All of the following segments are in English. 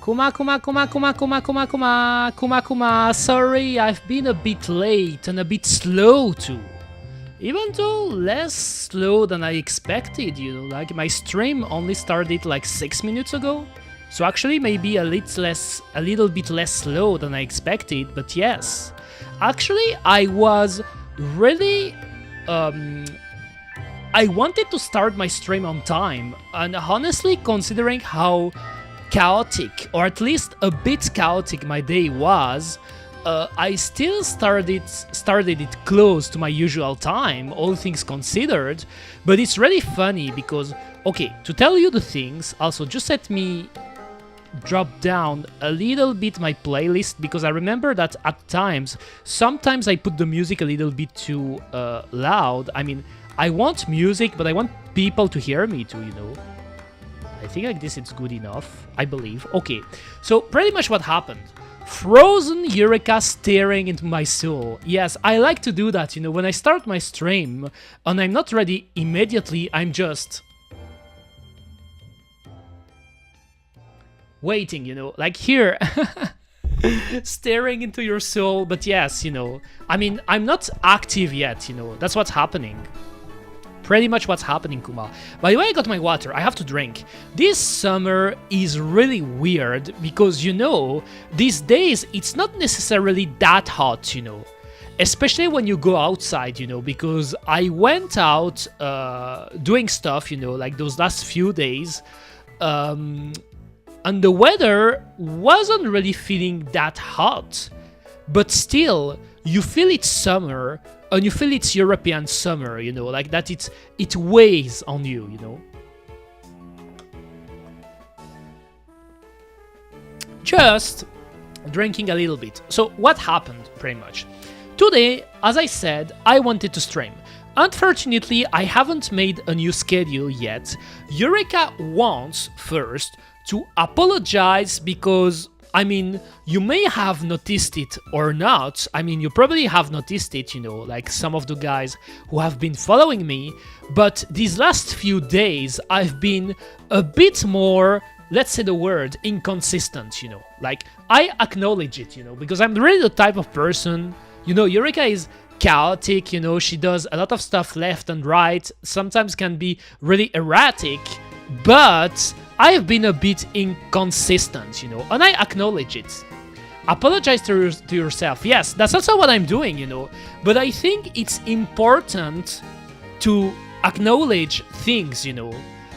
Kuma. Sorry, I've been a bit late and a bit slow too. Even though less slow than I expected, like my stream only started like 6 minutes ago. So actually maybe a little bit less slow than I expected, but yes. Actually, I was really I wanted to start my stream on time, and honestly, considering how chaotic, or at least a bit chaotic my day was, I still started it close to my usual time, all things considered. But it's really funny because, okay, to tell you the things, also just let me drop down a little bit my playlist, because I remember that at times, sometimes I put the music a little bit too loud. I mean, I want music, but I want people to hear me too, I think like this it's good enough, I believe. Okay, so pretty much what happened. Frozen Eureka staring into my soul. Yes, I like to do that, when I start my stream and I'm not ready immediately, I'm just waiting, like here. Staring into your soul. But yes, I mean, I'm not active yet, that's what's happening. Pretty much what's happening, Kuma. By the way, I got my water. I have to drink. This summer is really weird because, these days it's not necessarily that hot, especially when you go outside, because I went out doing stuff, like those last few days, and the weather wasn't really feeling that hot, but still, you feel it's summer, and you feel it's European summer, like that it weighs on you, Just drinking a little bit. So what happened, pretty much? Today, as I said, I wanted to stream. Unfortunately, I haven't made a new schedule yet. Eureka wants first to apologize because, I mean, you may have noticed it or not. I mean, you probably have noticed it, like some of the guys who have been following me. But these last few days, I've been a bit more, let's say the word, inconsistent, Like, I acknowledge it, because I'm really the type of person, Eureka is chaotic, she does a lot of stuff left and right, sometimes can be really erratic, but I've been a bit inconsistent, and I acknowledge it. Apologize to yourself. Yes, that's also what I'm doing, But I think it's important to acknowledge things,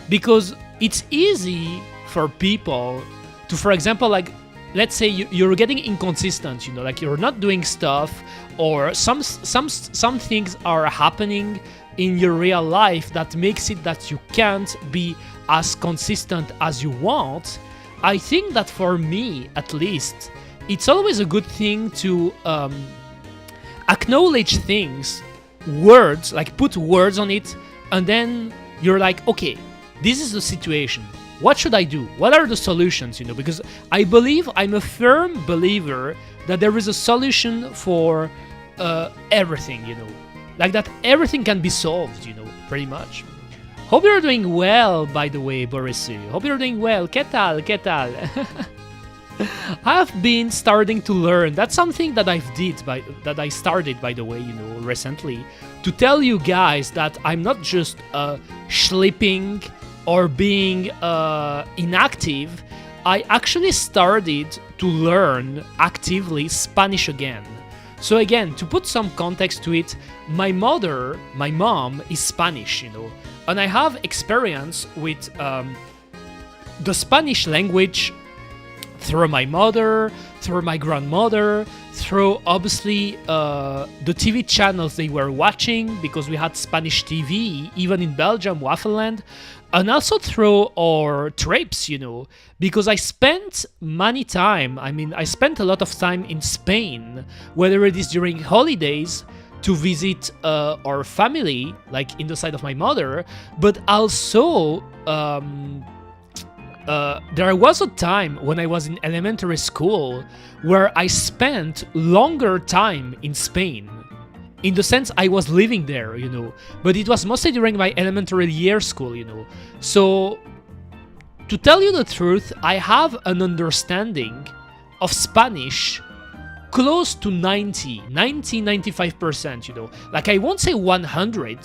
because it's easy for people to, for example, like, let's say you're getting inconsistent, like you're not doing stuff, or some things are happening in your real life that makes it that you can't be as consistent as you want. I think that for me, at least, it's always a good thing to acknowledge things, words, like put words on it, and then you're like, okay, this is the situation. What should I do? What are the solutions, Because I'm a firm believer that there is a solution for everything, Like that everything can be solved, pretty much. Hope you're doing well, by the way, Borisy. Hope you're doing well. ¿Qué tal? ¿Qué tal? I've been starting to learn. That's something that that I started, by the way, recently, to tell you guys that I'm not just sleeping or being inactive. I actually started to learn actively Spanish again. So again, to put some context to it, my mom is Spanish, and I have experience with the Spanish language through my mother, through my grandmother, through obviously the TV channels they were watching, because we had Spanish TV, even in Belgium, Wafelland, and also through our trips, because I spent I spent a lot of time in Spain, whether it is during holidays, to visit our family, like in the side of my mother, but also there was a time when I was in elementary school where I spent longer time in Spain. In the sense I was living there, but it was mostly during my elementary year school, So to tell you the truth, I have an understanding of Spanish close to 95%, you know. Like, I won't say 100,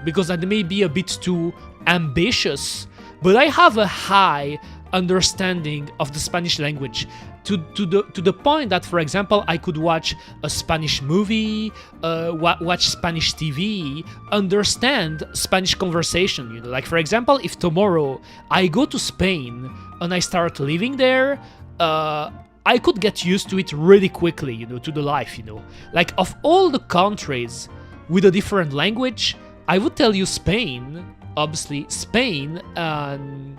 because that may be a bit too ambitious, but I have a high understanding of the Spanish language to the point that, for example, I could watch a Spanish movie, watch Spanish TV, understand Spanish conversation, you know. Like, for example, if tomorrow I go to Spain and I start living there, I could get used to it really quickly, you know, to the life, you know. Like, of all the countries with a different language, I would tell you Spain, obviously, Spain, and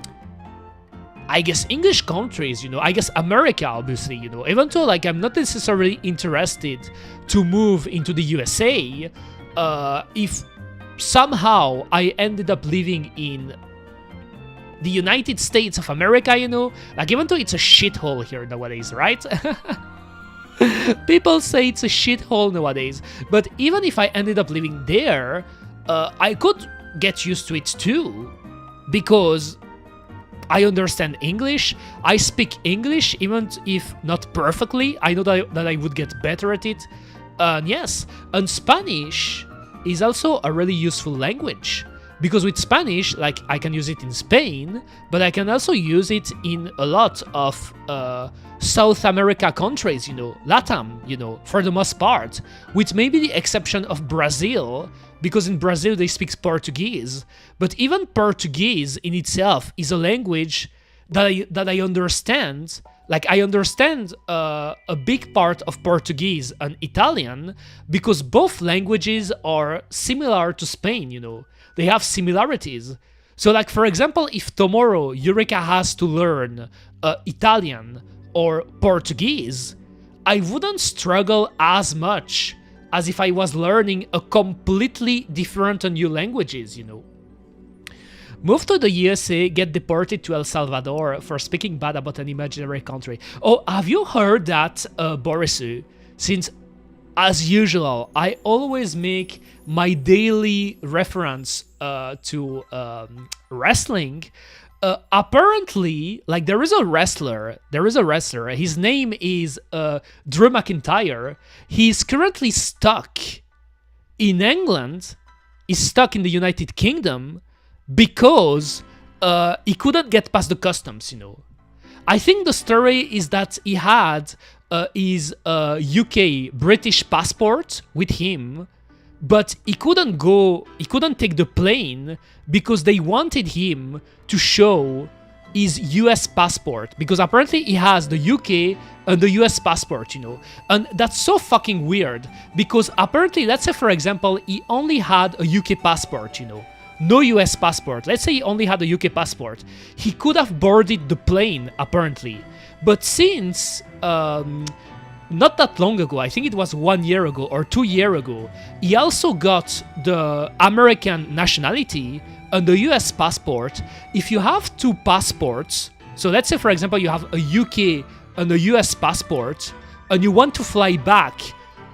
I guess English countries, you know, I guess America, obviously, you know, even though, like, I'm not necessarily interested to move into the USA, if somehow I ended up living in the United States of America, you know, like, even though it's a shithole here nowadays, right? People say it's a shithole nowadays, but even if I ended up living there, I could get used to it too, because I understand English, I speak English, even if not perfectly. I know that I would get better at it. Yes, and Spanish is also a really useful language, because with Spanish, like, I can use it in Spain, but I can also use it in a lot of South America countries, you know, LATAM, you know, for the most part, with maybe the exception of Brazil, because in Brazil they speak Portuguese. But even Portuguese in itself is a language that I understand. Like, I understand a big part of Portuguese and Italian, because both languages are similar to Spain, you know. They have similarities. So, like, for example, if tomorrow Eureka has to learn Italian or Portuguese, I wouldn't struggle as much as if I was learning a completely different and new languages, you know. Move to the USA, get deported to El Salvador for speaking bad about an imaginary country. Oh, have you heard that, Borisu? Since, as usual, I always make my daily reference to wrestling. Apparently, like, there is a wrestler, his name is Drew McIntyre. He's currently stuck in England, he's stuck in the United Kingdom, because he couldn't get past the customs, you know. I think the story is that he had his UK British passport with him, but he couldn't take the plane because they wanted him to show his US passport, because apparently he has the UK and the US passport, you know. And that's so fucking weird, because apparently, let's say, for example, he only had a UK passport, you know, no US passport. Let's say he only had a UK passport. He could have boarded the plane, apparently. But since not that long ago, I think it was 1 year ago or 2 years ago, he also got the American nationality and the US passport. If you have two passports, so let's say, for example, you have a UK and a US passport, and you want to fly back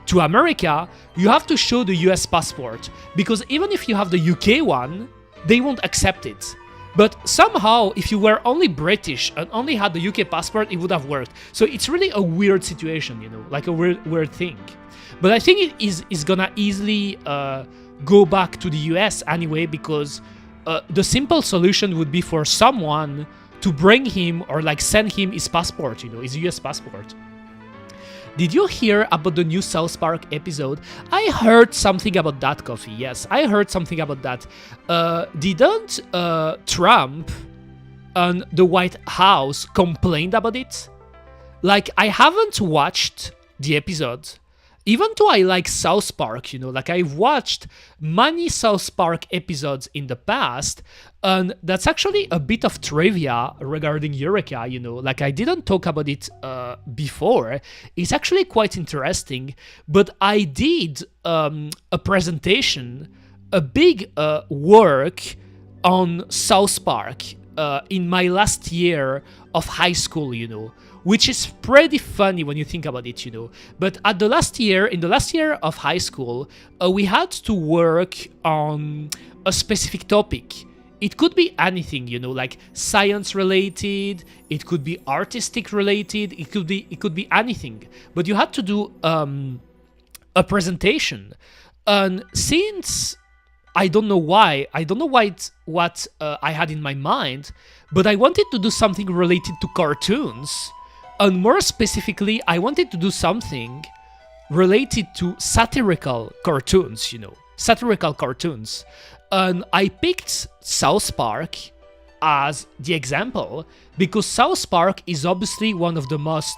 to America, you have to show the US passport, because even if you have the UK one, they won't accept it. But somehow, if you were only British and only had the UK passport, it would have worked. So it's really a weird situation, you know, like a weird thing. But I think it is gonna easily go back to the US anyway, because the simple solution would be for someone to bring him or, like, send him his passport, you know, his US passport. Did you hear about the new South Park episode? I heard something about that, Coffee. Yes, I heard something about that. Didn't Trump and the White House complain about it? Like, I haven't watched the episode, even though I like South Park, you know, like, I've watched many South Park episodes in the past, and that's actually a bit of trivia regarding Eureka, you know, like, I didn't talk about it before. It's actually quite interesting, but I did a presentation, a big work on South Park in my last year of high school, you know, which is pretty funny when you think about it, you know. But in the last year of high school, we had to work on a specific topic it could be anything, like science related, it could be artistic related, it could be anything. But you had to do a presentation. And since I don't know why it's what I had in my mind, but I wanted to do something related to cartoons. And more specifically, I wanted to do something related to satirical cartoons, satirical cartoons. And I picked South Park as the example because South Park is obviously one of the most,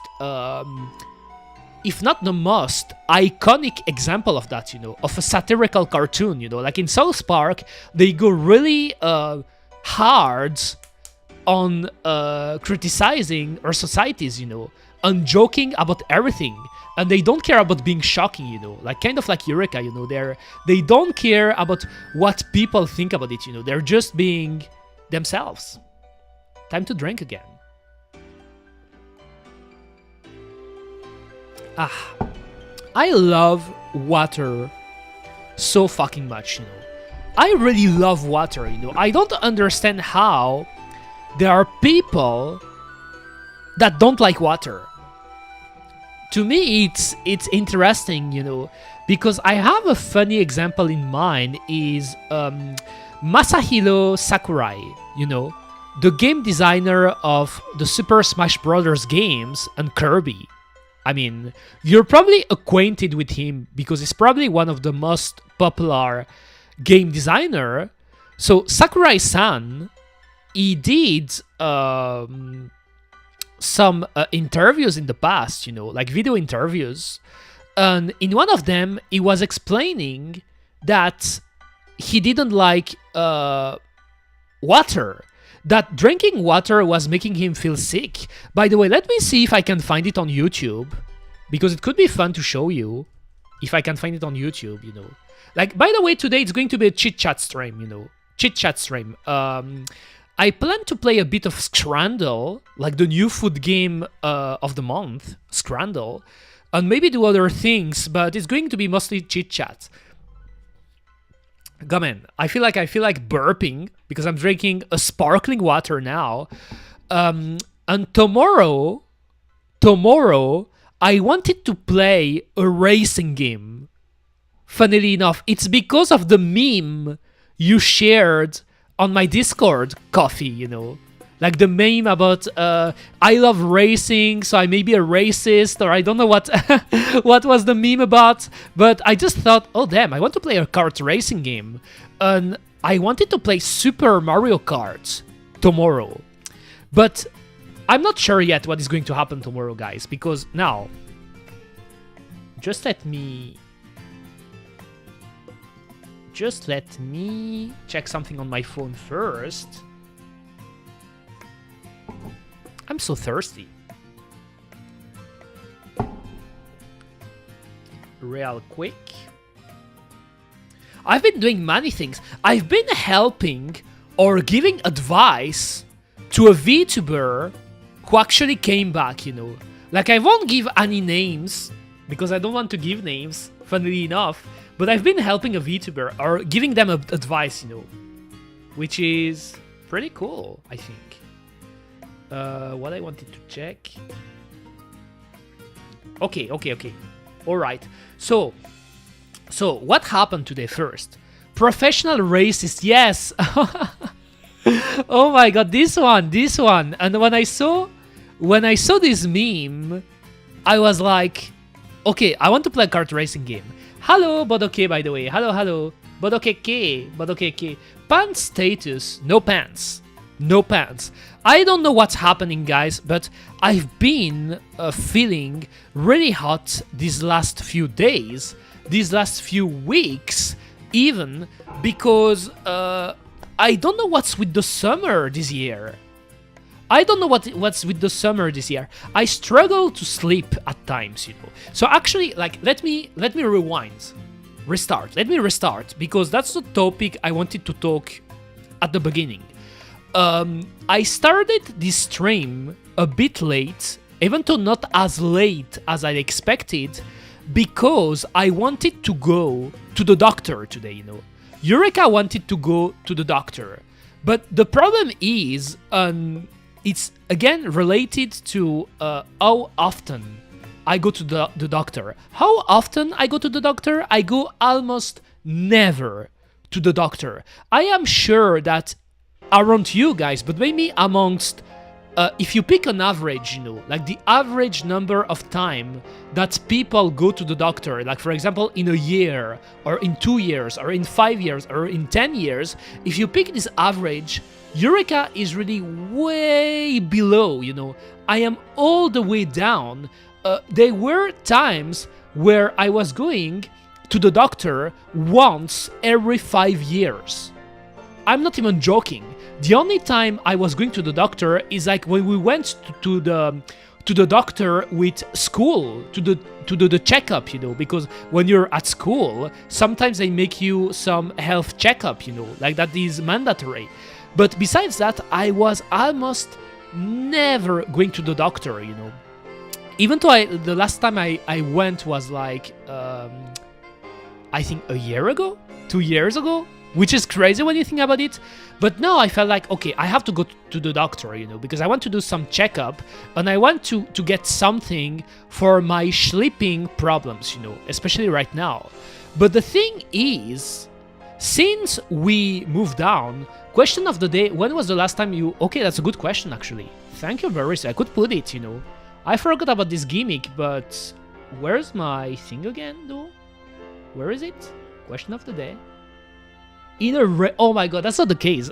if not the most, iconic example of that, of a satirical cartoon, like in South Park, they go really hard on criticizing our societies, and joking about everything. And they don't care about being shocking, like kind of like Eureka, they don't care about what people think about it, they're just being themselves. Time to drink again. I love water so fucking much, I really love water, I don't understand how there are people that don't like water. To me, it's interesting, because I have a funny example in mind is Masahiro Sakurai, the game designer of the Super Smash Bros. Games and Kirby. I mean, you're probably acquainted with him because he's probably one of the most popular game designer. So Sakurai-san, he did some interviews in the past, like video interviews. And in one of them, he was explaining that he didn't like water. That drinking water was making him feel sick. By the way, let me see if I can find it on YouTube, because it could be fun to show you if I can find it on YouTube, Like, by the way, today it's going to be a chit-chat stream, Chit-chat stream. I plan to play a bit of Scrandle, like the new food game of the month, Scrandle, and maybe do other things, but it's going to be mostly chit-chat. Come on, I feel like burping because I'm drinking a sparkling water now. And tomorrow, I wanted to play a racing game. Funnily enough, it's because of the meme you shared on my Discord, Coffee, like the meme about I love racing, so I may be a racist, or I don't know what what was the meme about, but I just thought, oh damn, I want to play a kart racing game, and I wanted to play Super Mario Kart tomorrow, but I'm not sure yet what is going to happen tomorrow, guys, because now, just let me check something on my phone first. I'm so thirsty. Real quick. I've been doing many things. I've been helping or giving advice to a VTuber who actually came back, Like, I won't give any names because I don't want to give names, funnily enough. But I've been helping a VTuber or giving them advice, which is pretty cool, I think. What I wanted to check. Okay. All right. So what happened today first? Professional racist, yes. Oh my god, this one. And when I saw this meme, I was like, okay, I want to play a kart racing game. Hello, Bodoke, by the way. Hello. Bodoke. Pants status, no pants. I don't know what's happening, guys, but I've been feeling really hot these last few days, these last few weeks, even, because I don't know what's with the summer this year. I struggle to sleep at times, So actually, like, let me rewind. Let me restart, because that's the topic I wanted to talk at the beginning. I started this stream a bit late, even though not as late as I expected, because I wanted to go to the doctor today, Eureka wanted to go to the doctor, But the problem is, it's again related to how often I go to the doctor. How often I go to the doctor? I go almost never to the doctor. I am sure that around you guys, but maybe amongst, if you pick an average, like the average number of time that people go to the doctor, like for example, in a year, or in 2 years, or in 5 years, or in 10 years, if you pick this average, Eureka is really way below, I am all the way down. There were times where I was going to the doctor once every 5 years. I'm not even joking. The only time I was going to the doctor is like when we went to the doctor with school to do the checkup, because when you're at school, sometimes they make you some health checkup, like that is mandatory. But besides that, I was almost never going to the doctor, Even though the last time I went was like, I think a year ago, 2 years ago, which is crazy when you think about it. But now I felt like, okay, I have to go to the doctor, because I want to do some checkup and I want to get something for my sleeping problems, especially right now. But the thing is, since we moved down, question of the day, when was the last time you... Okay, that's a good question, actually. Thank you, Barista. I could put it, I forgot about this gimmick, but where's my thing again, though? Where is it? Question of the day. Oh my god, that's not the case.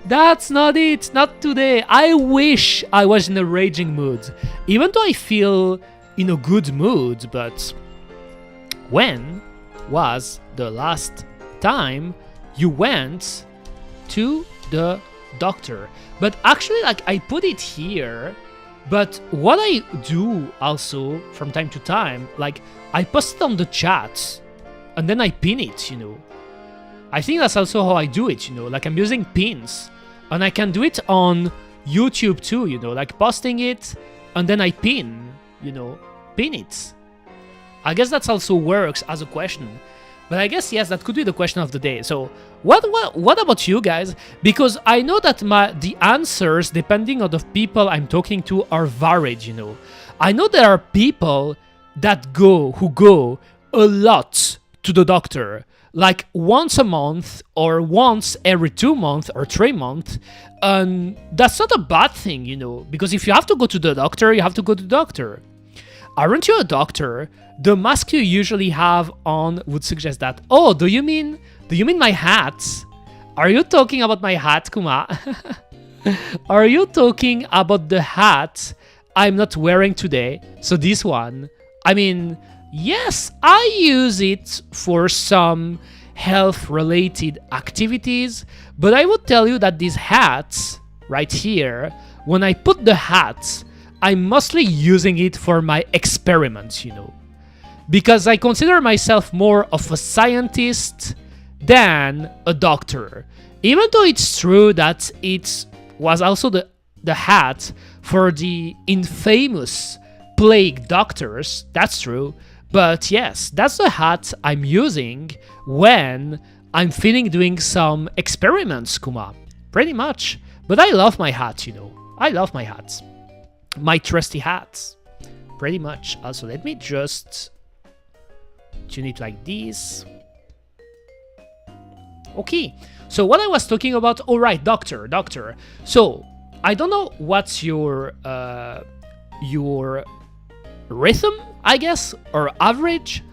That's not it. Not today. I wish I was in a raging mood. Even though I feel in a good mood, but when was the last time you went to the doctor? But actually, like, I put it here, but what I do also from time to time, like, I post it on the chat and then I pin it, I think that's also how I do it, like I'm using pins, and I can do it on YouTube too, like posting it and then I pin it. I guess that also works as a question. But I guess, yes, that could be the question of the day. So what about you guys? Because I know that the answers, depending on the people I'm talking to, are varied, I know there are people who go a lot to the doctor, like once a month or once every 2 months or 3 months. And that's not a bad thing, because if you have to go to the doctor, you have to go to the doctor. Aren't you a doctor? The mask you usually have on would suggest that. Oh, do you mean my hat? Are you talking about my hat, Kuma? Are you talking about the hat I'm not wearing today? So this one. I mean, yes, I use it for some health-related activities, but I would tell you that these hats right here, when I put the hat, I'm mostly using it for my experiments, because I consider myself more of a scientist than a doctor. Even though it's true that it was also the hat for the infamous plague doctors, that's true. But yes, that's the hat I'm using when I'm feeling doing some experiments, Kuma. Pretty much. But I love my hat, I love my hats. My trusty hats. Pretty much. Also, let me just tune it like this. Okay, so what I was talking about, alright, doctor. So, I don't know what's your rhythm, I guess, or average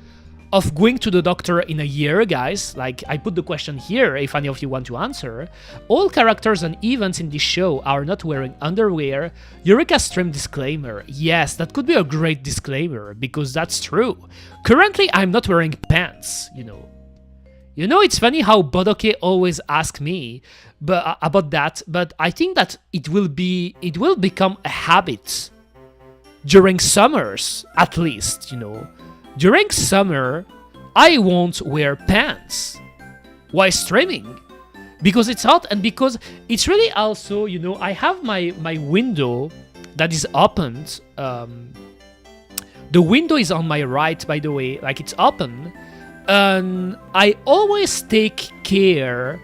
of going to the doctor in a year, guys. Like, I put the question here if any of you want to answer. All characters and events in this show are not wearing underwear. Eureka stream disclaimer. Yes, that could be a great disclaimer, because that's true. Currently, I'm not wearing pants, it's funny how Bodoke always asks me about that, but I think that it will become a habit during summers, at least, During summer, I won't wear pants while streaming because it's hot and because it's really also, I have my window that is opened. The window is on my right, by the way, like it's open. And I always take care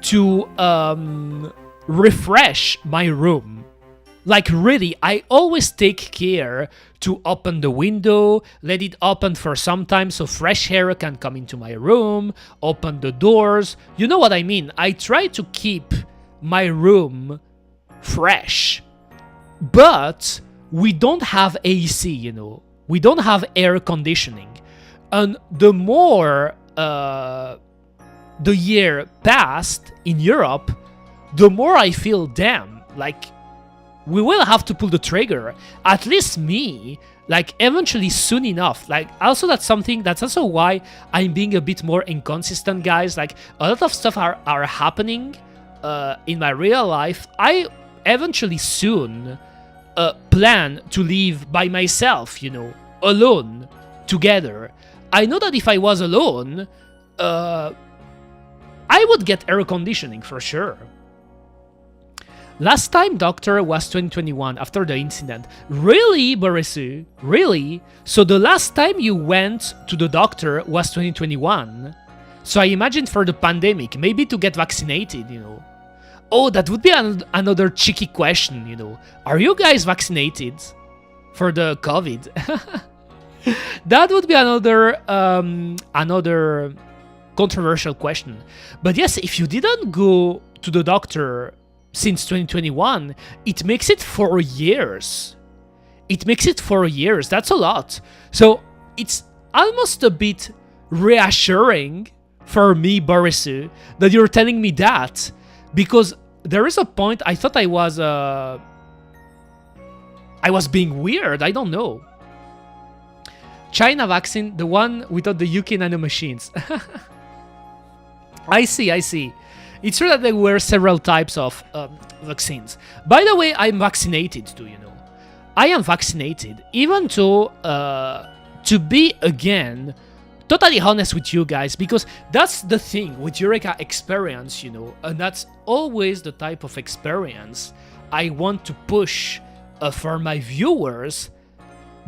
to refresh my room. Like really, I always take care to open the window, let it open for some time so fresh air can come into my room, open the doors. You know what I mean? I try to keep my room fresh. But we don't have AC, you know. We don't have air conditioning. And the more the year passed in Europe, the more I feel, damn, like, we will have to pull the trigger. At least me, like, eventually soon enough. Like, also that's also why I'm being a bit more inconsistent, guys. Like, a lot of stuff are happening in my real life. I eventually soon plan to live by myself, you know, alone, together. I know that if I was alone, I would get air conditioning for sure. Last time doctor was 2021 after the incident. Really, Borisu? Really? So the last time you went to the doctor was 2021? So I imagine for the pandemic, maybe to get vaccinated, you know. Oh, that would be another cheeky question, you know. Are you guys vaccinated for the COVID? That would be another controversial question. But yes, if you didn't go to the doctor since 2021, it makes it 4 years. It makes it 4 years. That's a lot. So it's almost a bit reassuring for me, Borisu, that you're telling me that, because there is a point I thought I was being weird. I don't know. China vaccine, the one without the UK nanomachines. I see. It's true that there were several types of vaccines. By the way, I'm vaccinated too, you know. I am vaccinated, even though, to be, again, totally honest with you guys, because that's the thing with Eureka experience, you know, and that's always the type of experience I want to push for my viewers.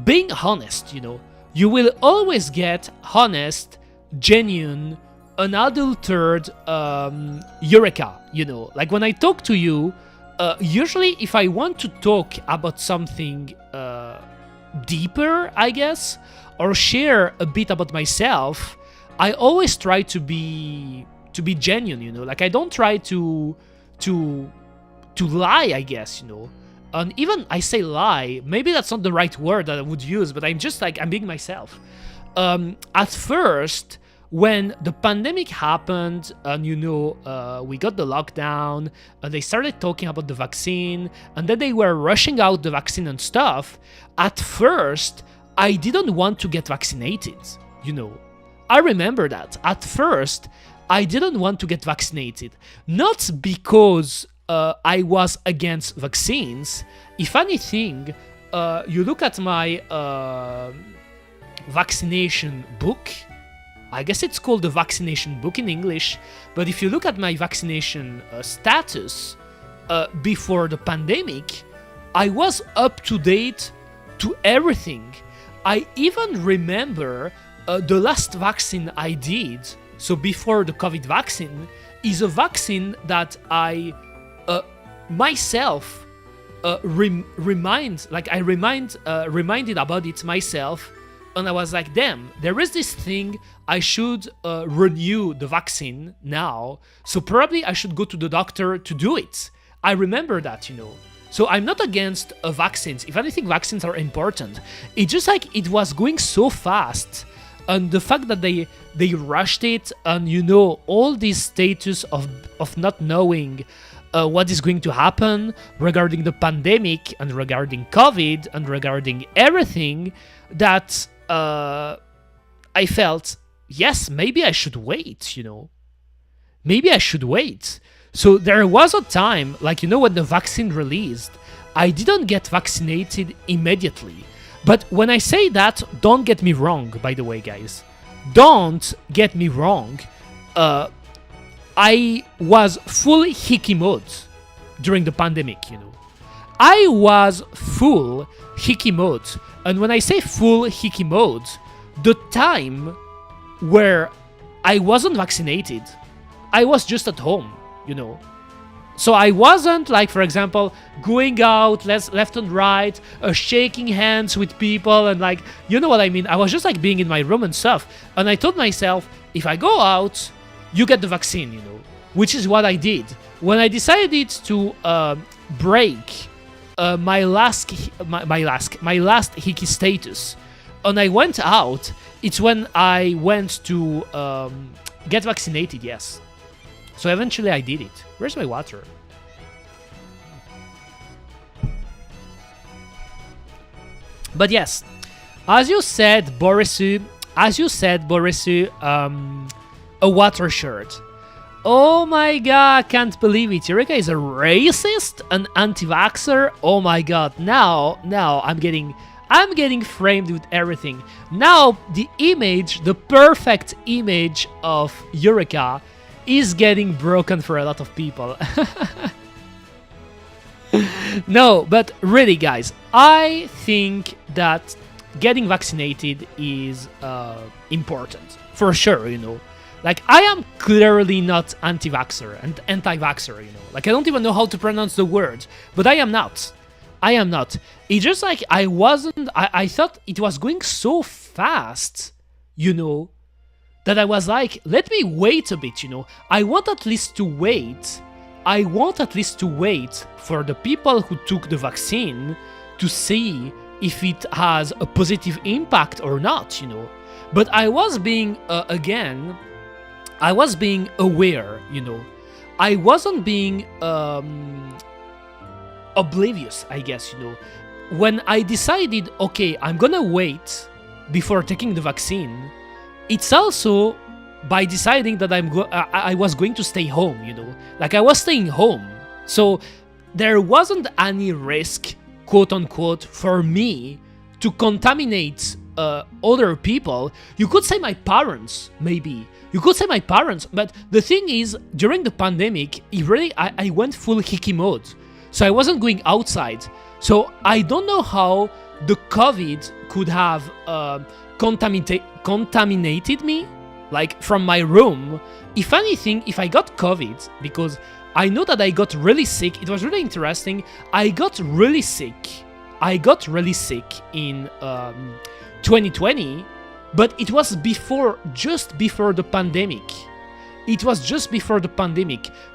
Being honest, you know. You will always get honest, genuine, unadulterated Eureka, you know. Like when I talk to you, usually if I want to talk about something deeper, I guess, or share a bit about myself, I always try to be genuine, you know. Like I don't try to lie, I guess, you know. And even I say lie, maybe that's not the right word that I would use, but I'm just like, I'm being myself. At first, when the pandemic happened and, you know, we got the lockdown and they started talking about the vaccine and then they were rushing out the vaccine and stuff, at first, I didn't want to get vaccinated, you know. I remember that. At first, I didn't want to get vaccinated. Not because I was against vaccines. If anything, you look at my vaccination book, I guess it's called the vaccination book in English, but if you look at my vaccination status before the pandemic, I was up to date to everything. I even remember the last vaccine I did, so before the COVID vaccine, is a vaccine that I myself reminded about it myself, and I was like, damn, there is this thing, I should renew the vaccine now, so probably I should go to the doctor to do it. I remember that, you know. So I'm not against vaccines. If anything, vaccines are important. It's just like it was going so fast, and the fact that they rushed it, and, you know, all this status of not knowing what is going to happen regarding the pandemic and regarding COVID and regarding everything, that I felt, yes, maybe I should wait, you know. Maybe I should wait. So there was a time, like, you know, when the vaccine released, I didn't get vaccinated immediately. But when I say that, don't get me wrong, by the way, guys. Don't get me wrong. I was full hickey mode during the pandemic, you know. I was full hickey mode. And when I say full hickey mode, the time where I wasn't vaccinated, I was just at home. you know. So I wasn't like, for example, going out left and right, shaking hands with people and like, you know what I mean? I was just like being in my room and stuff. And I told myself, if I go out, you get the vaccine, you know, which is what I did. When I decided to break my last hickey status, and I went out, it's when I went to get vaccinated, yes. So eventually I did it. Where's my water? But yes, as you said, Borisu, a water shirt. Oh my god, can't believe it. Eureka is a racist, an anti-vaxxer. Oh my god, now I'm getting framed with everything. Now the image, the perfect image of Eureka is getting broken for a lot of people. No, but really, guys, I think that getting vaccinated is important for sure, you know. Like, I am clearly not anti-vaxxer and anti-vaxxer, you know. Like, I don't even know how to pronounce the word, but I am not. It's just like I thought it was going so fast, you know, that I was like, let me wait a bit, you know. I want at least to wait for the people who took the vaccine to see if it has a positive impact or not, you know. But I was being, I was being aware, you know. I wasn't being oblivious, I guess, you know. When I decided, okay, I'm gonna wait before taking the vaccine, it's also by deciding that I was going to stay home, you know. Like, I was staying home. So there wasn't any risk, quote unquote, for me to contaminate other people. You could say my parents, maybe. But the thing is, during the pandemic, I went full hickey mode. So I wasn't going outside. So I don't know how the COVID could have contaminated me, like from my room. If anything, if I got COVID, because I know that I got really sick, it was really interesting. I got really sick in 2020, but it was just before the pandemic.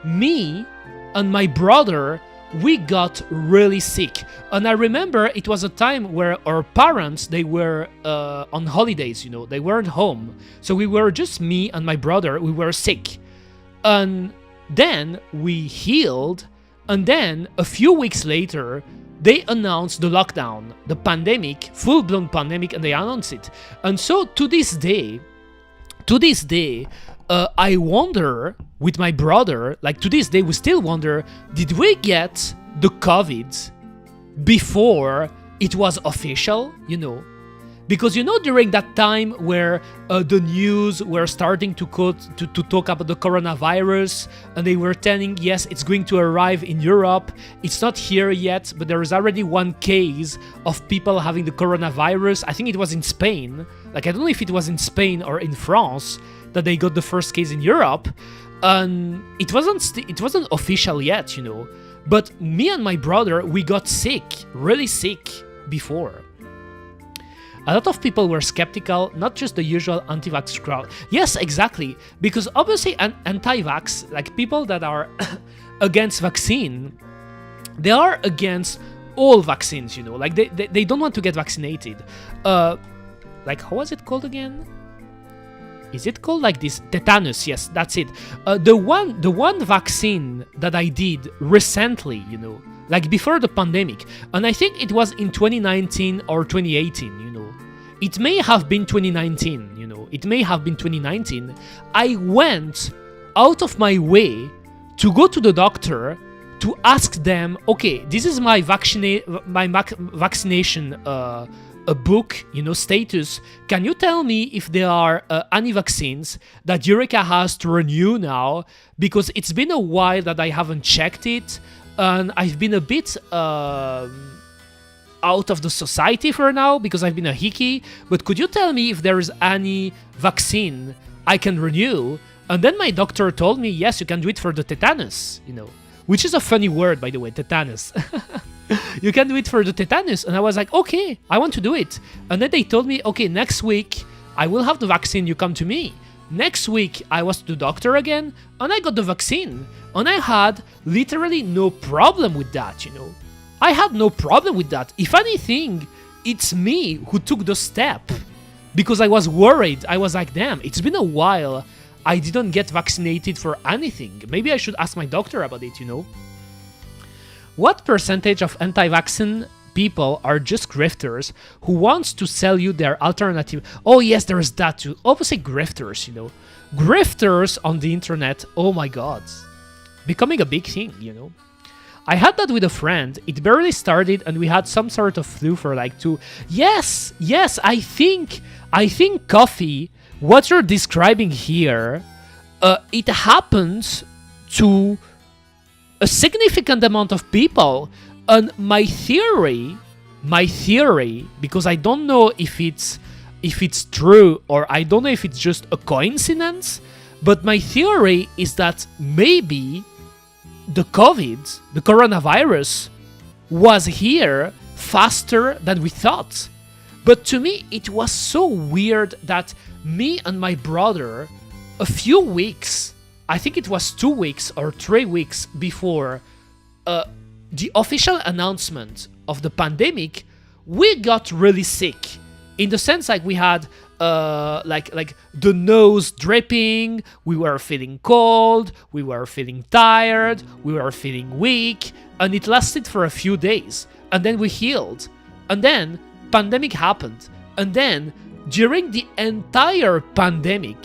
Me and my brother, we got really sick. And I remember it was a time where our parents, they were on holidays, you know, they weren't home. So we were just me and my brother, we were sick. And then we healed, and then a few weeks later, they announced the lockdown, the pandemic, full-blown pandemic, and they announced it. And so to this day, I wonder, with my brother, like to this day, we still wonder, did we get the COVID before it was official, you know? Because, you know, during that time where the news were starting to talk about the coronavirus, and they were telling, yes, it's going to arrive in Europe, it's not here yet, but there is already one case of people having the coronavirus. I think it was in Spain. Like, I don't know if it was in Spain or in France that they got the first case in Europe. And it wasn't official yet, you know. But me and my brother, we got sick, really sick before. A lot of people were skeptical, not just the usual anti-vax crowd. Yes, exactly, because obviously anti-vax, like people that are against vaccine, they are against all vaccines, you know, like they don't want to get vaccinated. Like, how was it called again? Is it called like this? Tetanus, yes, that's it. The one vaccine that I did recently, you know, like before the pandemic, and I think it was in 2019 or 2018, you know. It may have been 2019, you know. I went out of my way to go to the doctor to ask them, okay, this is my vaccination book, you know, status. Can you tell me if there are any vaccines that Eureka has to renew now? Because it's been a while that I haven't checked it, and I've been a bit out of the society for now because I've been a hickey. But could you tell me if there is any vaccine I can renew? And then my doctor told me, yes, you can do it for the tetanus, which is a funny word, by the way, tetanus. You can do it for the tetanus. And I was like, okay, I want to do it. And then they told me, okay, next week I will have the vaccine, you come to me. Next week I was to the doctor again and I got the vaccine. And I had literally no problem with that, I had no problem with that. If anything, it's me who took the step because I was worried. I was like, damn, it's been a while. I didn't get vaccinated for anything. Maybe I should ask my doctor about it, What percentage of anti-vaccine people are just grifters who wants to sell you their alternative? Oh yes, there is that too. Obviously grifters, Grifters on the internet, oh my god. Becoming a big thing, I had that with a friend. It barely started and we had some sort of flu for like 2. Yes, I think coffee, what you're describing here, it happens to a significant amount of people. And my theory, because I don't know if it's true or I don't know if it's just a coincidence, but my theory is that maybe the coronavirus was here faster than we thought. But to me, it was so weird that me and my brother, a few weeks, I think it was 2 weeks or 3 weeks before the official announcement of the pandemic, we got really sick. In the sense, like we had like the nose dripping, we were feeling cold, we were feeling tired, we were feeling weak, and it lasted for a few days. And then we healed. And then pandemic happened. And then during the entire pandemic,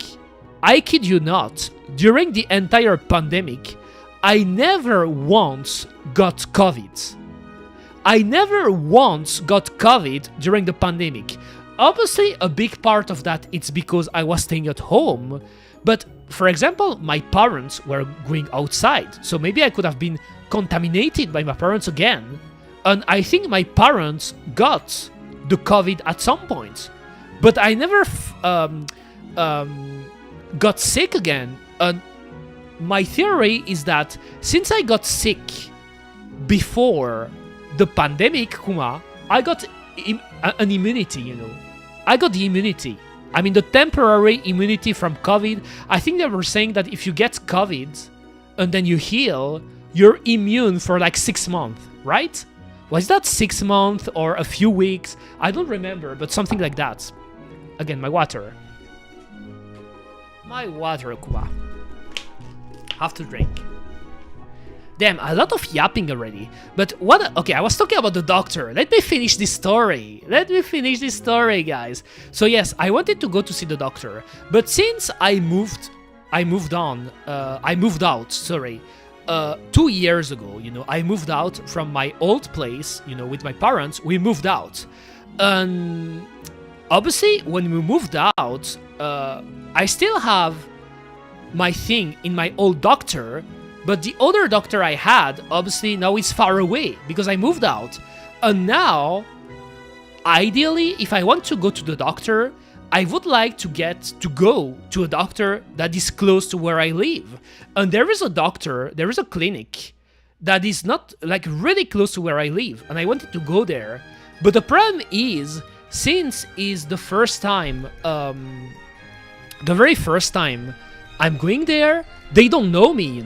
I kid you not, during the entire pandemic, I never once got COVID. I never once got COVID during the pandemic. Obviously, a big part of that it's because I was staying at home. But, for example, my parents were going outside. So maybe I could have been contaminated by my parents again. And I think my parents got the COVID at some point. But I never got sick again. And my theory is that since I got sick before the pandemic, Kuma, I got an immunity, I got the immunity. I mean, the temporary immunity from COVID. I think they were saying that if you get COVID and then you heal, you're immune for like 6 months, right? Was that 6 months or a few weeks? I don't remember, but something like that. Again, my water. My water, Kuma. Have to drink. Damn, a lot of yapping already. But what? Okay, I was talking about the doctor. Let me finish this story. Guys. So yes, I wanted to go to see the doctor, but since I moved out. Sorry, 2 years ago. I moved out from my old place. With my parents, we moved out, and obviously, when we moved out, I still have my thing in my old doctor. But the other doctor I had, obviously, now is far away because I moved out. And now, ideally, if I want to go to the doctor, I would like to go to a doctor that is close to where I live. And there is a clinic that is not like really close to where I live. And I wanted to go there. But the problem is, since it's the very first time I'm going there, they don't know me,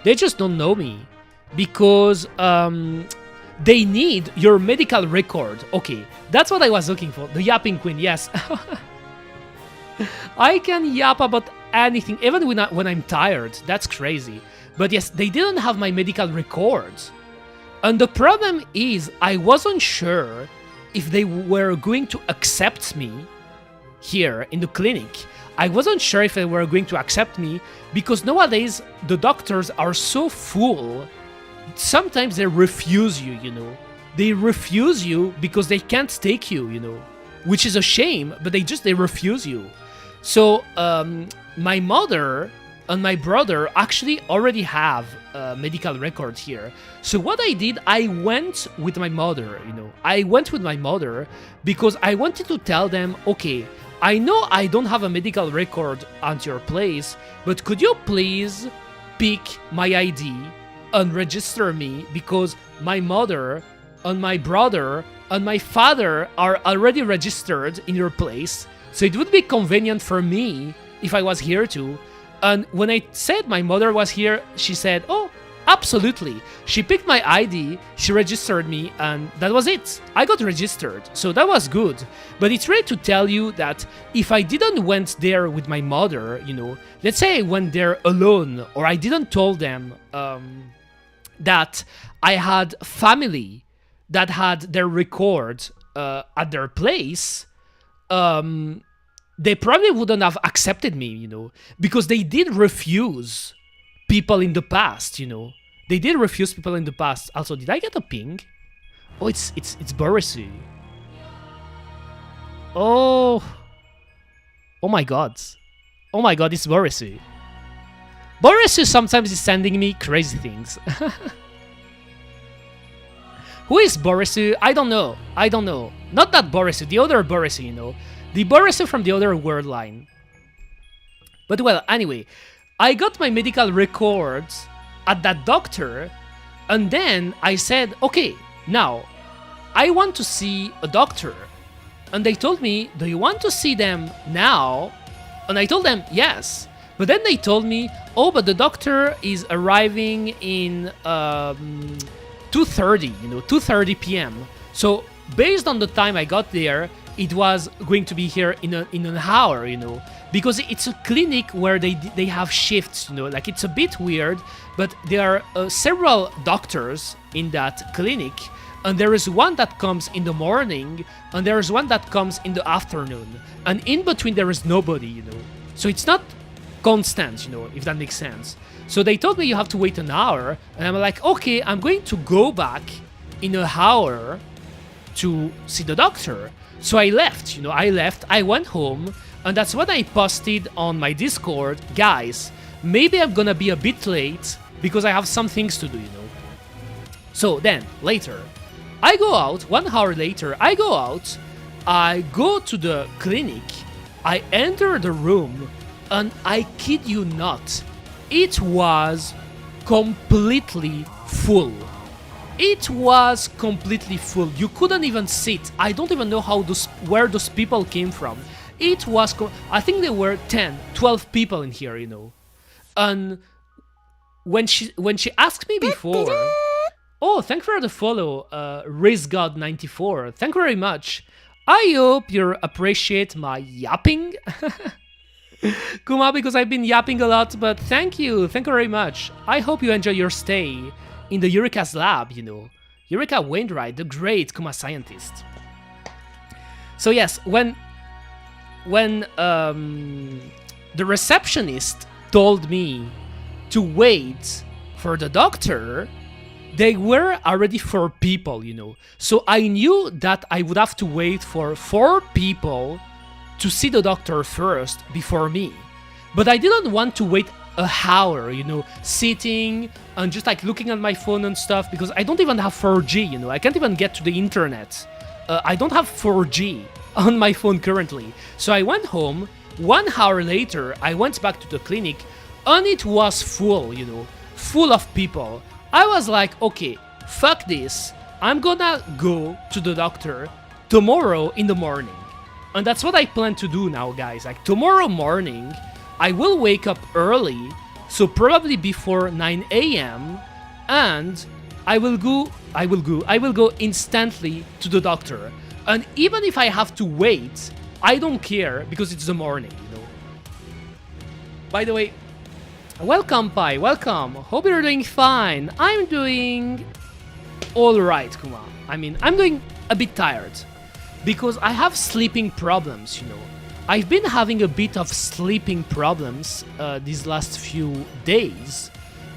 They just don't know me because they need your medical record. Okay, that's what I was looking for. The yapping queen, yes. I can yap about anything, even when I'm tired. That's crazy. But yes, they didn't have my medical records. And the problem is, I wasn't sure if they were going to accept me here in the clinic. I wasn't sure if they were going to accept me because nowadays the doctors are so full. Sometimes they refuse you, They refuse you because they can't take you, Which is a shame, but they refuse you. So my mother and my brother actually already have medical records here. So what I did, I went with my mother, I went with my mother because I wanted to tell them, okay, I know I don't have a medical record at your place, but could you please pick my ID and register me, because my mother and my brother and my father are already registered in your place, so it would be convenient for me if I was here too. And when I said my mother was here, she said, oh, absolutely. She picked my ID, she registered me, and that was it. I got registered, so that was good. But it's really to tell you that if I didn't went there with my mother, let's say I went there alone, or I didn't told them that I had family that had their record at their place, they probably wouldn't have accepted me, because they did refuse people in the past, They did refuse people in the past. Also, did I get a ping? Oh, it's Borisu. Oh my god. Oh my god, it's Borisu. Borisu sometimes is sending me crazy things. Who is Borisu? I don't know. Not that Borisu, the other Borisu, The Borisu from the other word line. But well, anyway, I got my medical records at that doctor, and then I said, okay, now, I want to see a doctor. And they told me, do you want to see them now? And I told them, yes. But then they told me, oh, but the doctor is arriving in 2:30, 2:30 p.m. So based on the time I got there, it was going to be here in an hour, because it's a clinic where they have shifts, like it's a bit weird, but there are several doctors in that clinic, and there is one that comes in the morning, and there is one that comes in the afternoon, and in between there is nobody, So it's not constant, if that makes sense. So they told me you have to wait an hour, and I'm like, okay, I'm going to go back in an hour to see the doctor. So I left, I went home, and that's when I posted on my Discord, guys, maybe I'm gonna be a bit late because I have some things to do, So then, later, I go out, 1 hour later, I go to the clinic, I enter the room, and I kid you not, it was completely full. It was completely full. You couldn't even sit. I don't even know where those people came from. It was, I think there were 10, 12 people in here, And when she asked me before, oh, thank you for the follow, RaceGod94. Thank you very much. I hope you appreciate my yapping. Kuma, because I've been yapping a lot, but thank you very much. I hope you enjoy your stay in the Eureka's lab, Eureka Wainwright, the great Kuma scientist. So yes, when the receptionist told me to wait for the doctor, they were already 4 people, So I knew that I would have to wait for 4 people to see the doctor first before me. But I didn't want to wait a hour, sitting and just like looking at my phone and stuff, because I don't even have 4G, I can't even get to the internet. I don't have 4G on my phone currently. So I went home, 1 hour later, I went back to the clinic, and it was full, full of people. I was like, okay, fuck this, I'm gonna go to the doctor tomorrow in the morning. And that's what I plan to do now, guys. Like tomorrow morning, I will wake up early, so probably before 9 a.m. and I will go instantly to the doctor. And even if I have to wait, I don't care because it's the morning, By the way, welcome Pai, welcome. Hope you're doing fine. I'm doing all right, Kuma. I mean, I'm doing a bit tired because I have sleeping problems, I've been having a bit of sleeping problems these last few days,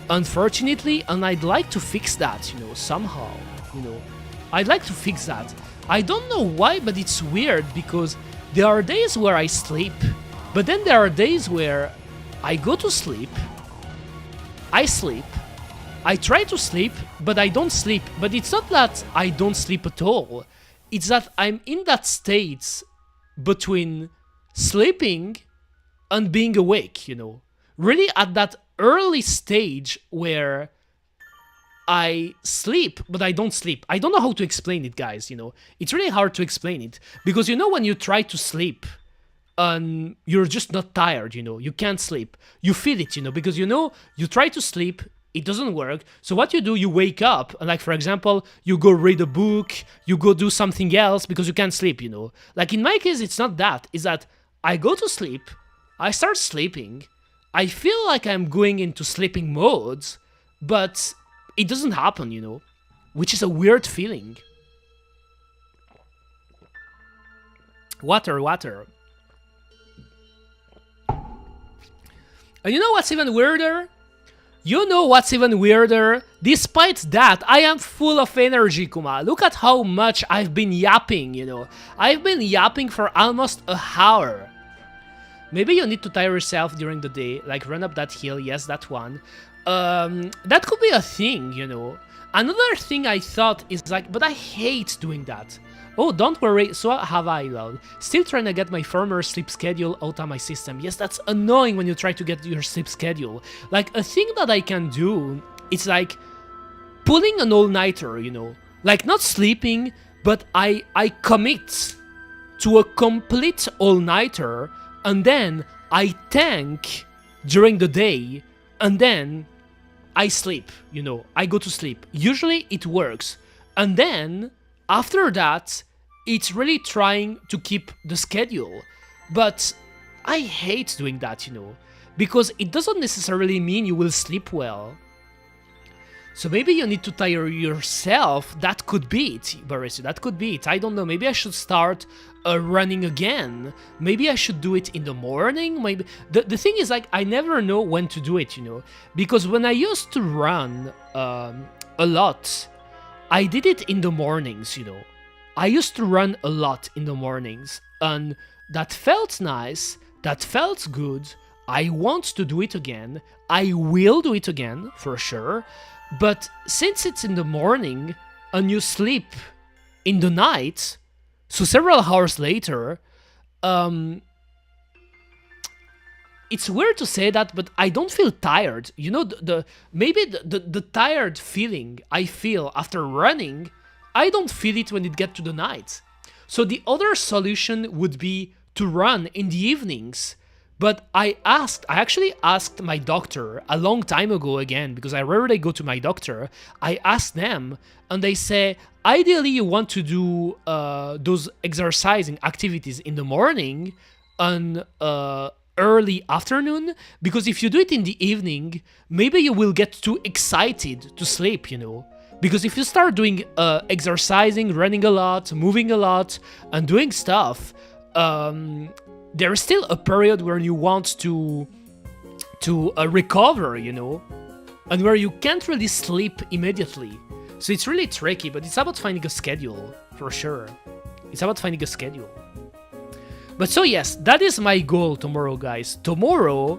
unfortunately, and I'd like to fix that, somehow, I'd like to fix that. I don't know why, but it's weird because there are days where I sleep, but then there are days where I go to sleep, I sleep, I try to sleep, but I don't sleep. But it's not that I don't sleep at all, it's that I'm in that state between sleeping and being awake, you know. Really at that early stage where I sleep, but I don't sleep. I don't know how to explain it, guys, you know. It's really hard to explain it. Because, you know, when you try to sleep and you're just not tired, you know, you can't sleep. You feel it, you know, because, you know, you try to sleep, it doesn't work. So what you do, you wake up, and like, for example, you go read a book, you go do something else because you can't sleep, you know. Like, in my case, it's not that. It's that I go to sleep, I start sleeping, I feel like I'm going into sleeping modes, but it doesn't happen, you know, which is a weird feeling. Water. And you know what's even weirder? Despite that, I am full of energy, Kuma. Look at how much I've been yapping, you know. I've been yapping for almost an hour. Maybe you need to tire yourself during the day, like run up that hill, yes, that one. That could be a thing, you know. Another thing I thought is like, but I hate doing that. Oh, don't worry, so have I, lol. Still trying to get my former sleep schedule out of my system. Yes, that's annoying when you try to get your sleep schedule. Like, a thing that I can do, it's like pulling an all-nighter, you know. Like, not sleeping, but I commit to a complete all-nighter, and then I tank during the day, and then I sleep, you know. I go to sleep. Usually it works. And then, after that, it's really trying to keep the schedule. But I hate doing that, you know, because it doesn't necessarily mean you will sleep well. So maybe you need to tire yourself. That could be it, Boris. That could be it. I don't know. Maybe I should start running again. Maybe I should do it in the morning. Maybe the thing is, like, I never know when to do it, you know, because when I used to run a lot, I did it in the mornings, you know. I used to run a lot in the mornings, and that felt nice, that felt good. I want to do it again. I will do it again, for sure. But since it's in the morning, and you sleep in the night, so several hours later, it's weird to say that, but I don't feel tired. You know, maybe the tired feeling I feel after running, I don't feel it when it gets to the night. So the other solution would be to run in the evenings. But I actually asked my doctor a long time ago again, because I rarely go to my doctor. I asked them, and they say, ideally you want to do those exercising activities in the morning and early afternoon, because if you do it in the evening, maybe you will get too excited to sleep, you know. Because if you start doing exercising, running a lot, moving a lot, and doing stuff, there is still a period where you want to recover, you know, and where you can't really sleep immediately. So it's really tricky, but it's about finding a schedule, for sure. It's about finding a schedule. But so yes, that is my goal tomorrow, guys. Tomorrow,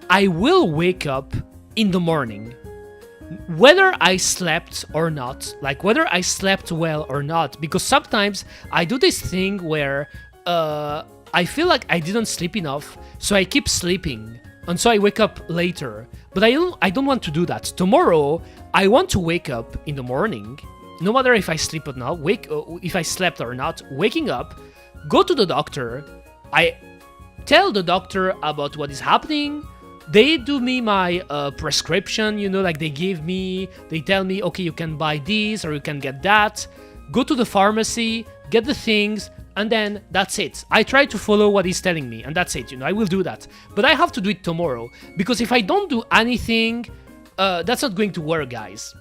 I will wake up in the morning. Whether I slept or not, like whether I slept well or not, because sometimes I do this thing where I feel like I didn't sleep enough, so I keep sleeping, and so I wake up later. But I don't want to do that. Tomorrow, I want to wake up in the morning, no matter if I sleep or not, if I slept or not, waking up, go to the doctor, I tell the doctor about what is happening, they do me my prescription, you know, like they tell me, okay, you can buy this or you can get that, go to the pharmacy, get the things, and then that's it. I try to follow what he's telling me, and that's it, you know, I will do that. But I have to do it tomorrow, because if I don't do anything, that's not going to work, guys.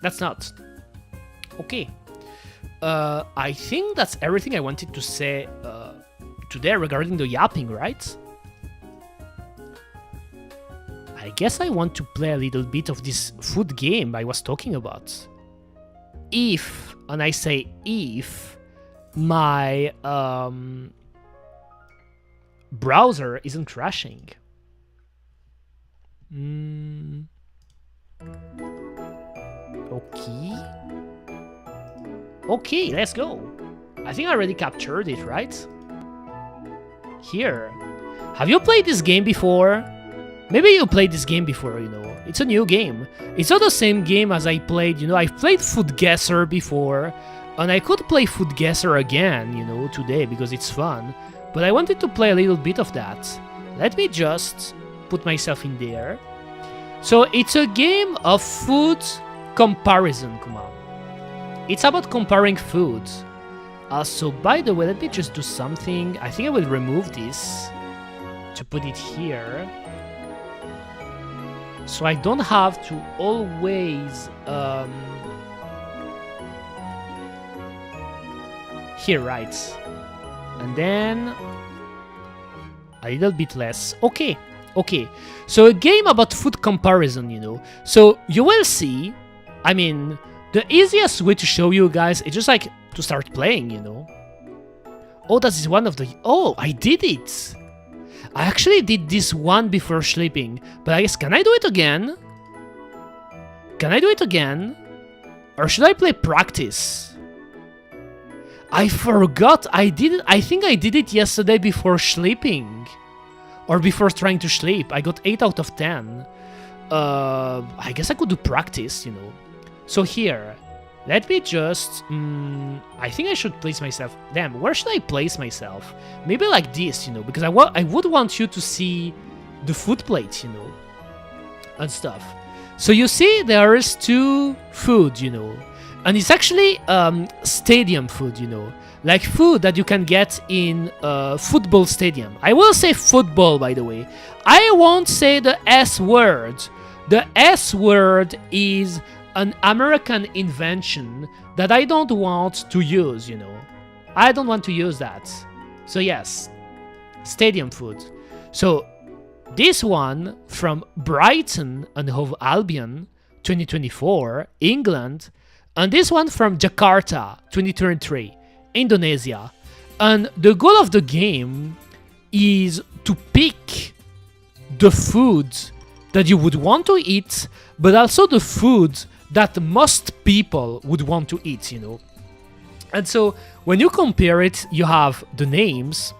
That's not. Okay. I think that's everything I wanted to say today regarding the yapping, right? I guess I want to play a little bit of this food game I was talking about. If, and I say if, my browser isn't crashing. Okay, let's go. I think I already captured it, right? Here. Have you played this game before? Maybe you played this game before, you know. It's a new game. It's not the same game as I played, you know. I've played Food Guesser before, and I could play Food Guesser again, you know, today because it's fun. But I wanted to play a little bit of that. Let me just put myself in there. So it's a game of food comparison, Kuma. It's about comparing foods. So by the way, let me just do something. I think I will remove this to put it here. So I don't have to always... here, right. And then... a little bit less. Okay. Okay. So a game about food comparison, you know. So you will see... I mean, the easiest way to show you guys is just like to start playing, you know. Oh, that is one of the... Oh, I did it! I actually did this one before sleeping, but I guess, can I do it again? Can I do it again? Or should I play practice? I forgot I did it. I think I did it yesterday before sleeping. Or before trying to sleep. I got 8 out of 10. I guess I could do practice, you know. So here, let me just... I think I should place myself... Damn, where should I place myself? Maybe like this, you know, because I would want you to see the food plate, you know, and stuff. So you see there is 2 food, you know, and it's actually stadium food, you know, like food that you can get in a football stadium. I will say football, by the way. I won't say the S word. The S word is an American invention that I don't want to use, you know. I don't want to use that. So yes, stadium food. So this one from Brighton and Hove Albion, 2024, England, and this one from Jakarta, 2023, Indonesia. And the goal of the game is to pick the food that you would want to eat, but also the food that most people would want to eat, you know. And so when you compare it, you have the names.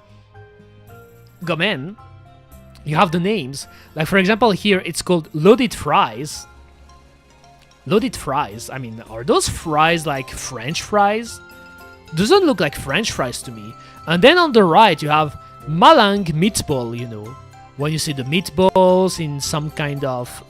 Gamen. You have the names. Like for example here, it's called loaded fries. Loaded fries. I mean, are those fries like French fries? Doesn't look like French fries to me. And then on the right, you have Malang meatball, you know. When you see the meatballs in some kind of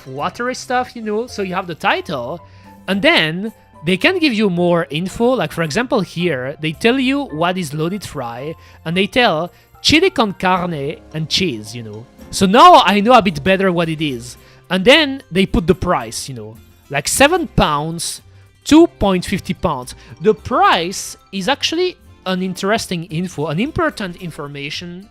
watery stuff, you know. So you have the title, and then they can give you more info. Like for example here, they tell you what is loaded fry, and they tell chili con carne and cheese, you know. So now I know a bit better what it is. And then they put the price, you know, like 7 pounds, 2.50 pounds. The price is actually an interesting info, an important information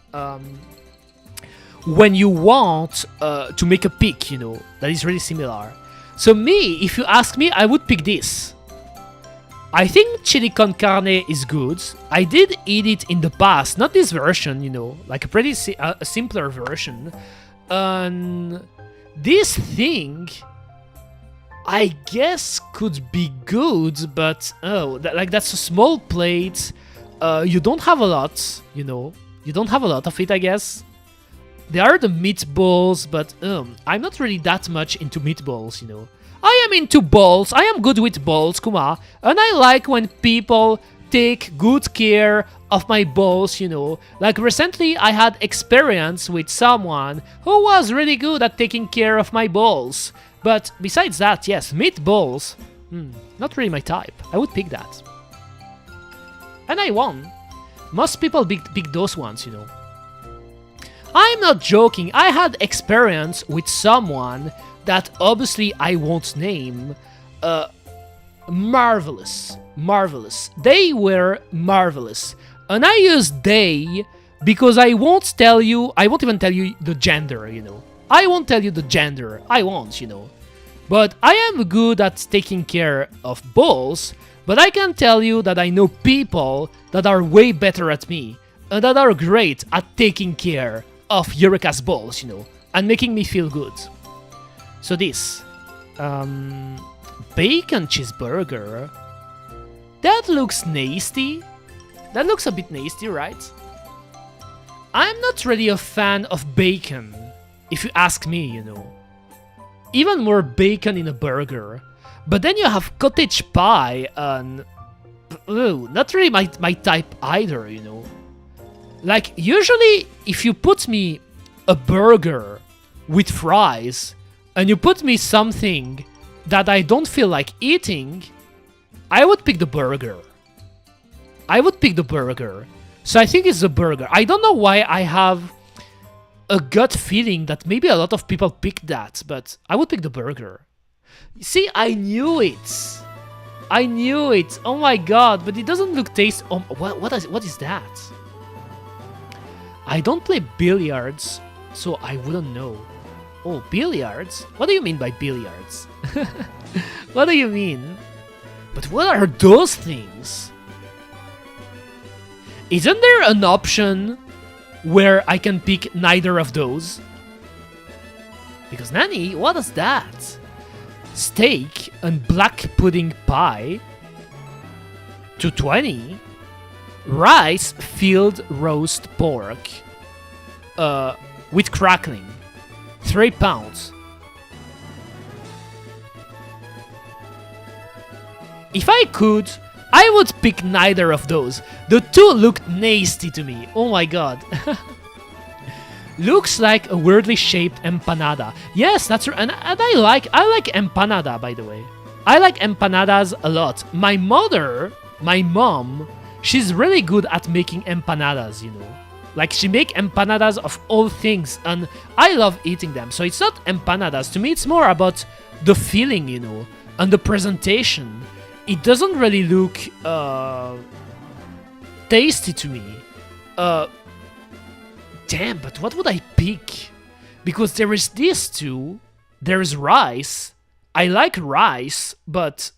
when you want to make a pick, you know, that is really similar. So me, if you ask me, I would pick this. I think chili con carne is good. I did eat it in the past, not this version, you know, like a pretty a simpler version. This thing, I guess, could be good, but like that's a small plate. You don't have a lot, you know. You don't have a lot of it, I guess. There are the meatballs, but I'm not really that much into meatballs, you know. I am into balls. I am good with balls, Kuma, and I like when people take good care of my balls, you know. Like recently I had experience with someone who was really good at taking care of my balls. But besides that, yes, meatballs, not really my type. I would pick that. And I won. Most people pick those ones, you know. I'm not joking. I had experience with someone that obviously I won't name. Marvelous. They were marvelous. And I use they because I won't even tell you the gender, you know. I won't tell you the gender. I won't, you know. But I am good at taking care of balls, but I can tell you that I know people that are way better at me and that are great at taking care of Eureka's balls, you know, and making me feel good. So this, bacon cheeseburger, that looks nasty. That looks a bit nasty, right? I'm not really a fan of bacon, if you ask me, Even more bacon in a burger. But then you have cottage pie and... Ooh, not really my type either, Like, usually, if you put me a burger with fries, and you put me something that I don't feel like eating, I would pick the burger. So I think it's the burger. I don't know why I have a gut feeling that maybe a lot of people pick that, but I would pick the burger. See, I knew it. Oh my god, but it doesn't look tasty. Oh, what is that? I don't play billiards, so I wouldn't know. Oh, billiards? What do you mean by billiards? What do you mean? But what are those things? Isn't there an option where I can pick neither of those? Because Nanny, what is that? Steak and black pudding pie. 220. Rice filled roast pork. With crackling. 3 pounds. If I could, I would pick neither of those. The two look nasty to me. Oh my god. Looks like a weirdly shaped empanada. Yes, that's right. And I like empanada, by the way. I like empanadas a lot. My mom, she's really good at making empanadas, Like, she make empanadas of all things, and I love eating them. So it's not empanadas. To me, it's more about the feeling, and the presentation. It doesn't really look tasty to me. Damn, but what would I pick? Because there is these two. There is rice. I like rice, but...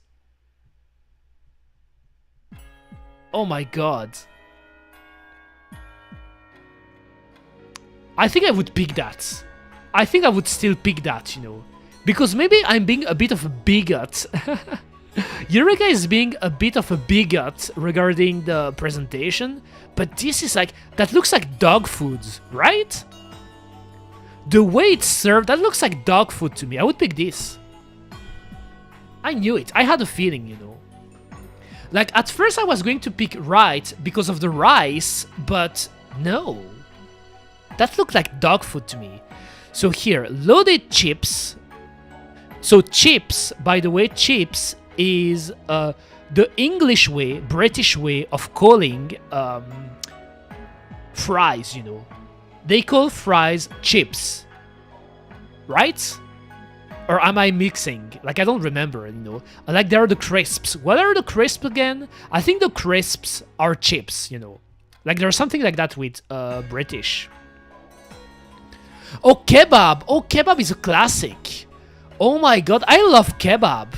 Oh my god. I think I would pick that. I think I would still pick that, Because maybe I'm being a bit of a bigot. Eureka is being a bit of a bigot regarding the presentation, but this is like... That looks like dog food, right? The way it's served, that looks like dog food to me. I would pick this. I knew it. I had a feeling, Like, at first I was going to pick right because of the rice, but no. That looked like dog food to me. So here, loaded chips. So chips, by the way, chips is the English way, British way of calling fries, They call fries chips. Right? Or am I mixing? Like, I don't remember, Like, there are the crisps. What are the crisps again? I think the crisps are chips, Like, there's something like that with British. Oh, kebab! Oh, kebab is a classic. Oh my god, I love kebab.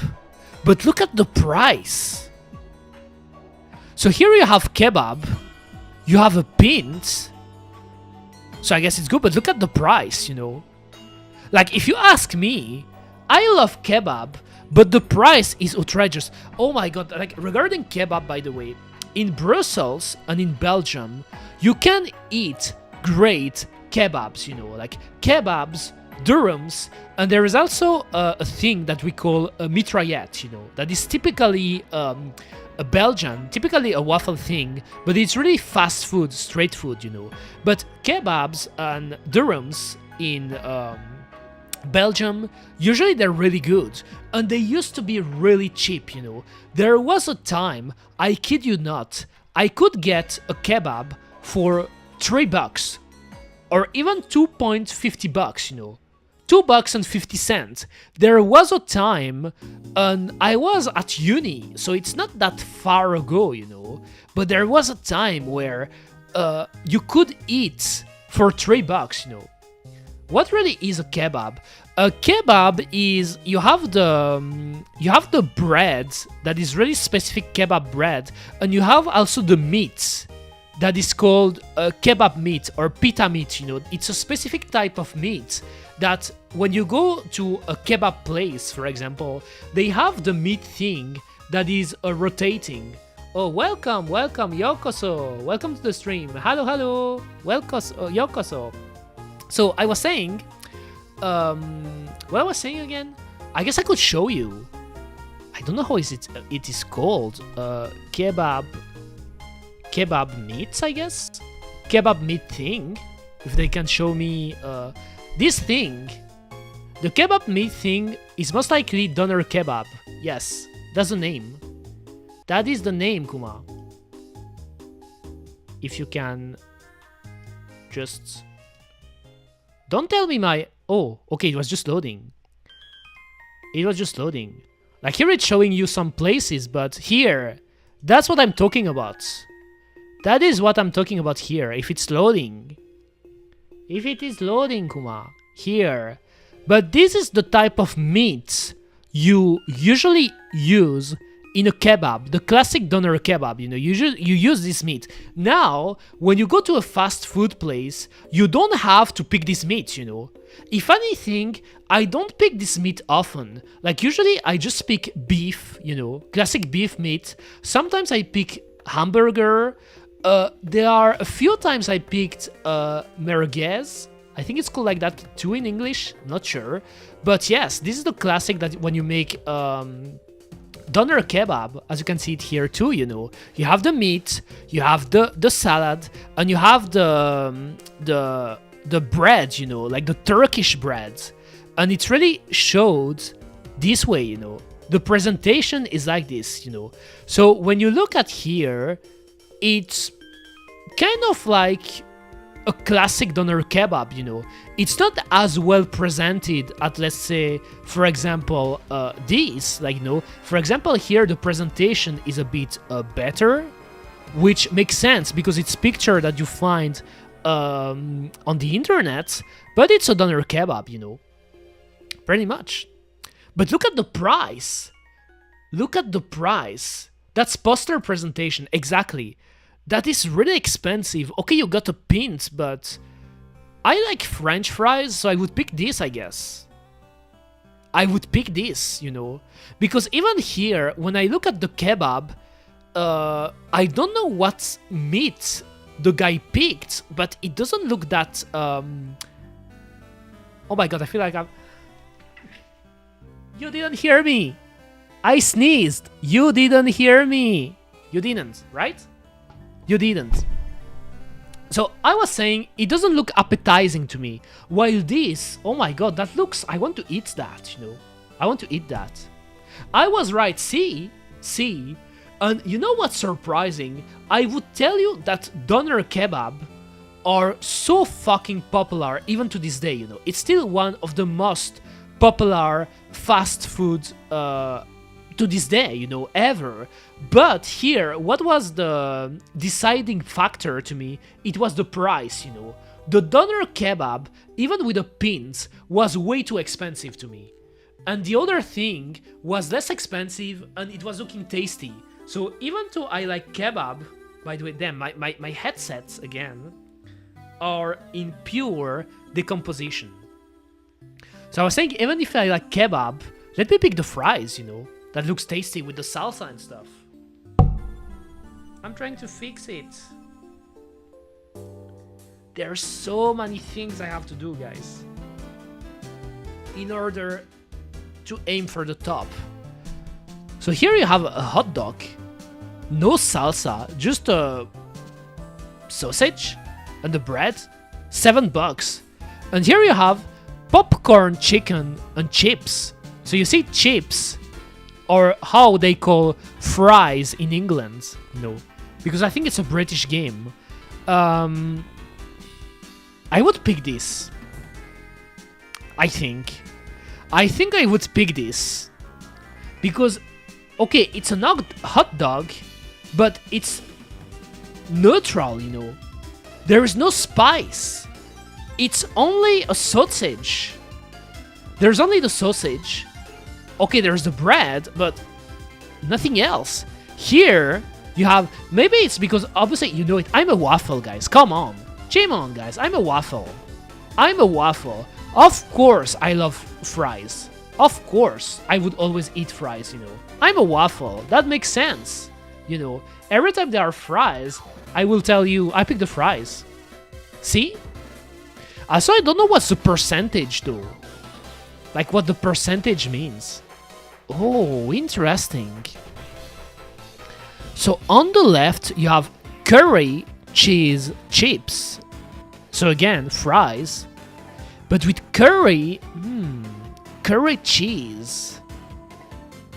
But look at the price. So here you have kebab. You have a pint. So I guess it's good, but look at the price, Like, if you ask me, I love kebab, but the price is outrageous. Oh my god, like, regarding kebab, by the way, in Brussels and in Belgium, you can eat great kebabs, like kebabs, durums, and there is also a thing that we call a mitraillette, that is typically a Belgian, typically a waffle thing, but it's really fast food, straight food, But kebabs and durums in Belgium, usually they're really good, and they used to be really cheap, There was a time, I kid you not, I could get a kebab for $3, or even $2.50, $2.50. There was a time, and I was at uni, so it's not that far ago, but there was a time where you could eat for $3, What really is a kebab? A kebab is you have the bread that is really specific kebab bread, and you have also the meat that is called kebab meat or pita meat. It's a specific type of meat that when you go to a kebab place, for example, they have the meat thing that is rotating Oh, welcome, yokoso. Welcome to the stream. Hello. Yokoso. So I was saying, what I was saying again? I guess I could show you. I don't know how it is called. Kebab meats, I guess. Kebab meat thing. If they can show me this thing. The kebab meat thing is most likely doner kebab. Yes, that's the name. That is the name, Kuma. If you can just... Don't tell me my... Oh, okay, it was just loading. Like here it's showing you some places, but here, that's what I'm talking about. That is what I'm talking about here, if it's loading. If it is loading, Kuma, here. But this is the type of meat you usually use in a kebab, the classic doner kebab, you use this meat. Now, when you go to a fast food place, you don't have to pick this meat, If anything, I don't pick this meat often. Like usually I just pick beef, classic beef meat. Sometimes I pick hamburger. There are a few times I picked merguez. I think it's called like that too in English, not sure. But yes, this is the classic that when you make doner kebab, as you can see it here too, you have the meat, you have the salad, and you have the bread, like the Turkish bread, and it's really showed this way, The presentation is like this, So when you look at here, it's kind of like a classic doner kebab, It's not as well presented at, let's say, for example, this, for example, here the presentation is a bit better, which makes sense because it's picture that you find on the internet, but it's a doner kebab, pretty much. But look at the price. That's poster presentation, exactly. That is really expensive. Okay, you got a pint, but I like French fries, so I would pick this, I guess. I would pick this, Because even here, when I look at the kebab, I don't know what meat the guy picked, but it doesn't look that... Oh my god, I feel like I'm... You didn't hear me! I sneezed! You didn't hear me! You didn't, right? You didn't. So I was saying it doesn't look appetizing to me. While this, oh my god, that looks... I want to eat that, I want to eat that. I was right, see? And you know what's surprising? I would tell you that doner kebab are so fucking popular even to this day, It's still one of the most popular fast food to this day, ever. But here, what was the deciding factor to me? It was the price, The doner kebab, even with a pint, was way too expensive to me. And the other thing was less expensive and it was looking tasty. So even though I like kebab, by the way, damn, my headsets, again, are in pure decomposition. So I was saying, even if I like kebab, let me pick the fries, That looks tasty with the salsa and stuff. I'm trying to fix it. There are so many things I have to do, guys, in order to aim for the top. So here you have a hot dog, no salsa, just a sausage and the bread, $7. And here you have popcorn, chicken, and chips. So you see chips, or how they call fries in England, because I think it's a British game. I would pick this. I think I would pick this. Because, okay, it's a hot dog, but it's neutral, There is no spice. It's only a sausage. There's only the sausage. Okay, there's the bread, but nothing else. Here, you have... Maybe it's because, obviously, it. I'm a waffle, guys. Come on. Shame on, guys. I'm a waffle. Of course, I love fries. Of course, I would always eat fries, I'm a waffle. That makes sense, every time there are fries, I will tell you, I pick the fries. See? So I don't know what's the percentage though. Like what the percentage means. Oh, interesting. So on the left, you have curry, cheese, chips. So again, fries. But with curry, curry cheese.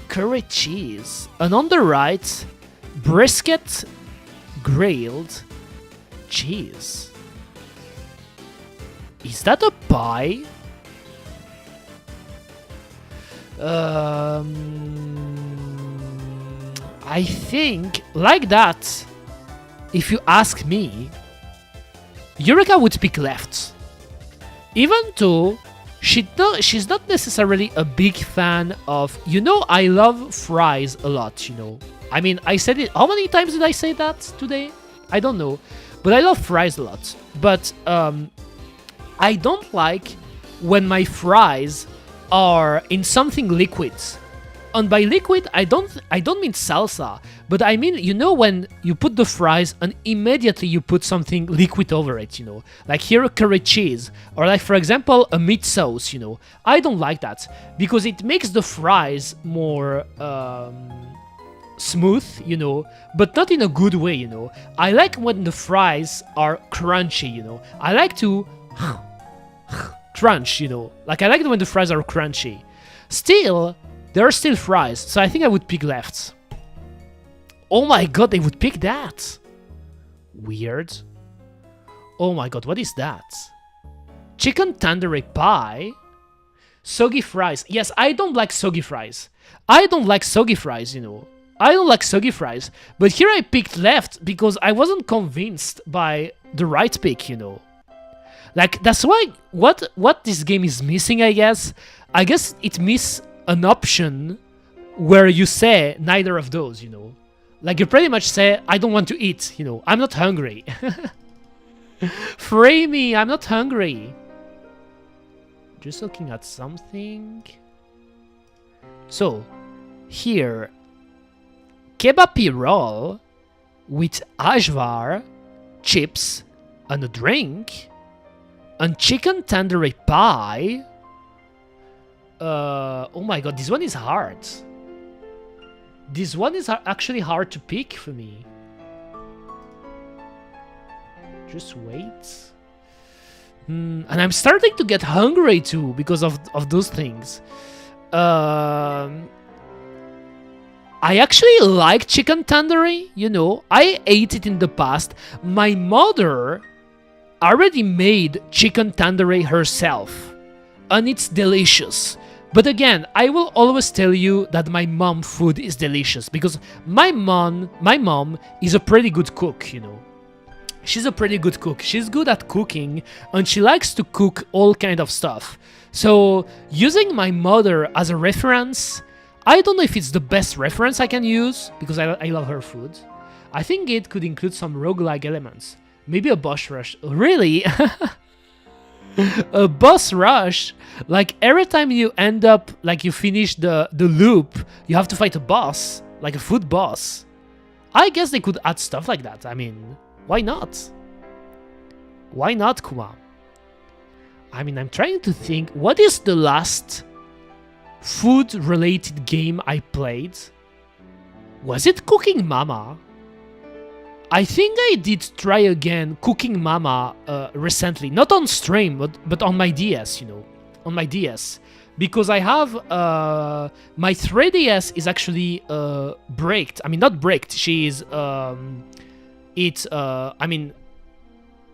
Curry cheese. And on the right, brisket, grilled, cheese. Is that a pie? I think, like that, if you ask me, Eureka would pick left. Even though she's not necessarily a big fan of, I love fries a lot, I mean, I said it, how many times did I say that today? I don't know, but I love fries a lot. But I don't like when my fries are in something liquid. And by liquid, I don't mean salsa, but I mean, when you put the fries and immediately you put something liquid over it, like here a curry cheese, or like, for example, a meat sauce, I don't like that because it makes the fries more smooth, but not in a good way, I like when the fries are crunchy, I like to crunch, like I like when the fries are crunchy. Still, there are still fries, so I think I would pick left. Oh my god, they would pick that. Weird. Oh my god, what is that? Chicken tandoori pie? Soggy fries. Yes, I don't like soggy fries. I don't like soggy fries, I don't like soggy fries. But here I picked left because I wasn't convinced by the right pick, Like, that's why what this game is missing, I guess. I guess it misses an option where you say neither of those, Like, you pretty much say, I don't want to eat, I'm not hungry. Free me, I'm not hungry. Just looking at something. So, here, kebapi roll with ajvar, chips, and a drink, and chicken tandoori pie. Oh my god, this one is hard. This one is actually hard to pick for me. Just wait. And I'm starting to get hungry too because of those things. I actually like chicken tandoori, I ate it in the past. My mother already made chicken tandoori herself, and it's delicious. But again, I will always tell you that my mom food is delicious because my mom is a pretty good cook, She's a pretty good cook. She's good at cooking and she likes to cook all kind of stuff. So using my mother as a reference, I don't know if it's the best reference I can use because I love her food. I think it could include some roguelike elements. Maybe a boss rush. Really? A boss rush? Like every time you end up, like you finish the loop, you have to fight a boss, like a food boss. I guess they could add stuff like that. I mean, why not? Why not, Kuma? I mean, I'm trying to think, what is the last food-related game I played? Was it Cooking Mama? I think I did try again Cooking Mama recently, not on stream, but on my DS, on my DS, because I have my 3DS is actually bricked. I mean, not bricked. She is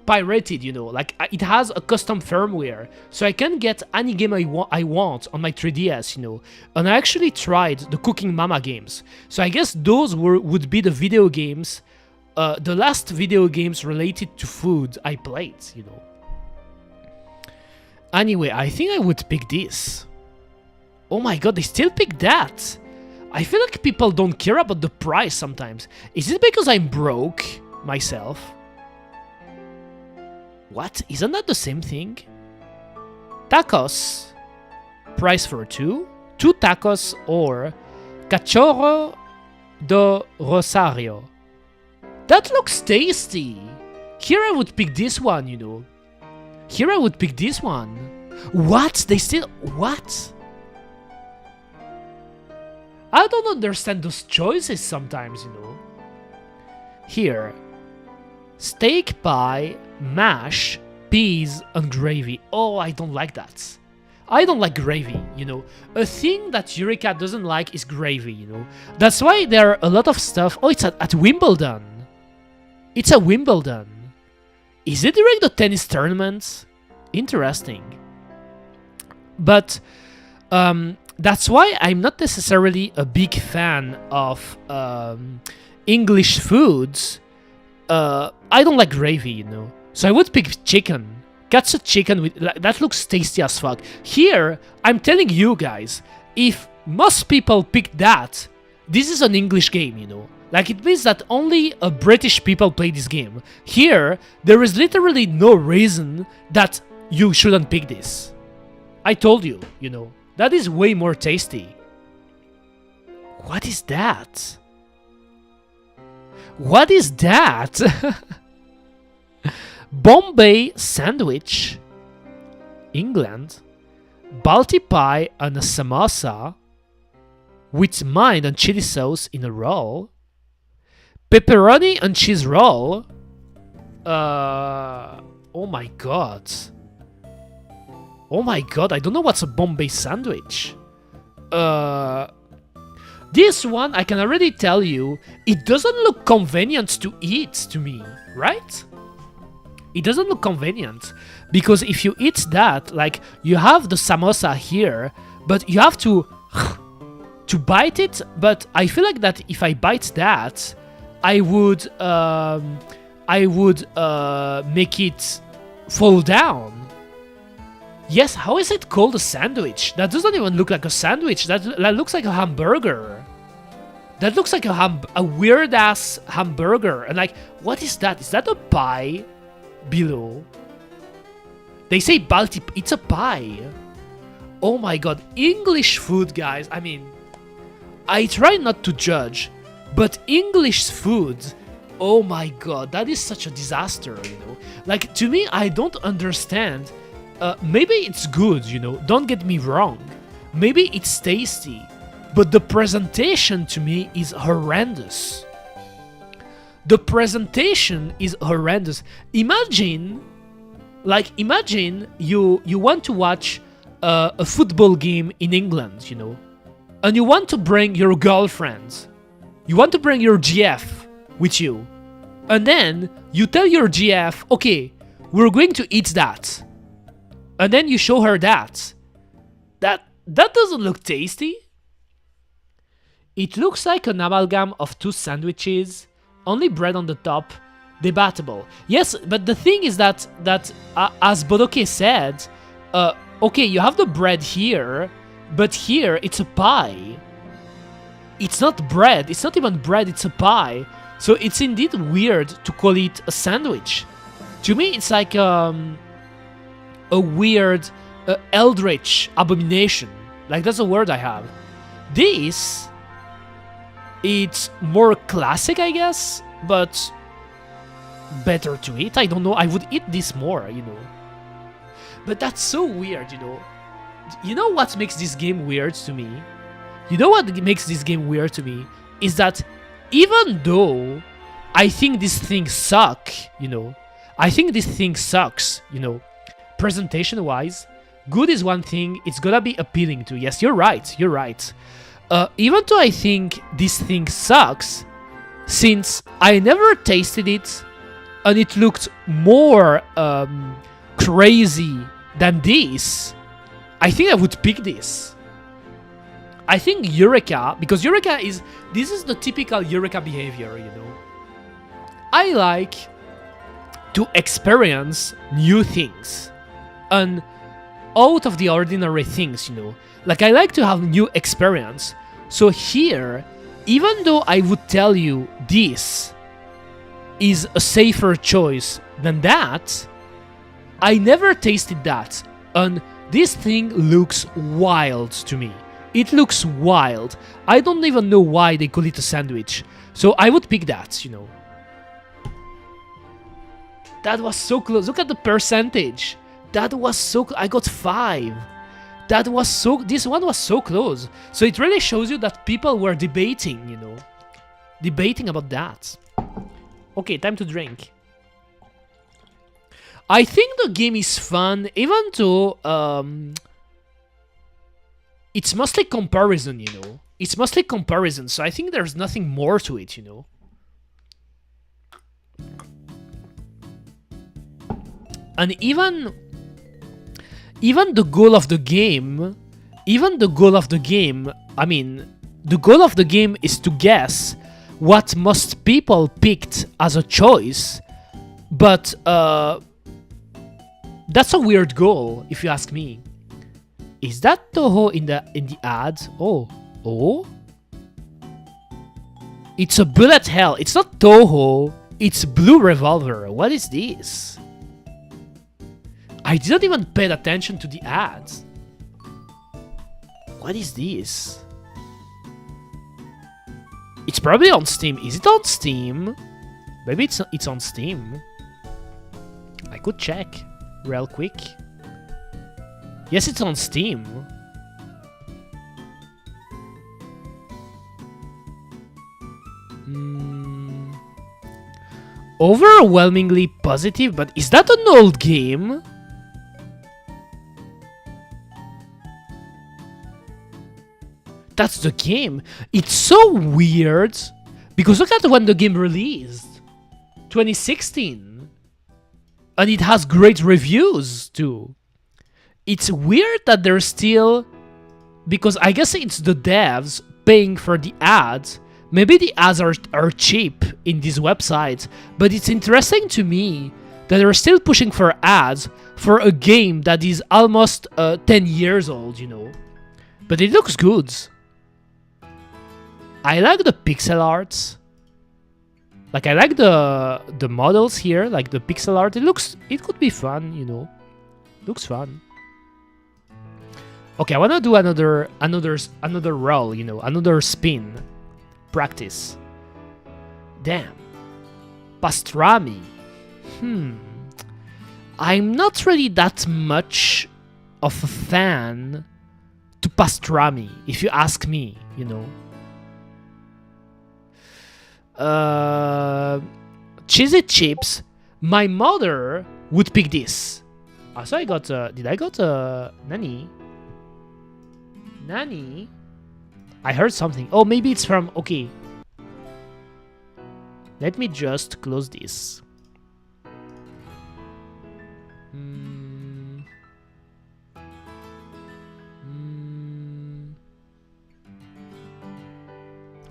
pirated. Like it has a custom firmware, so I can get any game I want on my 3DS. And I actually tried the Cooking Mama games, so I guess those would be the video games. The last video games related to food I played, Anyway, I think I would pick this. Oh my god, they still pick that. I feel like people don't care about the price sometimes. Is it because I'm broke myself? What? Isn't that the same thing? Tacos. Price for two. 2 tacos or cachorro do Rosario. That looks tasty. Here I would pick this one, you know. Here I would pick this one. What? They still... What? I don't understand those choices sometimes, you know. Here. Steak pie, mash, peas, and gravy. Oh, I don't like that. I don't like gravy, you know. A thing that Eureka doesn't like is gravy, you know. That's why there are a lot of stuff... Oh, it's at Wimbledon. It's at Wimbledon. Is it during the tennis tournament? Interesting. But that's why I'm not necessarily a big fan of English foods. I don't like gravy, you know. So I would pick chicken. Katsu chicken with that looks tasty as fuck. Here, I'm telling you guys, if most people pick that, this is an English game, you know. Like, it means that only a British people play this game. Here, there is literally no reason that you shouldn't pick this. I told you, you know. That is way more tasty. What is that? What is that? Bombay sandwich, England, Balti pie and a samosa with mine and chili sauce in a roll, pepperoni and cheese roll. Oh my god. Oh my god, I don't know what's a Bombay sandwich. This one, I can already tell you, it doesn't look convenient to eat to me, right? It doesn't look convenient, because if you eat that, like, you have the samosa here, but you have to bite it, but I feel like that if I bite that, I would make it fall down. Yes, how is it called a sandwich? That doesn't even look like a sandwich, that looks like a hamburger. That looks like a weird-ass hamburger, and like, what is that? Is that a pie? Below. They say Balti, it's a pie. Oh my god, English food, guys. I mean, I try not to judge, but English food, oh my god, that is such a disaster, you know. Like, to me, I don't understand. Maybe it's good, you know, don't get me wrong. Maybe it's tasty, but the presentation to me is horrendous. The presentation is horrendous. Imagine you want to watch a football game in England, you know, and you want to bring your girlfriend. You want to bring your GF with you. And then you tell your GF, okay, we're going to eat that. And then you show her that. That doesn't look tasty. It looks like an amalgam of two sandwiches. Only bread on the top, debatable. Yes, but the thing is that as Bodoke said, okay, you have the bread here, but here it's a pie. It's not bread. It's not even bread. It's a pie. So it's indeed weird to call it a sandwich. To me, it's like a weird eldritch abomination. Like, that's a word I have. This... It's more classic, I guess, but better to eat. I don't know. I would eat this more, you know. But that's so weird, you know. You know what makes this game weird to me? You know what makes this game weird to me? Is that even though I think this thing suck, you know. I think this thing sucks, you know. Presentation-wise, good is one thing. It's gonna be appealing to. Yes, you're right. You're right. Even though I think this thing sucks, since I never tasted it, and it looked more crazy than this, I think I would pick this. I think Eureka, because Eureka is... This is the typical Eureka behavior, you know. I like to experience new things, and out of the ordinary things, you know. Like, I like to have new experience. So here, even though I would tell you this is a safer choice than that, I never tasted that, and this thing looks wild to me. It looks wild. I don't even know why they call it a sandwich. So I would pick that, you know. That was so close. Look at the percentage. That was so I got 5. That was so... This one was so close. So it really shows you that people were debating, you know. Debating about that. Okay, time to drink. I think the game is fun, even though... it's mostly comparison, you know. It's mostly comparison, so I think there's nothing more to it, you know. And even the goal of the game, I mean, the goal of the game is to guess what most people picked as a choice, but that's a weird goal, if you ask me. Is that Toho in the ad? Oh. It's a bullet hell. It's not Toho. It's Blue Revolver. What is this? I didn't even pay attention to the ads. What is this? It's probably on Steam. Is it on Steam? Maybe it's on Steam. I could check real quick. Yes, it's on Steam. Overwhelmingly positive, but is that an old game? That's the game. It's so weird because look at when the game released, 2016, and it has great reviews too. It's weird that they're still, because I guess it's the devs paying for the ads. Maybe the ads are cheap in these websites, but it's interesting to me that they're still pushing for ads for a game that is almost 10 years old, you know. But it looks good. I like the pixel arts. Like, I like the models here, like the pixel art. It could be fun, you know. Looks fun. Okay, I wanna do another roll, you know, another spin. Practice. Damn. Pastrami. I'm not really that much of a fan to pastrami, if you ask me, you know. Cheesy chips. My mother would pick this. So I got. Did I got Nani? Nani? I heard something. Oh, maybe it's from. Okay. Let me just close this.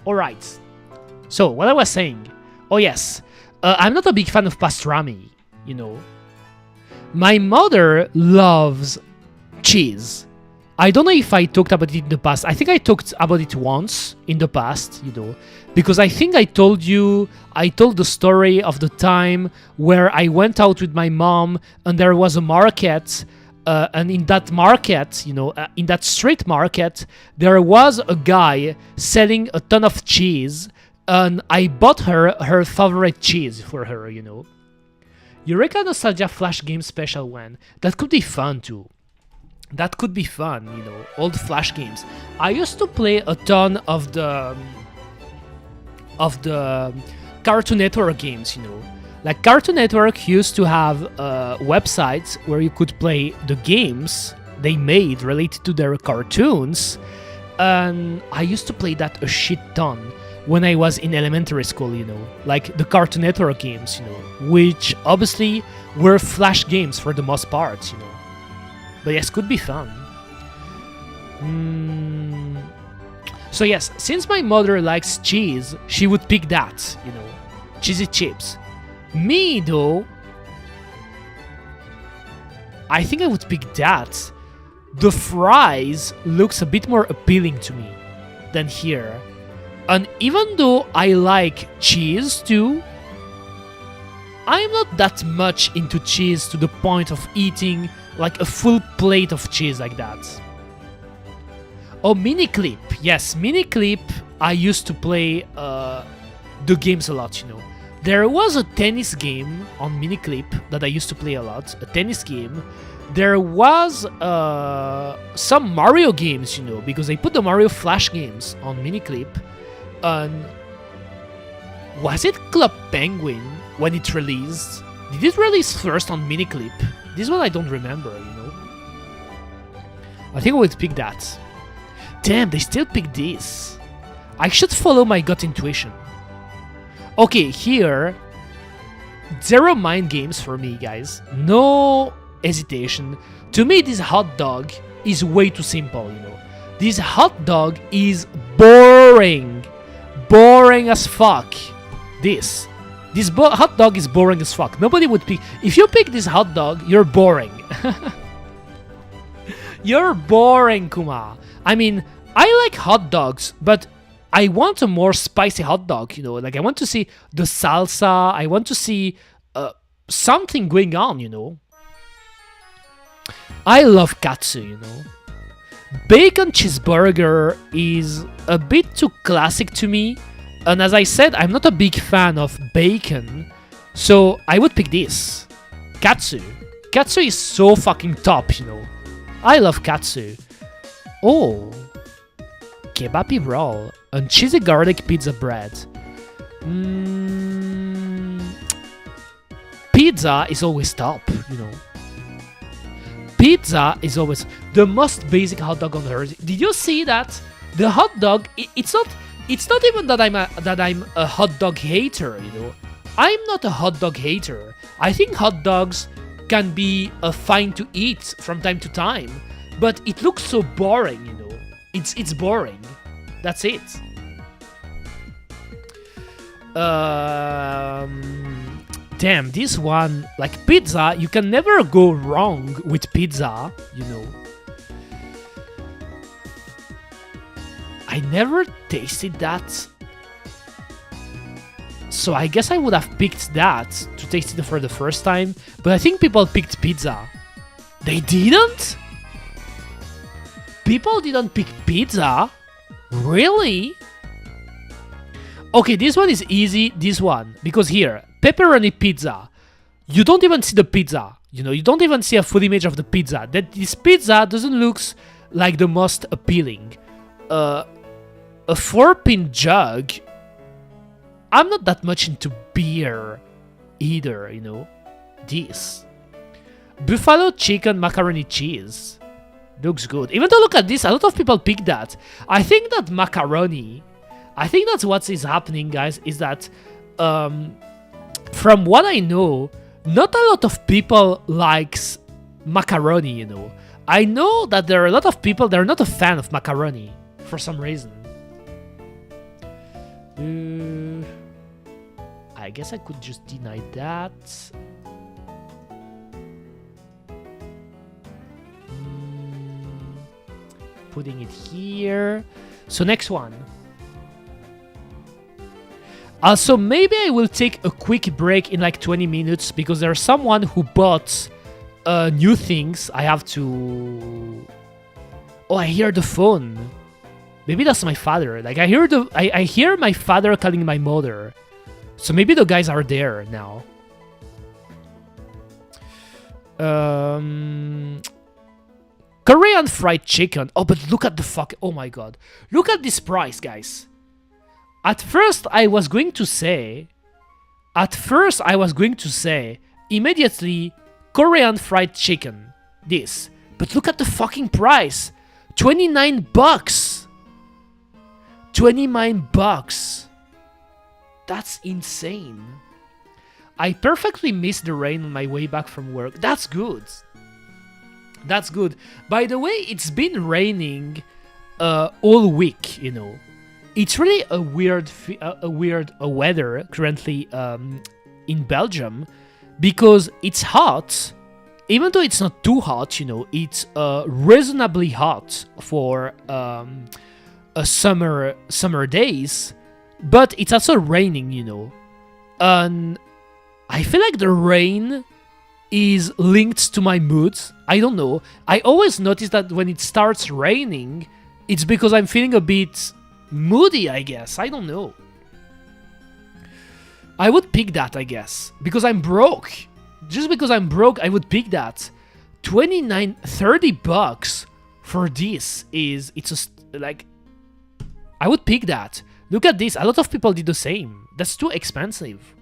All right. So, what I was saying. Oh, yes. I'm not a big fan of pastrami, you know. My mother loves cheese. I don't know if I talked about it in the past. I think I talked about it once in the past, you know. Because I think I told the story of the time where I went out with my mom and there was a market. And in that market, you know, in that street market, there was a guy selling a ton of cheese. And I bought her favorite cheese for her, you know. Eureka Nostalgia Flash Game Special one. That could be fun too. That could be fun, you know. Old Flash games. I used to play a ton of the Cartoon Network games, you know. Like Cartoon Network used to have websites where you could play the games they made related to their cartoons. And I used to play that a shit ton when I was in elementary school, you know, like the Cartoon Network games, you know, which obviously were Flash games for the most part, you know. But yes, could be fun. So yes, since my mother likes cheese, she would pick that, you know, cheesy chips. Me, though, I think I would pick that. The fries looks a bit more appealing to me than here. And even though I like cheese too, I'm not that much into cheese to the point of eating like a full plate of cheese like that. Oh, Mini Clip. Yes, Mini Clip. I used to play the games a lot, you know. There was a tennis game on Miniclip that I used to play a lot. A tennis game. There was some Mario games, you know, because I put the Mario Flash games on Miniclip. And was it Club Penguin when it released? Did it release first on Miniclip? This one I don't remember, you know. I think I would pick that. Damn, they still pick this. I should follow my gut intuition. Okay, here, 0 mind games for me, guys. No hesitation. To me, this hot dog is way too simple, you know. This hot dog is boring. Boring as fuck. This hot dog is boring as fuck. Nobody would pick... If you pick this hot dog, you're boring. You're boring, Kuma. I mean, I like hot dogs, but I want a more spicy hot dog, you know. Like, I want to see the salsa. I want to see something going on, you know. I love katsu, you know. Bacon cheeseburger is a bit too classic to me. And as I said, I'm not a big fan of bacon. So I would pick this. Katsu. Katsu is so fucking top, you know. I love katsu. Oh. Kebabi roll. And cheesy garlic pizza bread. Pizza is always top, you know. Pizza is always the most basic hot dog on earth. Did you see that? The hot dog, it's not even that I'm a hot dog hater, you know. I'm not a hot dog hater. I think hot dogs can be fine to eat from time to time, but it looks so boring, you know. It's boring. That's it. Damn, this one, like pizza, you can never go wrong with pizza, you know. I never tasted that. So I guess I would have picked that to taste it for the first time. But I think people picked pizza. They didn't? People didn't pick pizza? Really? Okay, this one is easy, this one. Because here, pepperoni pizza. You don't even see the pizza. You know, you don't even see a full image of the pizza. That this pizza doesn't look like the most appealing. A 4-pin jug. I'm not that much into beer either, you know. This. Buffalo chicken macaroni cheese. Looks good. Even though, look at this, a lot of people pick that. I think that macaroni... I think that's what is happening, guys, is that... from what I know, not a lot of people likes macaroni, you know. I know that there are a lot of people that are not a fan of macaroni for some reason. I guess I could just deny that. Putting it here. So next one. Also, maybe I will take a quick break in like 20 minutes because there's someone who bought new things. I have to... Oh, I hear the phone. Maybe that's my father. Like I hear my father calling my mother. So maybe the guys are there now. Korean fried chicken. Oh, but look at the fuck. Oh my god. Look at this price, guys. At first, I was going to say immediately Korean fried chicken. This. But look at the fucking price. 29 bucks. 29 bucks. That's insane. I perfectly missed the rain on my way back from work. That's good. That's good. By the way, it's been raining all week, you know. It's really a weird weather currently in Belgium because it's hot. Even though it's not too hot, you know, it's reasonably hot for a summer days, but it's also raining, you know. And I feel like the rain is linked to my mood. I don't know. I always notice that when it starts raining, it's because I'm feeling a bit moody, I guess. I don't know. I would pick that, I guess, because I'm broke. Just because I'm broke, I would pick that. 29, 30 bucks for this like, I would pick that. Look at this. A lot of people did the same. That's too expensive.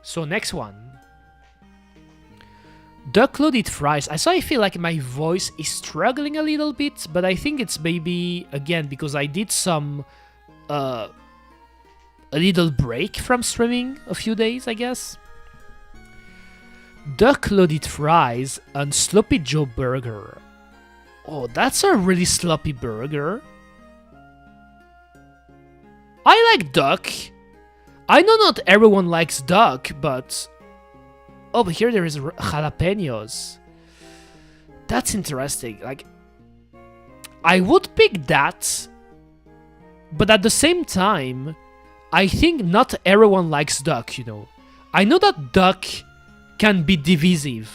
So next one. Duck loaded fries. I feel like my voice is struggling a little bit, but I think it's maybe, again, because I did some, a little break from streaming a few days, I guess. Duck loaded fries and Sloppy Joe burger. Oh, that's a really sloppy burger. I like duck. I know not everyone likes duck, but... Oh, but here there is jalapenos. That's interesting. Like, I would pick that, but at the same time, I think not everyone likes duck, you know. I know that duck can be divisive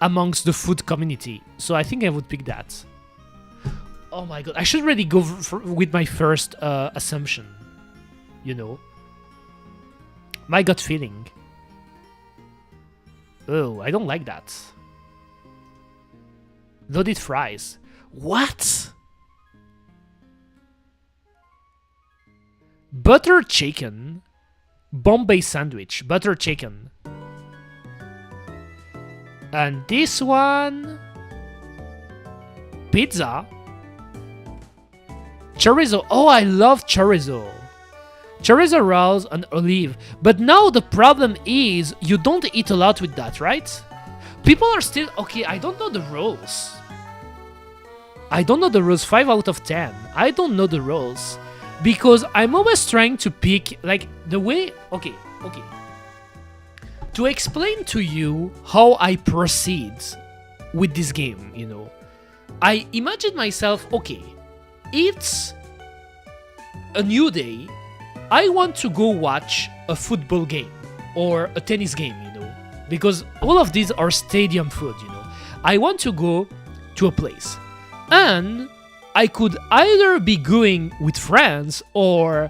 amongst the food community, so I think I would pick that. Oh my god, I should really go with my first assumption, you know. My gut feeling. Oh, I don't like that. Loaded fries. What? Butter chicken. Bombay sandwich. Butter chicken. And this one... Pizza. Chorizo. Oh, I love chorizo. Chorizo rolls and olive. But now the problem is you don't eat a lot with that, right? People are still... Okay, I don't know the rules. I don't know the rules. 5 out of 10. I don't know the rules. Because I'm always trying to pick, like, the way... Okay. To explain to you how I proceed with this game, you know. I imagine myself, okay, it's a new day. I want to go watch a football game or a tennis game, you know, because all of these are stadium food, you know. I want to go to a place, and I could either be going with friends or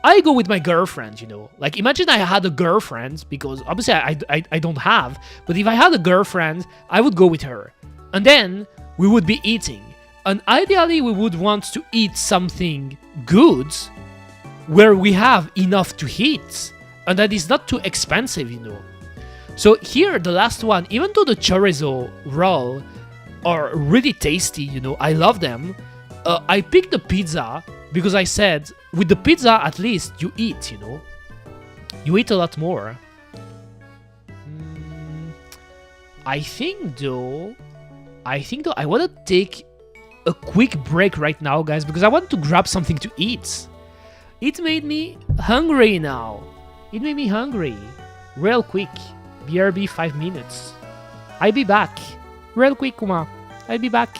I go with my girlfriend, you know. Like, imagine I had a girlfriend, because obviously I don't have, but if I had a girlfriend, I would go with her, and then we would be eating, and ideally we would want to eat something good where we have enough to eat, and that is not too expensive, you know. So here, the last one, even though the chorizo roll are really tasty, you know, I love them, I picked the pizza because I said, with the pizza, at least you eat, you know. You eat a lot more. I think though, I want to take a quick break right now, guys, because I want to grab something to eat. It made me hungry now. It made me hungry. Real quick. BRB 5 minutes. I'll be back. Real quick, Kuma. I'll be back.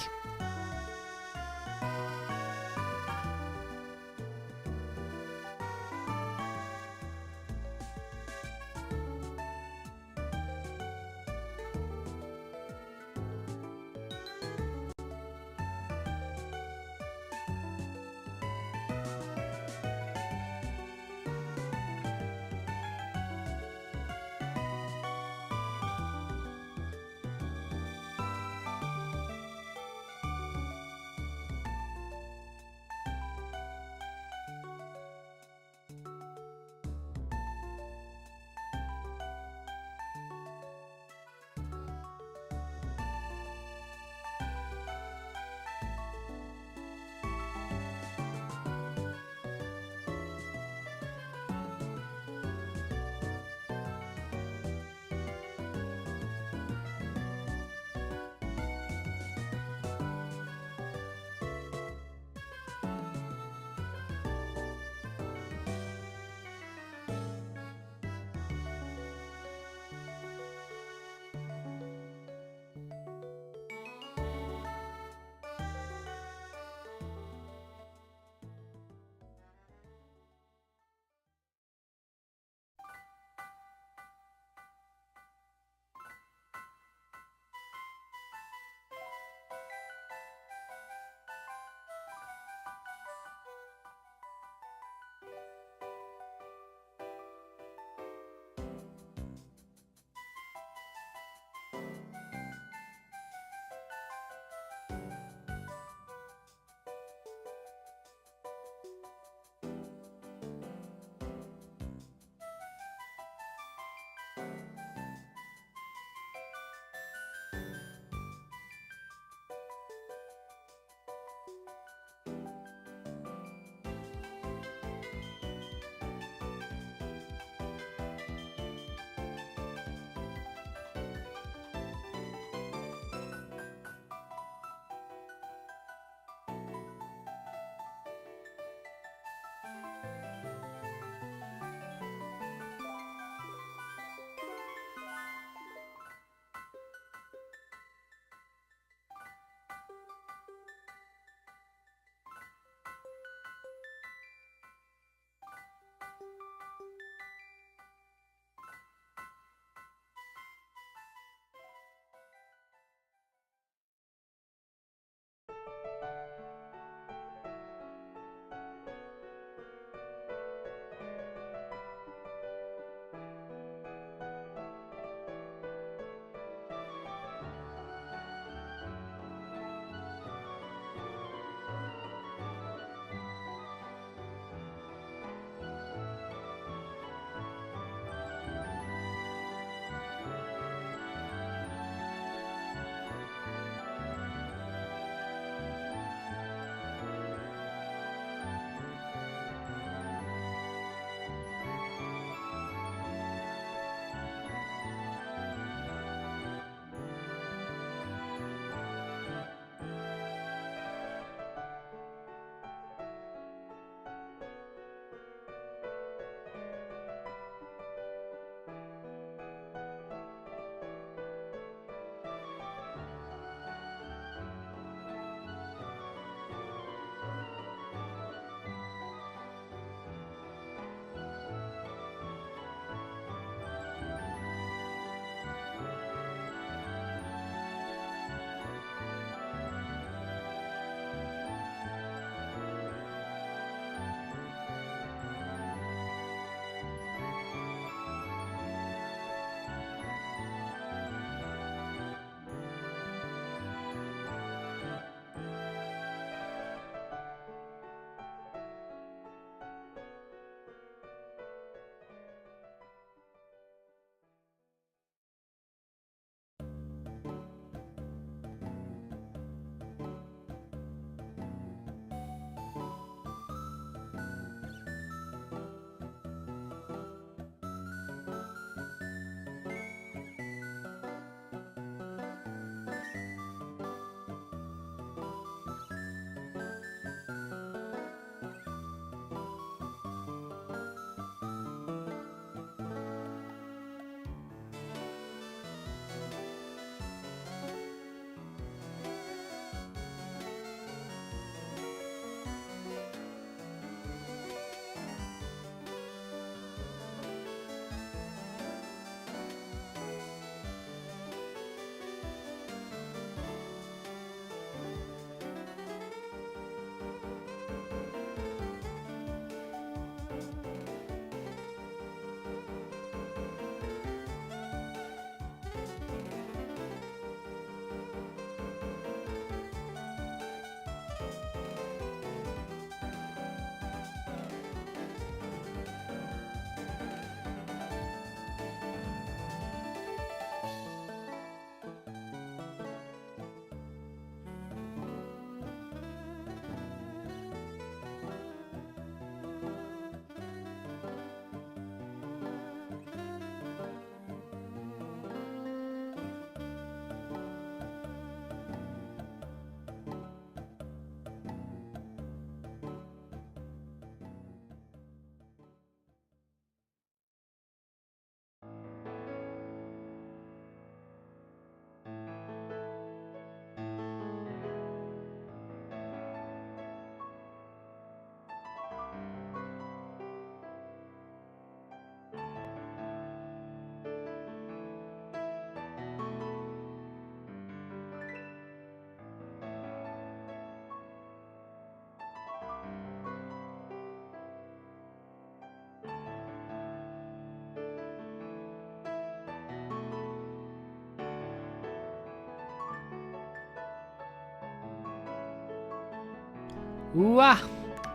Ooh,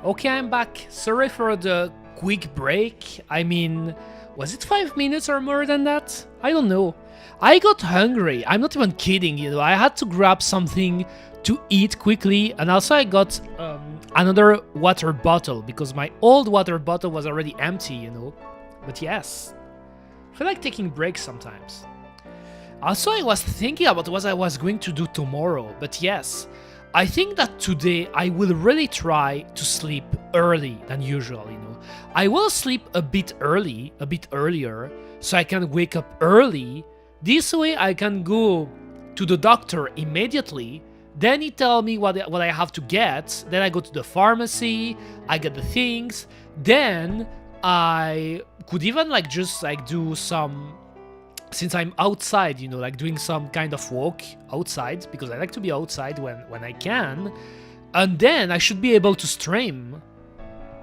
okay, I'm back. Sorry for the quick break. I mean, was it 5 minutes or more than that? I don't know. I got hungry. I'm not even kidding, you know. I had to grab something to eat quickly, and also I got another water bottle because my old water bottle was already empty, you know. But yes, I feel like taking breaks sometimes. Also, I was thinking about what I was going to do tomorrow, but yes, I think that today I will really try to sleep early than usual, you know. I will sleep a bit earlier, so I can wake up early. This way I can go to the doctor immediately, then he tell me what I have to get, then I go to the pharmacy, I get the things, then I could even like just like do some, since I'm outside, you know, like doing some kind of walk outside, because I like to be outside when I can, and then I should be able to stream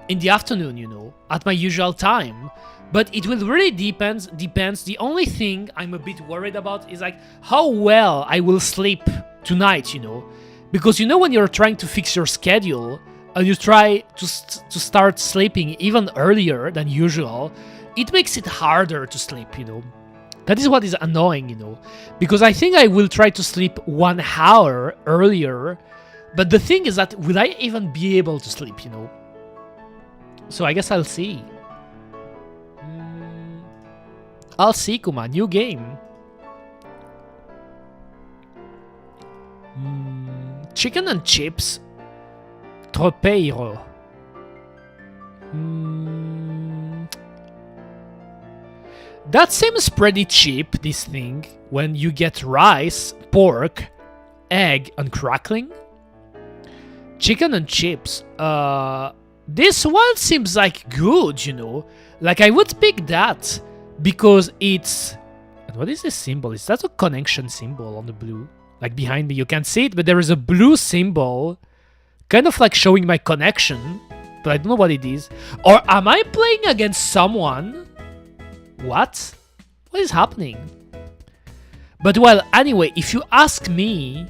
in the afternoon, you know, at my usual time. But it will really depends. The only thing I'm a bit worried about is like how well I will sleep tonight, you know, because you know when you're trying to fix your schedule and you try to start sleeping even earlier than usual, it makes it harder to sleep, you know. That is what is annoying, you know, because I think I will try to sleep 1 hour earlier, but the thing is that will I even be able to sleep, you know? So I guess I'll see. I'll see, Kuma. New game. Chicken and chips. Tropeiro. That seems pretty cheap, this thing, when you get rice, pork, egg, and crackling. Chicken and chips. This one seems like good, you know. Like I would pick that because it's... What is this symbol? Is that a connection symbol on the blue? Like behind me, you can't see it, but there is a blue symbol, kind of like showing my connection, but I don't know what it is. Or am I playing against someone? What? What is happening? But well, anyway, if you ask me,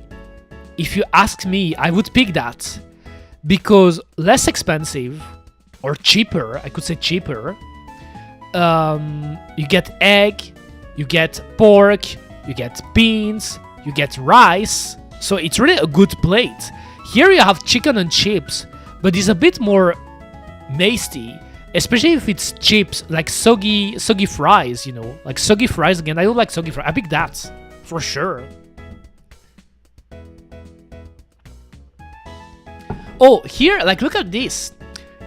I would pick that because less expensive or cheaper. I could say cheaper. You get egg, you get pork, you get beans, you get rice. So it's really a good plate. Here you have chicken and chips, but it's a bit more nasty. Especially if it's chips, like soggy fries, you know. Like soggy fries again. I don't like soggy fries. I pick that, for sure. Oh, here, like look at this.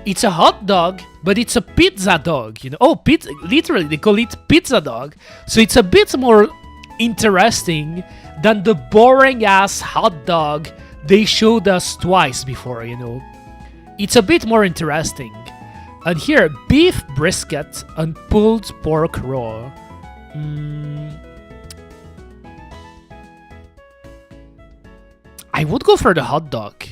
It's a hot dog, but it's a pizza dog, you know. Oh, pizza, literally, they call it pizza dog. So it's a bit more interesting than the boring-ass hot dog they showed us twice before, you know. It's a bit more interesting. And here, beef brisket and pulled pork raw. I would go for the hot dog.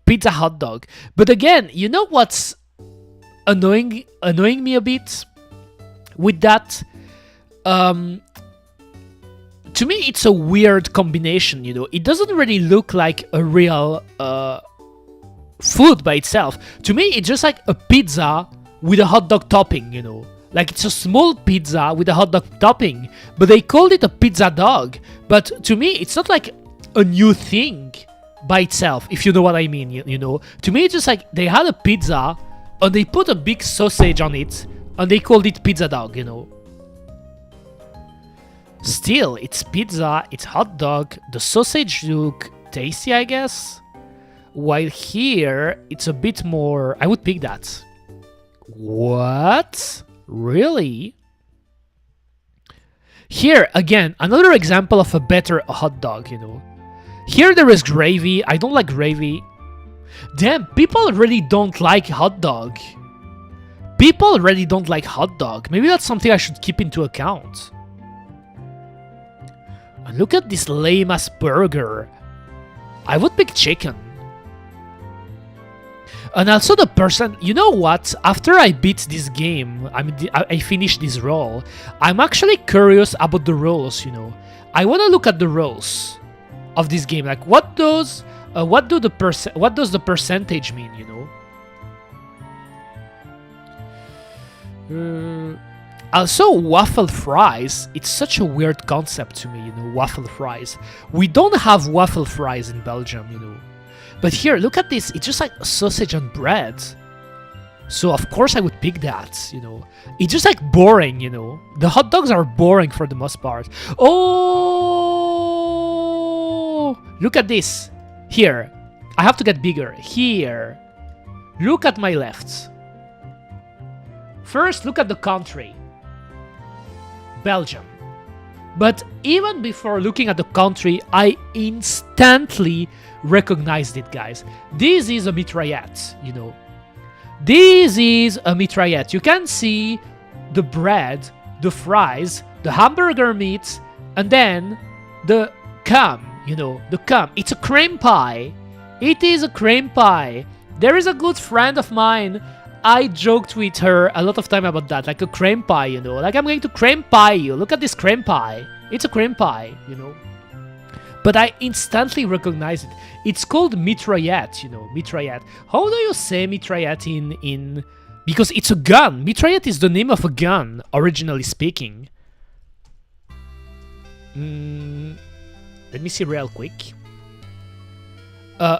Pizza hot dog. But again, you know what's annoying me a bit with that? To me, it's a weird combination, you know. It doesn't really look like a real food by itself. To me, it's just like a pizza with a hot dog topping, you know. Like it's a small pizza with a hot dog topping, but they called it a pizza dog. But to me, it's not like a new thing by itself, if you know what I mean, you know. To me, it's just like they had a pizza and they put a big sausage on it and they called it pizza dog, you know. Still, it's pizza, it's hot dog, the sausage look tasty, I guess. While here, it's a bit more... I would pick that. What? Really? Here, again, another example of a better hot dog, you know. Here there is gravy. I don't like gravy. Damn, people really don't like hot dog. People really don't like hot dog. Maybe that's something I should keep into account. And look at this lame-ass burger. I would pick chicken. And also the person, you know what? After I beat this game, I finished this role, I'm actually curious about the rules, you know. I want to look at the rules of this game. Like, what does What does the percentage mean, you know? Also, waffle fries, it's such a weird concept to me, you know, waffle fries. We don't have waffle fries in Belgium, you know. But here, look at this, it's just like sausage and bread. So of course I would pick that, you know. It's just like boring, you know. The hot dogs are boring for the most part. Oh, look at this. Here, I have to get bigger. Here, look at my left. First, look at the country. Belgium. But even before looking at the country, I instantly recognized it, guys. This is a mitraillette, you know. This is a mitraillette. You can see the bread, the fries, the hamburger meat, and then the cum, you know, the cum. It's a cream pie. It is a cream pie. There is a good friend of mine. I joked with her a lot of time about that, like a cream pie, you know. Like, I'm going to cream pie you. Look at this cream pie. It's a cream pie, you know. But I instantly recognized it. It's called mitraillette, you know, mitraillette. How do you say mitraillette in... Because it's a gun. Mitraillette is the name of a gun, originally speaking. Let me see real quick.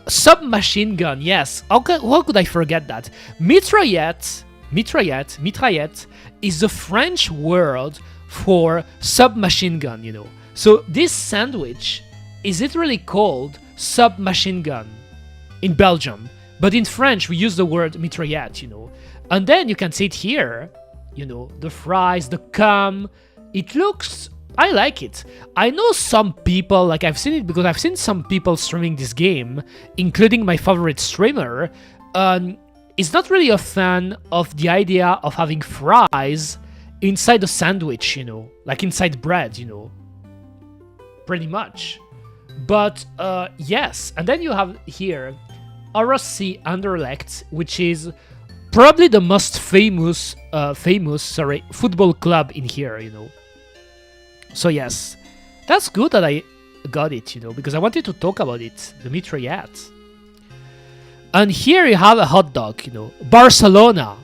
Submachine gun, yes. How could I forget that? Mitraillette is the French word for submachine gun, you know. So this sandwich is literally called submachine gun in Belgium. But in French, we use the word mitraillette, you know. And then you can see it here, you know, the fries, the cum. It looks... I like it. I know some people, like I've seen it because I've seen some people streaming this game, including my favorite streamer, is not really a fan of the idea of having fries inside a sandwich, you know, like inside bread, you know, pretty much. But yes, and then you have here RSC Anderlecht, which is probably the most famous football club in here, you know. So yes, that's good that I got it, you know, because I wanted to talk about it, the mitraillette. And here you have a hot dog, you know, Barcelona,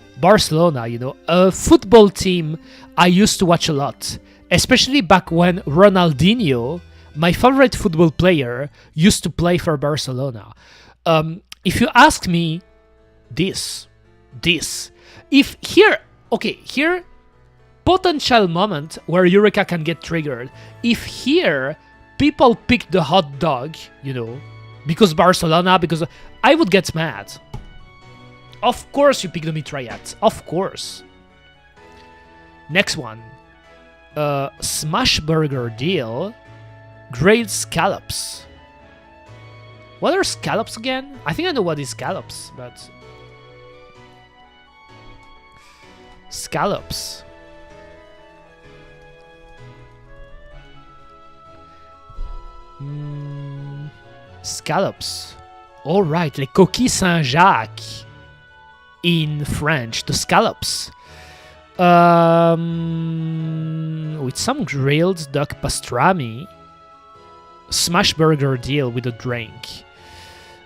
you know, a football team I used to watch a lot, especially back when Ronaldinho, my favorite football player, used to play for Barcelona. If you ask me this, if here, okay, here, potential moment where Eureka can get triggered. If here people pick the hot dog, you know, because Barcelona, because I would get mad. Of course you pick the mitraillette. Of course. Next one. Smash burger deal. Grilled scallops. What are scallops again? I think I know what is scallops, but... Scallops. Scallops. All right, les coquilles Saint-Jacques in French. The scallops. With some grilled duck pastrami. Smash burger deal with a drink.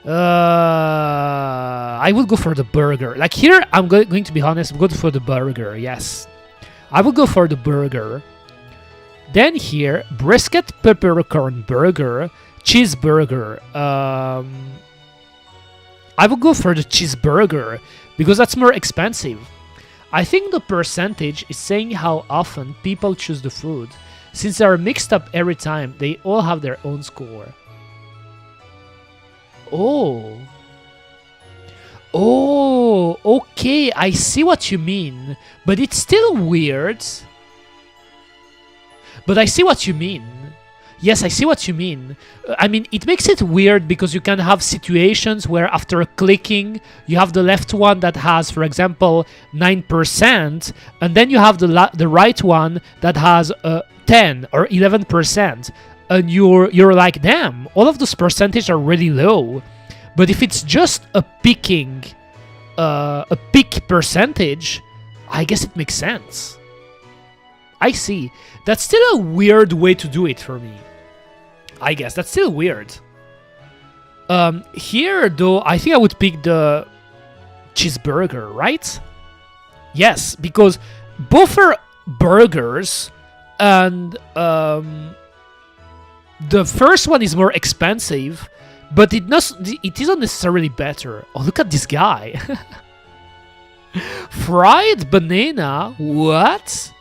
I would go for the burger. Like here, I'm going to be honest, I'm going for the burger, yes. I would go for the burger. Then here, brisket peppercorn burger, cheeseburger. I would go for the cheeseburger because that's more expensive. I think the percentage is saying how often people choose the food. Since they are mixed up every time, they all have their own score. Oh, okay, I see what you mean, but it's still weird. But I see what you mean. Yes, I see what you mean. I mean, it makes it weird because you can have situations where after clicking, you have the left one that has, for example, 9%, and then you have the right one that has 10 or 11%, and you're like, damn, all of those percentages are really low. But if it's just a peak percentage, I guess it makes sense. I see. That's still a weird way to do it for me. I guess that's still weird. Here, though, I think I would pick the cheeseburger, right? Yes, because both are burgers, and the first one is more expensive, but it isn't necessarily better. Oh, look at this guy. Fried banana? What?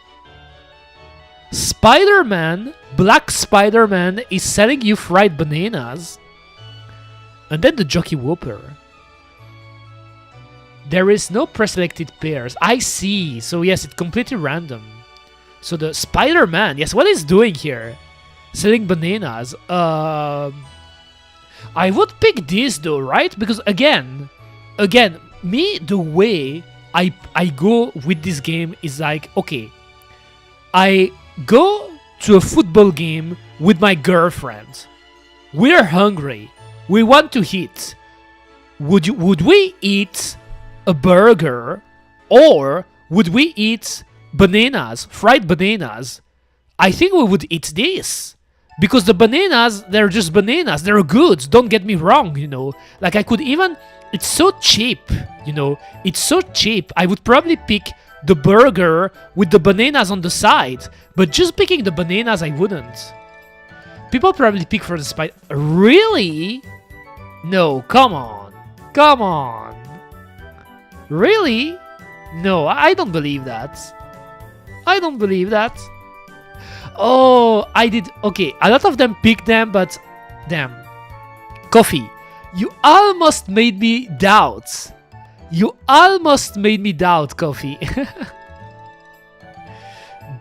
Spider-Man, Black Spider-Man is selling you fried bananas. And then the Jockey Whopper. There is no preselected pairs. I see. So yes, it's completely random. So the Spider-Man, yes, what is doing here? Selling bananas. I would pick this though, right? Because again, me, the way I go with this game is like, okay, I go to a football game with my girlfriend. We're hungry. We want to eat. Would we eat a burger, or would we eat bananas, fried bananas? I think we would eat this. Because the bananas, they're just bananas. They're good. Don't get me wrong, you know. Like, I could even... It's so cheap, you know. It's so cheap. I would probably pick the burger with the bananas on the side. But just picking the bananas, I wouldn't. People probably pick for the spice. Really? No, come on. Come on. Really? No, I don't believe that. I don't believe that. Oh, I did. Okay, a lot of them picked them, but damn. Coffee. You almost made me doubt. You almost made me doubt, Coffee.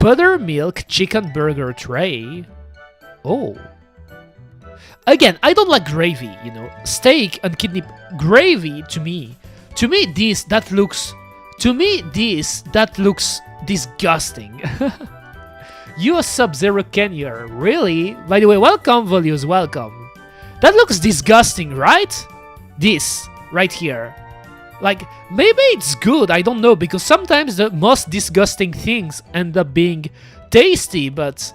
Buttermilk chicken burger tray. Oh. Again, I don't like gravy, you know. Steak and kidney gravy to me that looks disgusting. US Sub-Zero Kenya, really? By the way, welcome, Volues, welcome. That looks disgusting, right? This, right here. Like, maybe it's good, I don't know, because sometimes the most disgusting things end up being tasty, but...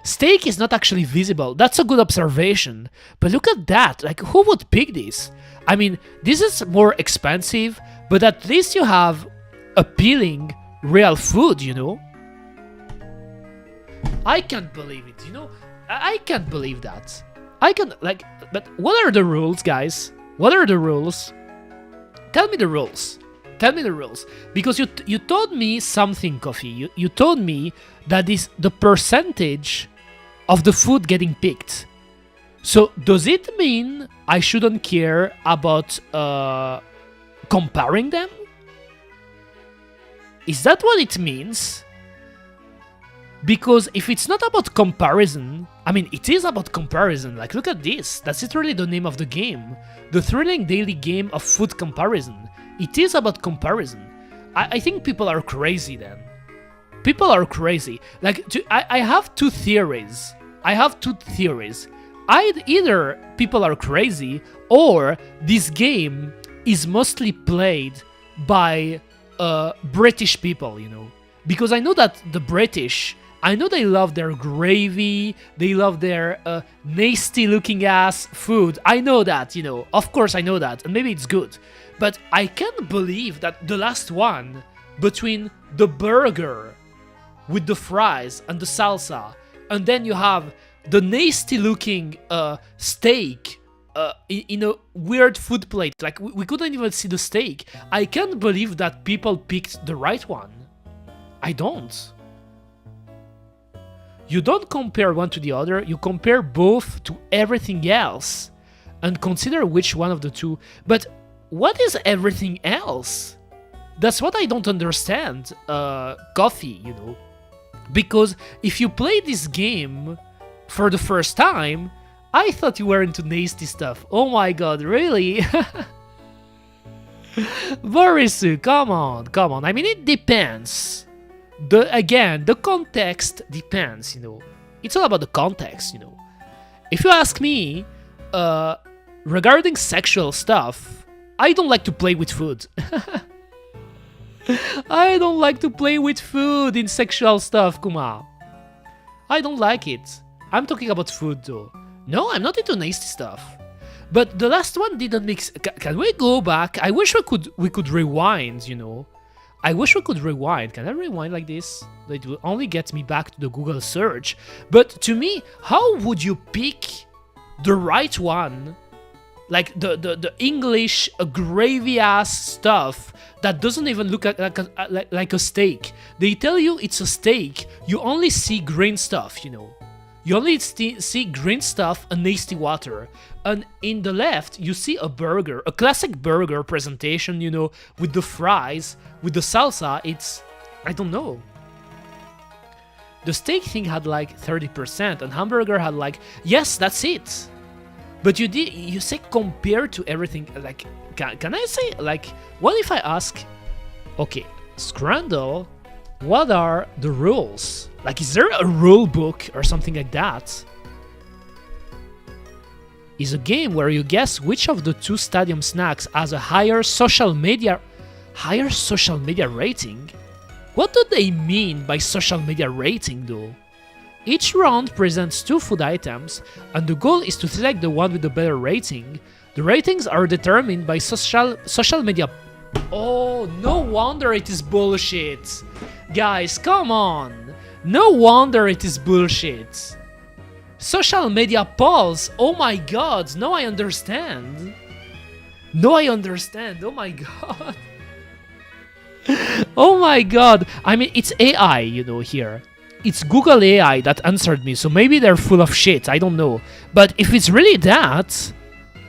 Steak is not actually visible. That's a good observation. But look at that. Like, who would pick this? I mean, this is more expensive, but at least you have appealing real food, you know? I can't believe it, you know? I can't believe that. I can, like, but what are the rules, guys? What are the rules? Tell me the rules. Tell me the rules. Because you told me something, Coffee. You told me that is the percentage of the food getting picked. So does it mean I shouldn't care about comparing them? Is that what it means? Because if it's not about comparison, I mean, it is about comparison. Like, look at this. That's literally the name of the game. The thrilling daily game of food comparison. It is about comparison. I think people are crazy then. People are crazy. Like, I have two theories. Either people are crazy, or this game is mostly played by British people, you know. Because I know that the British, I know they love their gravy, they love their nasty looking ass food. I know that, you know, of course I know that, and maybe it's good. But I can't believe that the last one, between the burger with the fries and the salsa, and then you have the nasty looking steak in a weird food plate. Like, we couldn't even see the steak. I can't believe that people picked the right one. I don't. You don't compare one to the other, you compare both to everything else and consider which one of the two. But what is everything else? That's what I don't understand, Coffee, you know. Because if you play this game for the first time, I thought you were into nasty stuff. Oh my god, really? Borisu, come on. I mean, it depends. Again, the context depends, you know. It's all about the context, you know. If you ask me, regarding sexual stuff, I don't like to play with food. I don't like to play with food in sexual stuff, Kuma. I don't like it. I'm talking about food, though. No, I'm not into nasty stuff. But the last one didn't make can we go back? I wish we could rewind, you know. I wish we could rewind. Can I rewind like this? It will only get me back to the Google search. But to me, how would you pick the right one? Like the English gravy ass stuff that doesn't even look like a steak. They tell you it's a steak. You only see green stuff, you know. You only see green stuff and nasty water. And in the left, you see a burger, a classic burger presentation, you know, with the fries, with the salsa. It's, I don't know. The steak thing had like 30%, and hamburger had like, yes, that's it. But you say compared to everything, like, can I say, like, what if I ask, okay, Scrandle, what are the rules? Like, is there a rule book or something like that? Is a game where you guess which of the two stadium snacks has a higher social media rating? What do they mean by social media rating though? Each round presents 2 food items, and the goal is to select the one with the better rating. The ratings are determined by social media. Oh, no wonder it is bullshit. Guys, come on. No wonder it is bullshit. Social media polls. Oh my god. Now I understand. Now I understand. Oh my god. Oh my god. I mean, it's AI, you know, here. It's Google AI that answered me, so maybe they're full of shit, I don't know. But if it's really that,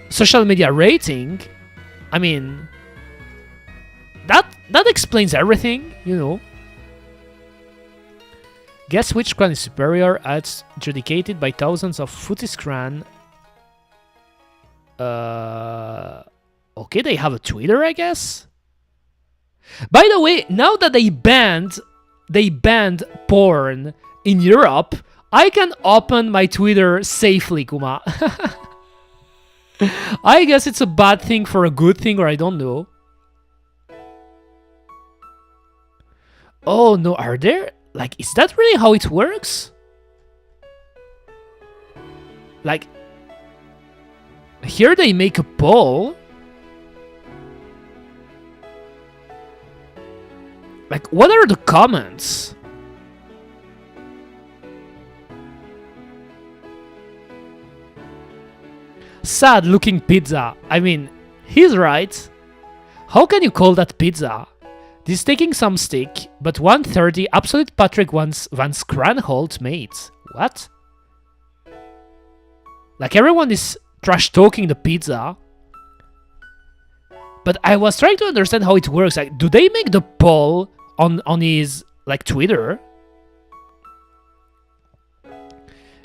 social media rating, I mean, that explains everything, you know. Guess which clan is superior as adjudicated by thousands of Footies clan. Okay, they have a Twitter, I guess. By the way, now that they banned porn in Europe, I can open my Twitter safely, Kuma. I guess it's a bad thing for a good thing, or I don't know. Oh no, are there... Like, is that really how it works? Like, here they make a poll. Like, what are the comments? Sad looking pizza. I mean, he's right. How can you call that pizza? This is taking some stick, but 130 absolute Patrick Van Scranholt mates. What? Like, everyone is trash talking the pizza. But I was trying to understand how it works. Like, do they make the poll on his, like, Twitter?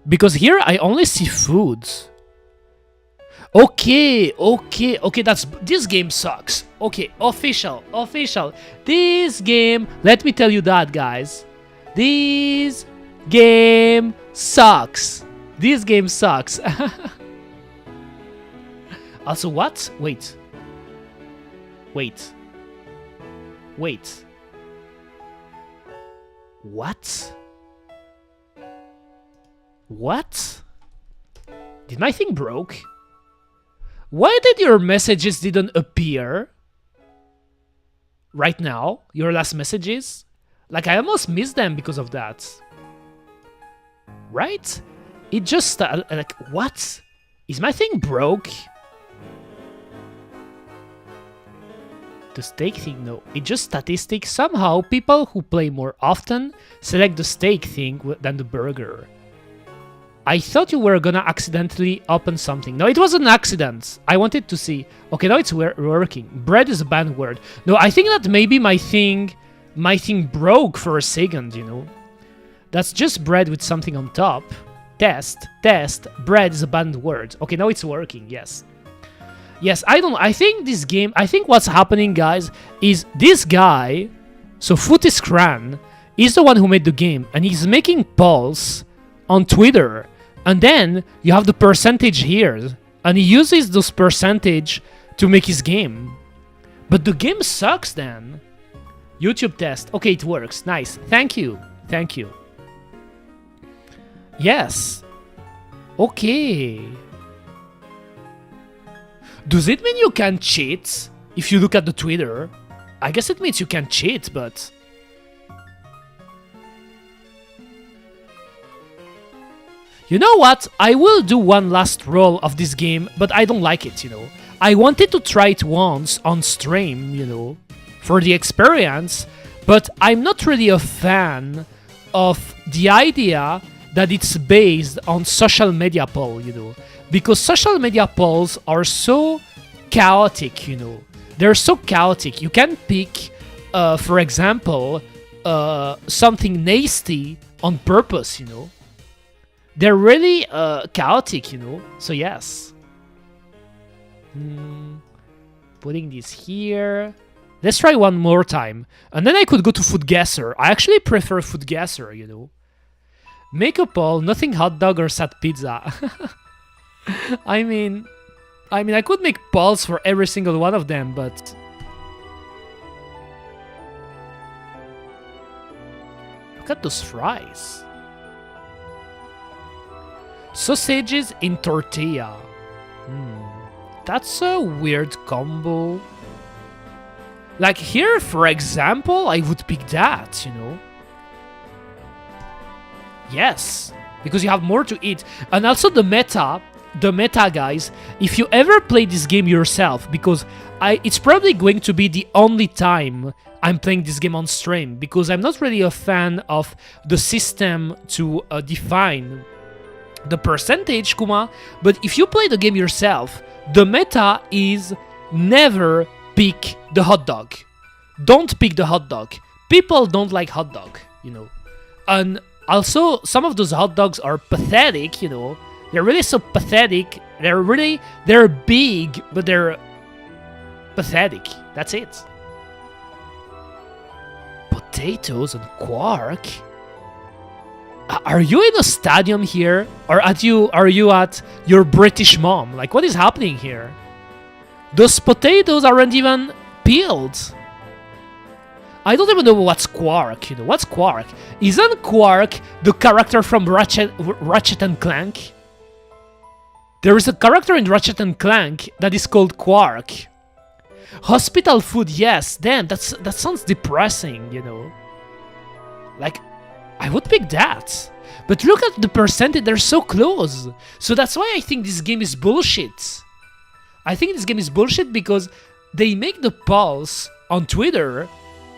Because here I only see foods. Okay, that's... This game sucks. Okay, official. This game... Let me tell you that, guys. This game sucks. This game sucks. Also, what? Wait. What? What? Did my thing broke? Why did your messages didn't appear? Right now? Your last messages? Like, I almost missed them because of that. Right? It just... like, what? Is my thing broke? The steak thing, no. It's just statistics. Somehow, people who play more often select the steak thing than the burger. I thought you were gonna accidentally open something. No, it was an accident. I wanted to see. Okay, now it's working. Bread is a banned word. No, I think that maybe my thing broke for a second, you know. That's just bread with something on top. Test. Bread is a banned word. Okay, now it's working, yes. Yes, I think this game... I think what's happening, guys, is this guy... So, Footies Cran is the one who made the game, and he's making polls on Twitter. And then, you have the percentage here, and he uses those percentage to make his game. But the game sucks, then. YouTube test. Okay, it works. Nice. Thank you. Yes. Okay. Does it mean you can cheat? If you look at the Twitter, I guess it means you can cheat, but... You know what? I will do one last roll of this game, but I don't like it, you know. I wanted to try it once on stream, you know, for the experience, but I'm not really a fan of the idea that it's based on social media poll, you know, because social media polls are so chaotic, you know. They're so chaotic. You can pick, for example, something nasty on purpose, you know. They're really chaotic, you know. So yes. Putting this here. Let's try one more time. And then I could go to Food Guesser. I actually prefer Food Guesser, you know. Make a poll, nothing hot dog or sad pizza. I mean, I could make polls for every single one of them, but... Look at those fries. Sausages in tortilla. That's a weird combo. Like here, for example, I would pick that, you know. Yes, because you have more to eat. And also the meta, guys, if you ever play this game yourself, because it's probably going to be the only time I'm playing this game on stream, because I'm not really a fan of the system to define the percentage, Kuma, but if you play the game yourself, the meta is never pick the hot dog. Don't pick the hot dog. People don't like hot dog, you know. And also, some of those hot dogs are pathetic, you know. They're really so pathetic. They're big, but they're pathetic. That's it. Potatoes and quark? Are you in a stadium here? Or are you at your British mom? Like, what is happening here? Those potatoes aren't even peeled. I don't even know what's Quark, you know. What's Quark? Isn't Quark the character from Ratchet and Clank? There is a character in Ratchet and Clank that is called Quark. Hospital food, yes. Damn, that sounds depressing, you know. Like, I would pick that. But look at the percentage, they're so close. So that's why I think this game is bullshit. I think this game is bullshit because they make the polls on Twitter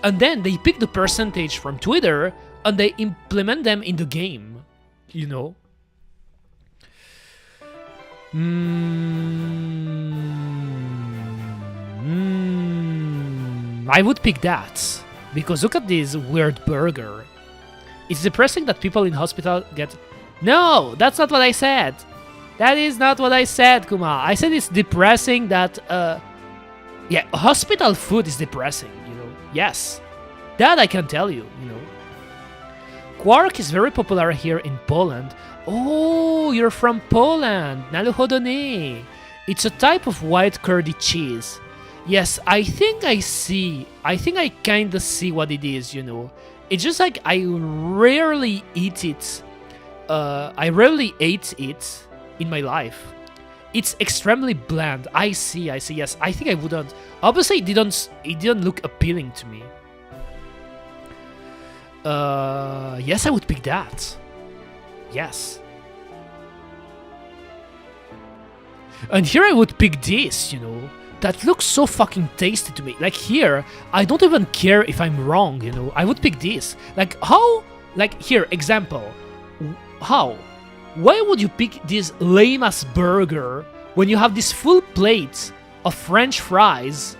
and then they pick the percentage from Twitter and they implement them in the game, you know? I would pick that because look at this weird burger. It's depressing that people in hospital get... No, that's not what I said. That is not what I said, Kuma. I said it's depressing that... Yeah, hospital food is depressing, you know. Yes. That I can tell you, you know. Quark is very popular here in Poland. Oh, you're from Poland. Naruhodo ne. It's a type of white curdy cheese. Yes, I think I see. I think I kinda see what it is, you know. It's just like I rarely eat it. I rarely ate it in my life. It's extremely bland. I see, yes. I think I wouldn't. Obviously, it didn't look appealing to me. Yes, I would pick that. Yes. And here I would pick this, you know. That looks so fucking tasty to me. Like here, I don't even care if I'm wrong, you know. I would pick this. Like how? Like here, example. How? Why would you pick this lame-ass burger when you have this full plate of French fries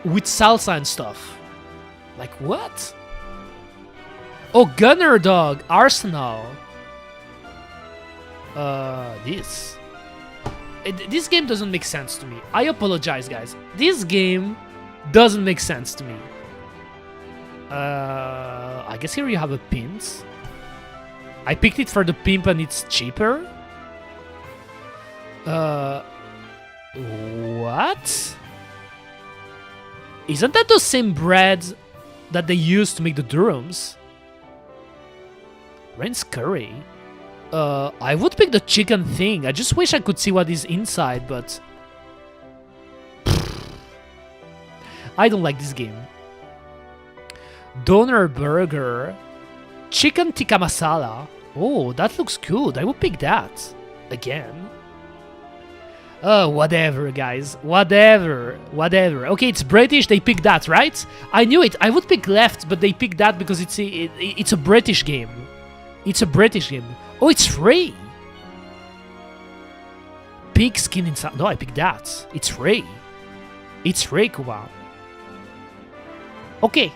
with salsa and stuff? Like what? Oh, Gunner Dog, Arsenal. This. This game doesn't make sense to me. I apologize, guys. This game doesn't make sense to me. I guess here you have a pint. I picked it for the pimp and it's cheaper. What? Isn't that the same bread that they use to make the durums? Rens curry. I would pick the chicken thing. I just wish I could see what is inside, but... I don't like this game. Doner burger. Chicken tikka masala. Oh, that looks good. I would pick that. Again. Whatever, guys. Whatever. Okay, it's British. They picked that, right? I knew it. I would pick left, but they picked that because it's a British game. It's a British game. Oh, it's free. Pig skin inside. No, I picked that. It's free. It's free, kuma. Okay.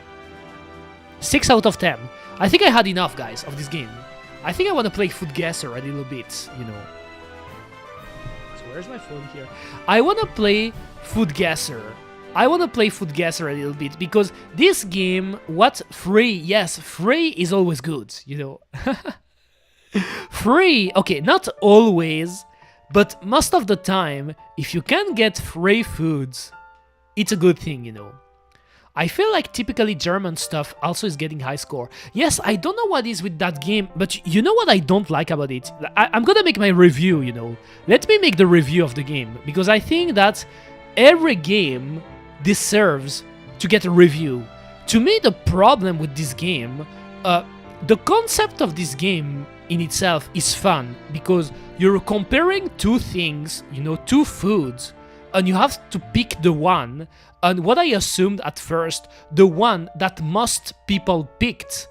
6 out of 10. I think I had enough, guys, of this game. I think I want to play Food Guesser a little bit, you know. So where's my phone here? I want to play Food Guesser. I want to play Food Guesser a little bit because this game, what free? Yes, free is always good, you know. Free, okay, not always, but most of the time, if you can get free foods, it's a good thing, you know. I feel like typically German stuff also is getting high score. Yes, I don't know what is with that game, but you know what I don't like about it? I'm gonna make my review, you know. Let me make the review of the game, because I think that every game deserves to get a review. To me, the problem with this game, the concept of this game in itself is fun, because you're comparing two things, you know, two foods, and you have to pick the one, and what I assumed at first, the one that most people picked.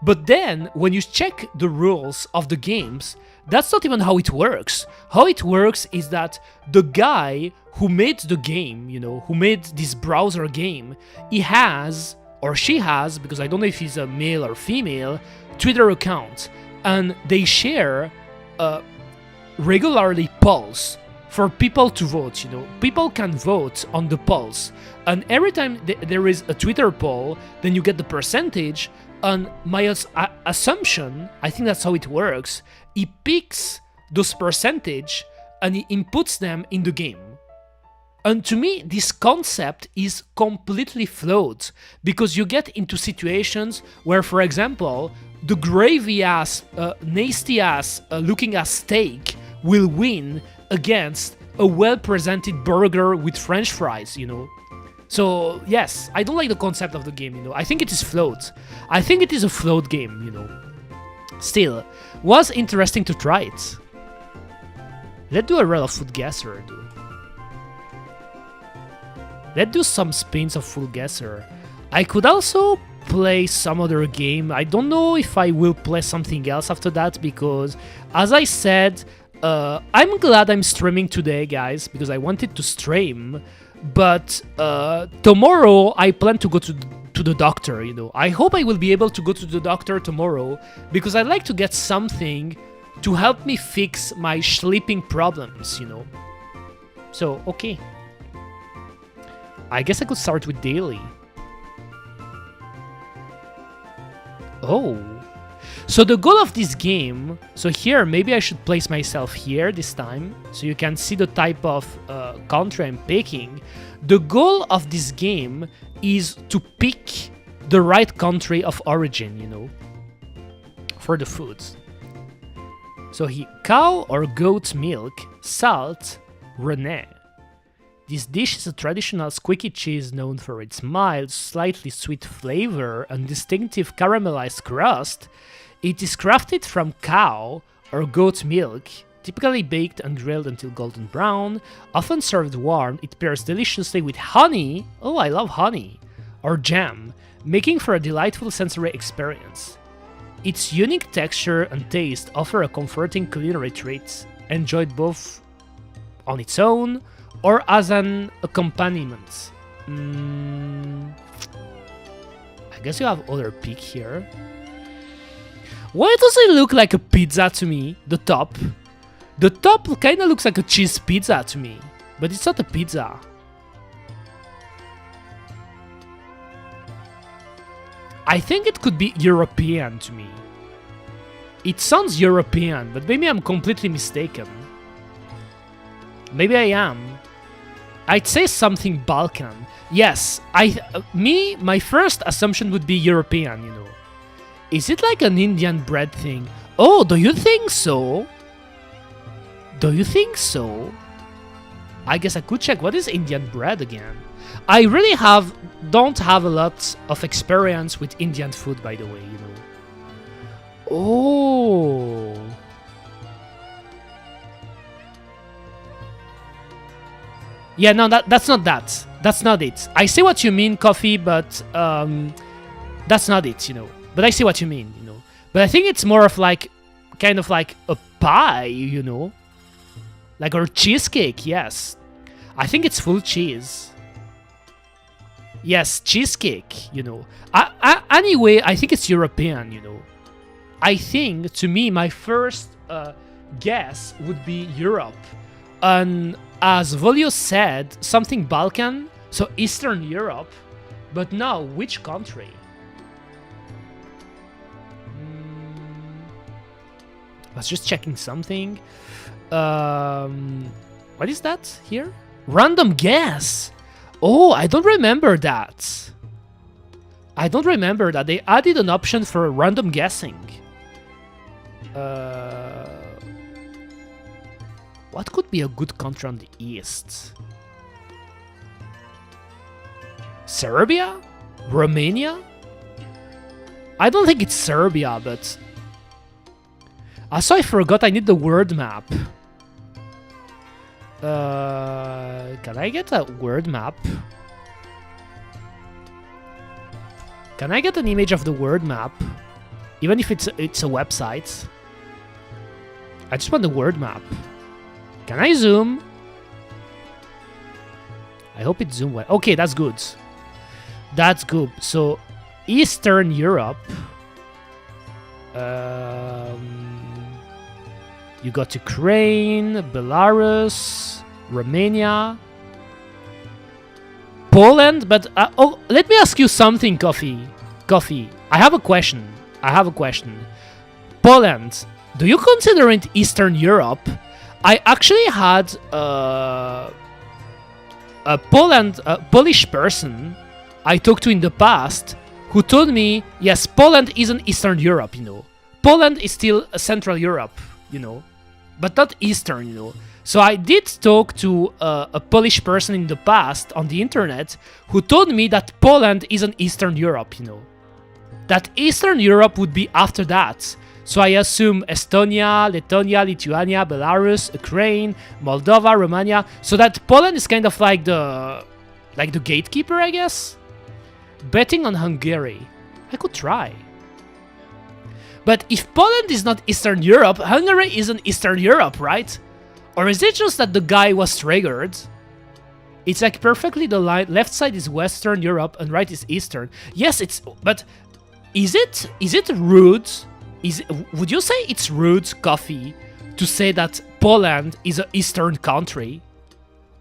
But then, when you check the rules of the games, that's not even how it works. How it works is that the guy who made the game, you know, who made this browser game, he has, or she has, because I don't know if he's a male or female, Twitter account, and they share regularly polls for people to vote, you know. People can vote on the polls, and every time there is a Twitter poll, then you get the percentage, and my assumption, I think that's how it works, he picks those percentage and he inputs them in the game. And to me, this concept is completely flawed, because you get into situations where, for example, the gravy-ass, nasty-ass looking-ass steak will win against a well-presented burger with French fries, you know. So, yes, I don't like the concept of the game, you know. I think it is flawed. I think it is a flawed game, you know. Still, was interesting to try it. Let's do a roll of Food Guesser, dude. Let's do some spins of Food Guesser. I could also play some other game. I don't know if I will play something else after that, because, as I said, I'm glad I'm streaming today, guys, because I wanted to stream, but tomorrow I plan to go to the doctor, you know. I hope I will be able to go to the doctor tomorrow, because I'd like to get something to help me fix my sleeping problems, you know. So, okay. I guess I could start with daily. Oh. So the goal of this game, so here, maybe I should place myself here this time, so you can see the type of country I'm picking. The goal of this game is to pick the right country of origin, you know, for the foods. So cow or goat milk, salt, rennet. This dish is a traditional squeaky cheese known for its mild, slightly sweet flavor and distinctive caramelized crust. It is crafted from cow or goat milk, typically baked and grilled until golden brown. Often served warm, it pairs deliciously with honey, oh I love honey, or jam, making for a delightful sensory experience. Its unique texture and taste offer a comforting culinary treat, enjoyed both on its own or as an accompaniment. I guess you have other pick here. Why does it look like a pizza to me, the top? The top kinda looks like a cheese pizza to me, but it's not a pizza. I think it could be European to me. It sounds European, but maybe I'm completely mistaken. Maybe I am. I'd say something Balkan. Yes, my first assumption would be European, you know. Is it like an Indian bread thing? Oh, do you think so? Do you think so? I guess I could check. What is Indian bread again? I really don't have a lot of experience with Indian food, by the way, you know. Oh. Yeah, no, that's not that. That's not it. I see what you mean, coffee, but that's not it, you know. But I see what you mean, you know. But I think it's more of like, kind of like a pie, you know. Like, or cheesecake, yes. I think it's full cheese. Yes, cheesecake, you know. Anyway, I think it's European, you know. I think, to me, my first guess would be Europe. And as Volio said, something Balkan, so Eastern Europe. But now, which country? I was just checking something. What is that here? Random guess. Oh, I don't remember that. I don't remember that. They added an option for random guessing. What could be a good country on the east? Serbia? Romania? I don't think it's Serbia, but... Also, I forgot I need the word map. Can I get a word map? Can I get an image of the word map? Even if it's a website. I just want the word map. Can I zoom? I hope it zoomed well. Okay, that's good. That's good. So, Eastern Europe. You got Ukraine, Belarus, Romania, Poland. But let me ask you something, Coffee. I have a question. Poland. Do you consider it Eastern Europe? I actually had a Polish person I talked to in the past who told me, yes, Poland isn't Eastern Europe, you know. Poland is still Central Europe, you know, but not Eastern, you know. So I did talk to a Polish person in the past on the internet who told me that Poland isn't Eastern Europe, you know. That Eastern Europe would be after that. So I assume Estonia, Lithuania, Lithuania, Belarus, Ukraine, Moldova, Romania. So that Poland is kind of like the gatekeeper, I guess. Betting on Hungary. I could try. But if Poland is not Eastern Europe, Hungary isn't Eastern Europe, right? Or is it just that the guy was triggered? It's like perfectly the line. Left side is Western Europe and right is Eastern. Yes, it's... But is it rude? Would you say it's rude, Coffee, to say that Poland is an Eastern country?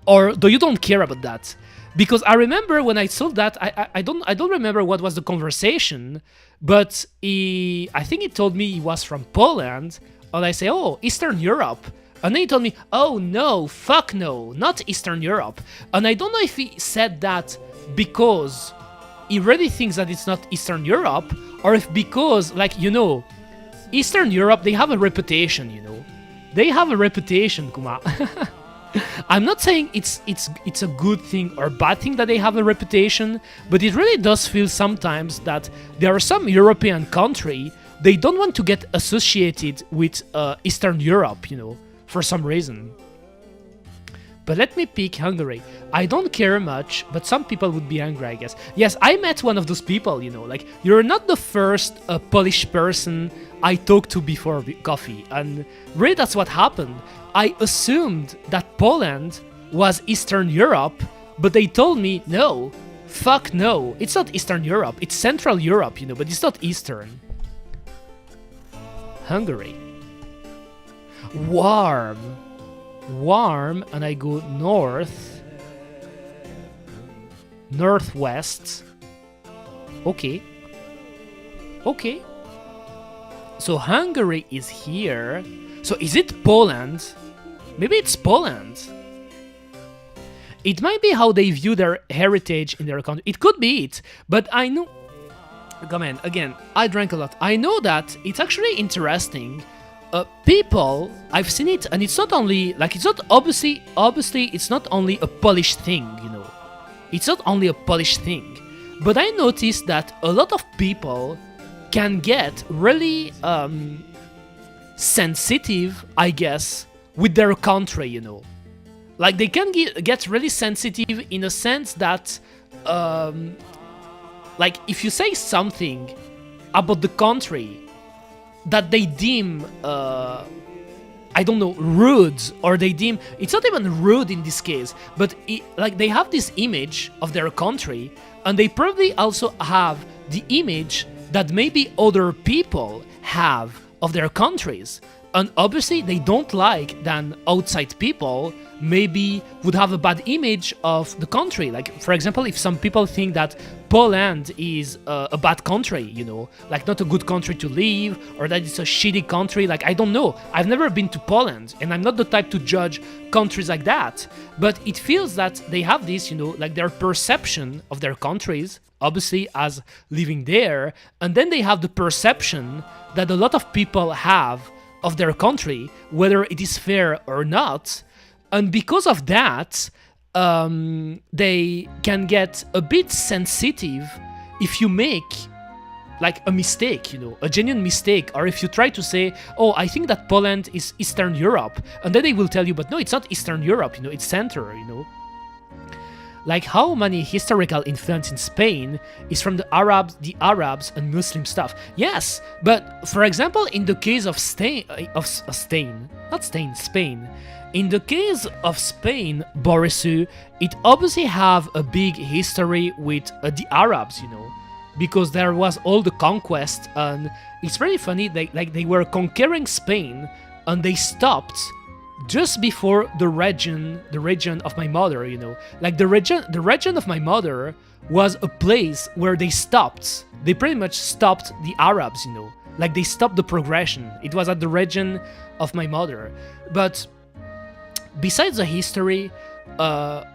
Or do you don't care about that? Because I remember when I saw that, I don't remember what was the conversation, but I think he told me he was from Poland, and I say, oh, Eastern Europe. And then he told me, oh no, fuck no, not Eastern Europe. And I don't know if he said that because he really thinks that it's not Eastern Europe, or if because, like, you know, Eastern Europe, they have a reputation, you know. They have a reputation, Kuma. I'm not saying it's a good thing or bad thing that they have a reputation, but it really does feel sometimes that there are some European country, they don't want to get associated with Eastern Europe, you know, for some reason. But let me pick Hungary. I don't care much, but some people would be angry, I guess. Yes, I met one of those people, you know, like, you're not the first Polish person I talked to before Coffee, and really that's what happened. I assumed that Poland was Eastern Europe, but they told me, no, fuck no, it's not Eastern Europe, it's Central Europe, you know, but it's not Eastern. Hungary. Warm, and I go north, northwest. Okay. So Hungary is here. So is it Poland? Maybe it's Poland. It might be how they view their heritage in their country. It could be it, but I know... Come on, again, I drank a lot. I know that it's actually interesting people, I've seen it, and it's not only like it's not obviously it's not only a Polish thing, you know. It's not only a Polish thing, but I noticed that a lot of people can get really sensitive, I guess, with their country, you know. Like they can get really sensitive in a sense that, like if you say something about the country that they deem, I don't know, rude, or they deem it's not even rude in this case, but like they have this image of their country, and they probably also have the image that maybe other people have of their countries, and obviously they don't like that outside people maybe would have a bad image of the country. Like for example, if some people think that Poland is a bad country, you know, like not a good country to live, or that it's a shitty country, like I don't know, I've never been to Poland and I'm not the type to judge countries like that, but it feels that they have this, you know, like their perception of their countries, obviously as living there, and then they have the perception that a lot of people have of their country, whether it is fair or not. And because of that, they can get a bit sensitive if you make like a mistake, you know, a genuine mistake, or if you try to say, oh, I think that Poland is Eastern Europe, and then they will tell you, but no, it's not Eastern Europe, you know, it's Center, you know. Like how many historical influence in Spain is from the Arabs and Muslim stuff. Yes, but for example, in the case of Spain, in the case of Spain, Borisu, it obviously have a big history with the Arabs, you know, because there was all the conquest, and it's very funny. They were conquering Spain, and they stopped just before the region of my mother, you know, like the region of my mother was a place where they stopped. They pretty much stopped the Arabs, you know, like they stopped the progression. It was at the region of my mother, but. Besides the history, I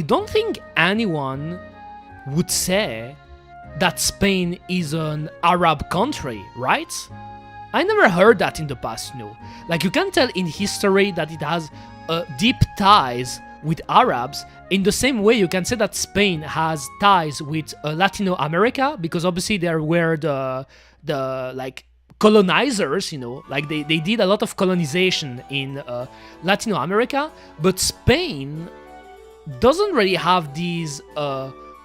don't think anyone would say that Spain is an Arab country, right? I never heard that in the past, you know. Like you can tell in history that it has deep ties with Arabs, in the same way you can say that Spain has ties with Latino America, because obviously there were the like colonizers, you know, like they did a lot of colonization in Latino America, but Spain doesn't really have these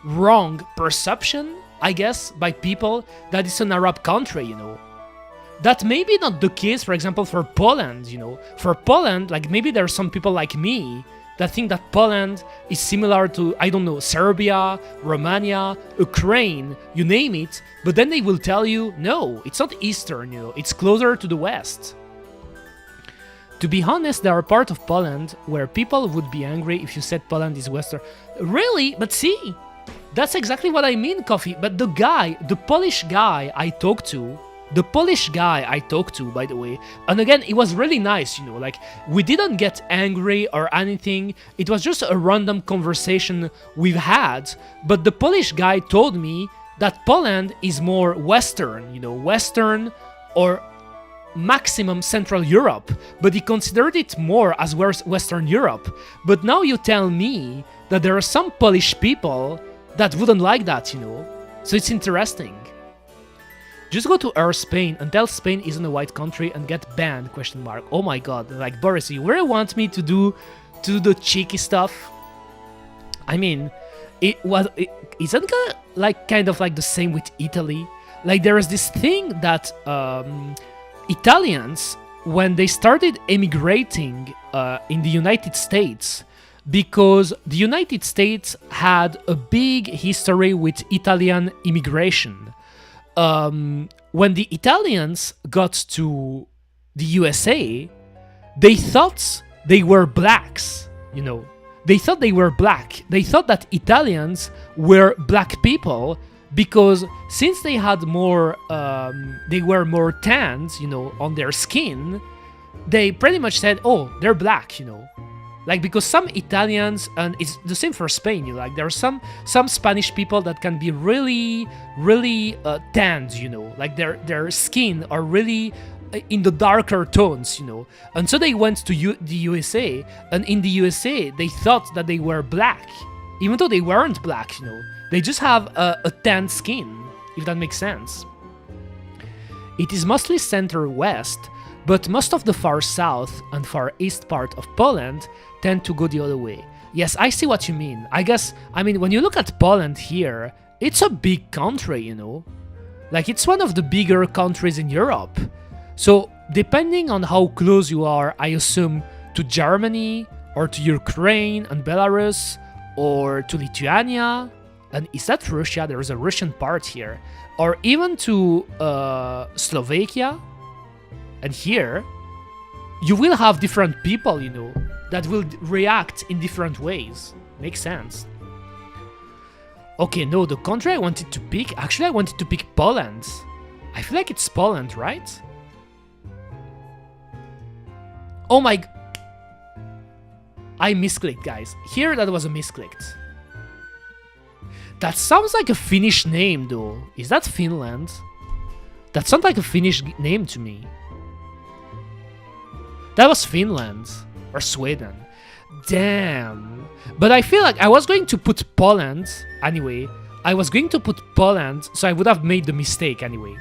wrong perception, I guess, by people that it's an Arab country, you know. That may be not the case, for example, for Poland, you know. For Poland, like maybe there are some people like me that think that Poland is similar to, I don't know, Serbia, Romania, Ukraine, you name it, but then they will tell you, no, it's not Eastern, you know, it's closer to the West. To be honest, there are parts of Poland where people would be angry if you said Poland is Western. Really? But see, that's exactly what I mean, Coffee. But the Polish guy I talked to, by the way, and again, it was really nice, you know, like, we didn't get angry or anything, it was just a random conversation we've had, but the Polish guy told me that Poland is more Western, you know, Western or maximum Central Europe, but he considered it more as Western Europe. But now you tell me that there are some Polish people that wouldn't like that, you know, so it's interesting. Just go to Spain and tell Spain isn't a white country and get banned, ? Oh my god, like, Boris, you really want me to do the cheeky stuff? I mean, isn't like kind of like the same with Italy? Like there is this thing that Italians, when they started emigrating in the United States, because the United States had a big history with Italian immigration. When the Italians got to the USA, they thought they were blacks, you know. They thought they were black. They thought that Italians were black people because since they had more, they were more tanned, you know, on their skin, they pretty much said, oh, they're black, you know. Like, because some Italians, and it's the same for Spain, you know, like there are some Spanish people that can be really, really tanned, you know, like their skin are really in the darker tones, you know. And so they went to the USA, and in the USA they thought that they were black, even though they weren't black, you know. They just have a tan skin, if that makes sense. It is mostly center-west, but most of the far south and far east part of Poland tend to go the other way. Yes, I see what you mean. I mean, when you look at Poland here, it's a big country, you know. Like, it's one of the bigger countries in Europe. So, depending on how close you are, I assume, to Germany, or to Ukraine and Belarus, or to Lithuania, and is that Russia? There is a Russian part here. Or even to Slovakia, and here, you will have different people, you know, that will react in different ways. Makes sense. Okay, no, the country I wanted to pick, actually I wanted to pick Poland. I feel like it's Poland, right? Oh my... I misclicked, guys. Here, that was a misclicked. That sounds like a Finnish name, though. Is that Finland? That sounds like a Finnish name to me. That was Finland. Or Sweden. Damn. But I feel like I was going to put Poland anyway. I was going to put Poland, so I would have made the mistake anyway.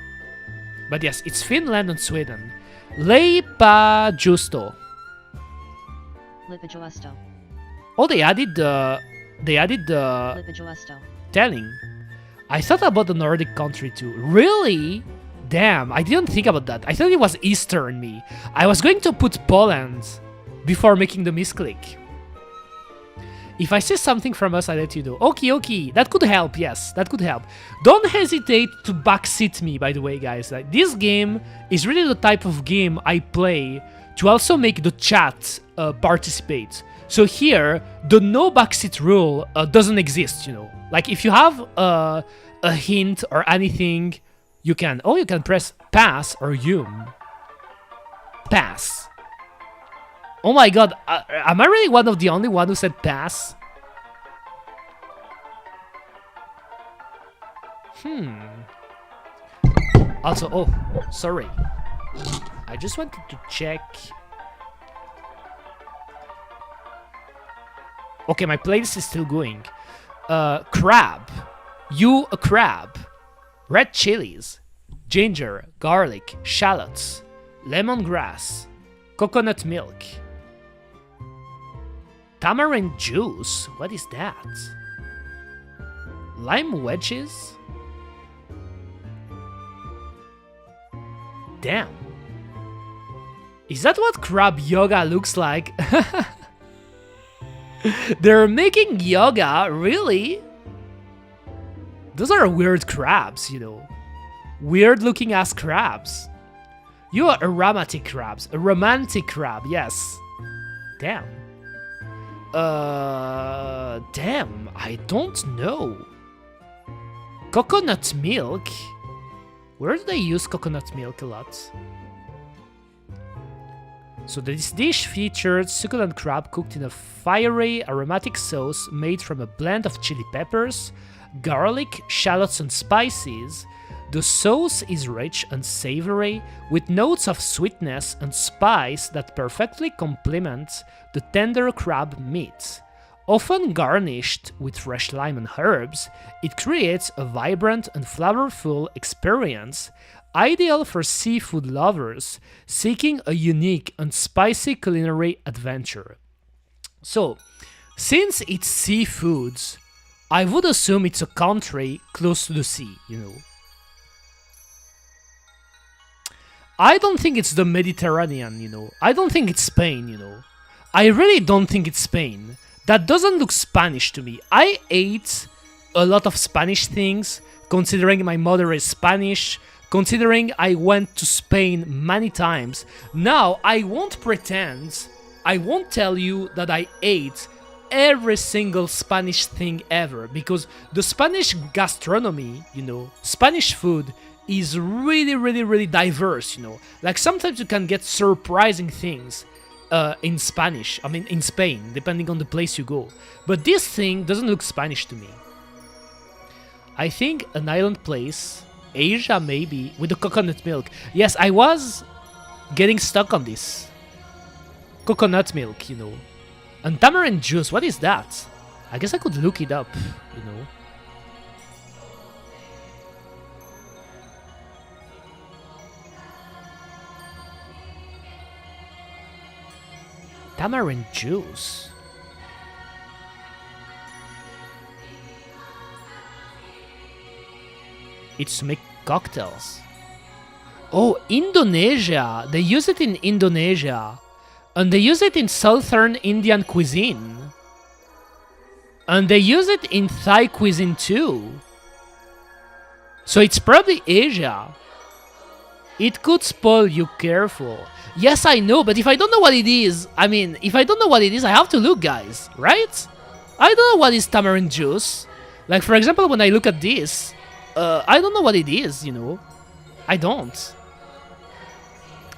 But yes, it's Finland and Sweden. Leipa Justo. Oh, they added the telling. I thought about the Nordic country too. Really? Damn, I didn't think about that. I thought it was Eastern me. I was going to put Poland before making the misclick. If I see something from us, I'll let you know. Okay, that could help, yes, that could help. Don't hesitate to backseat me, by the way, guys. Like, this game is really the type of game I play to also make the chat participate. So here, the no backseat rule doesn't exist, you know. Like, if you have a hint or anything, you can press pass or pass. Oh my god, am I really one of the only one who said pass? Also, oh, sorry. I just wanted to check. Okay, my playlist is still going. Crab. You a crab. Red chilies. Ginger, garlic, shallots. Lemongrass. Coconut milk. Tamarind juice? What is that? Lime wedges? Damn. Is that what crab yoga looks like? They're making yoga? Really? Those are weird crabs, you know. Weird looking ass crabs. You are aromatic crabs. A romantic crab, yes. Damn. Damn, I don't know. Coconut milk? Where do they use coconut milk a lot? So this dish featured succulent crab cooked in a fiery aromatic sauce made from a blend of chili peppers, garlic, shallots and spices. The sauce is rich and savory, with notes of sweetness and spice that perfectly complement the tender crab meat. Often garnished with fresh lime and herbs, it creates a vibrant and flavorful experience, ideal for seafood lovers seeking a unique and spicy culinary adventure. So, since it's seafoods, I would assume it's a country close to the sea, you know. I don't think it's the Mediterranean, you know. I don't think it's Spain, you know. I really don't think it's Spain. That doesn't look Spanish to me. I ate a lot of Spanish things, considering my mother is Spanish, considering I went to Spain many times. Now, I won't pretend, I won't tell you that I ate every single Spanish thing ever, because the Spanish gastronomy, you know, Spanish food is really diverse, you know. Like, sometimes you can get surprising things in Spanish, I mean in Spain, depending on the place you go. But this thing doesn't look Spanish to me. I think an island place, Asia maybe, with the coconut milk. Yes, I was getting stuck on this. Coconut milk, And tamarind juice, what is that? I guess I could look it up, Tamarind juice. It's to make cocktails. Oh, Indonesia. They use it in Indonesia. And they use it in southern Indian cuisine. And they use it in Thai cuisine too. So it's probably Asia. It could spoil you, careful. Yes, I know, but if I don't know what it is, I have to look, guys, right? I don't know what is tamarind juice. Like, for example, when I look at this, I don't know what it is, I don't.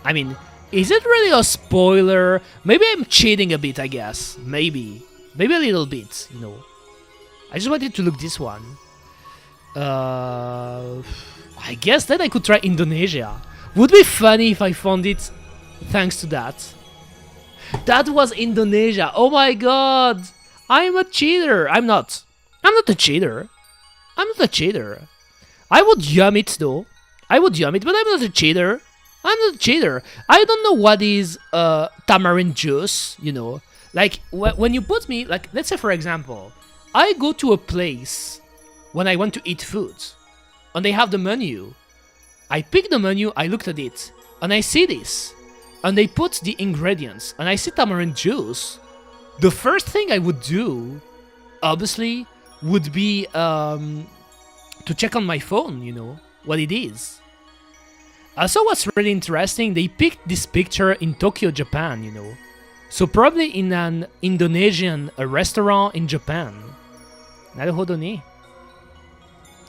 I mean, is it really a spoiler? Maybe I'm cheating a bit, I guess. Maybe a little bit, I just wanted to look this one. I guess then I could try Indonesia. Would be funny if I found it thanks to that. That was Indonesia. Oh my god. I'm a cheater. I'm not a cheater. I'm not a cheater. I would yum it though. I would yum it, but I'm not a cheater. I'm not a cheater. I don't know what is tamarind juice, Like, when you put me, like, let's say for example, I go to a place when I want to eat food, and they have the menu. I pick the menu, I looked at it, and I see this, and they put the ingredients, and I see tamarind juice. The first thing I would do, obviously, would be to check on my phone, what it is. Also, what's really interesting, they picked this picture in Tokyo, Japan, So probably in an Indonesian restaurant in Japan. Naruhodo ne.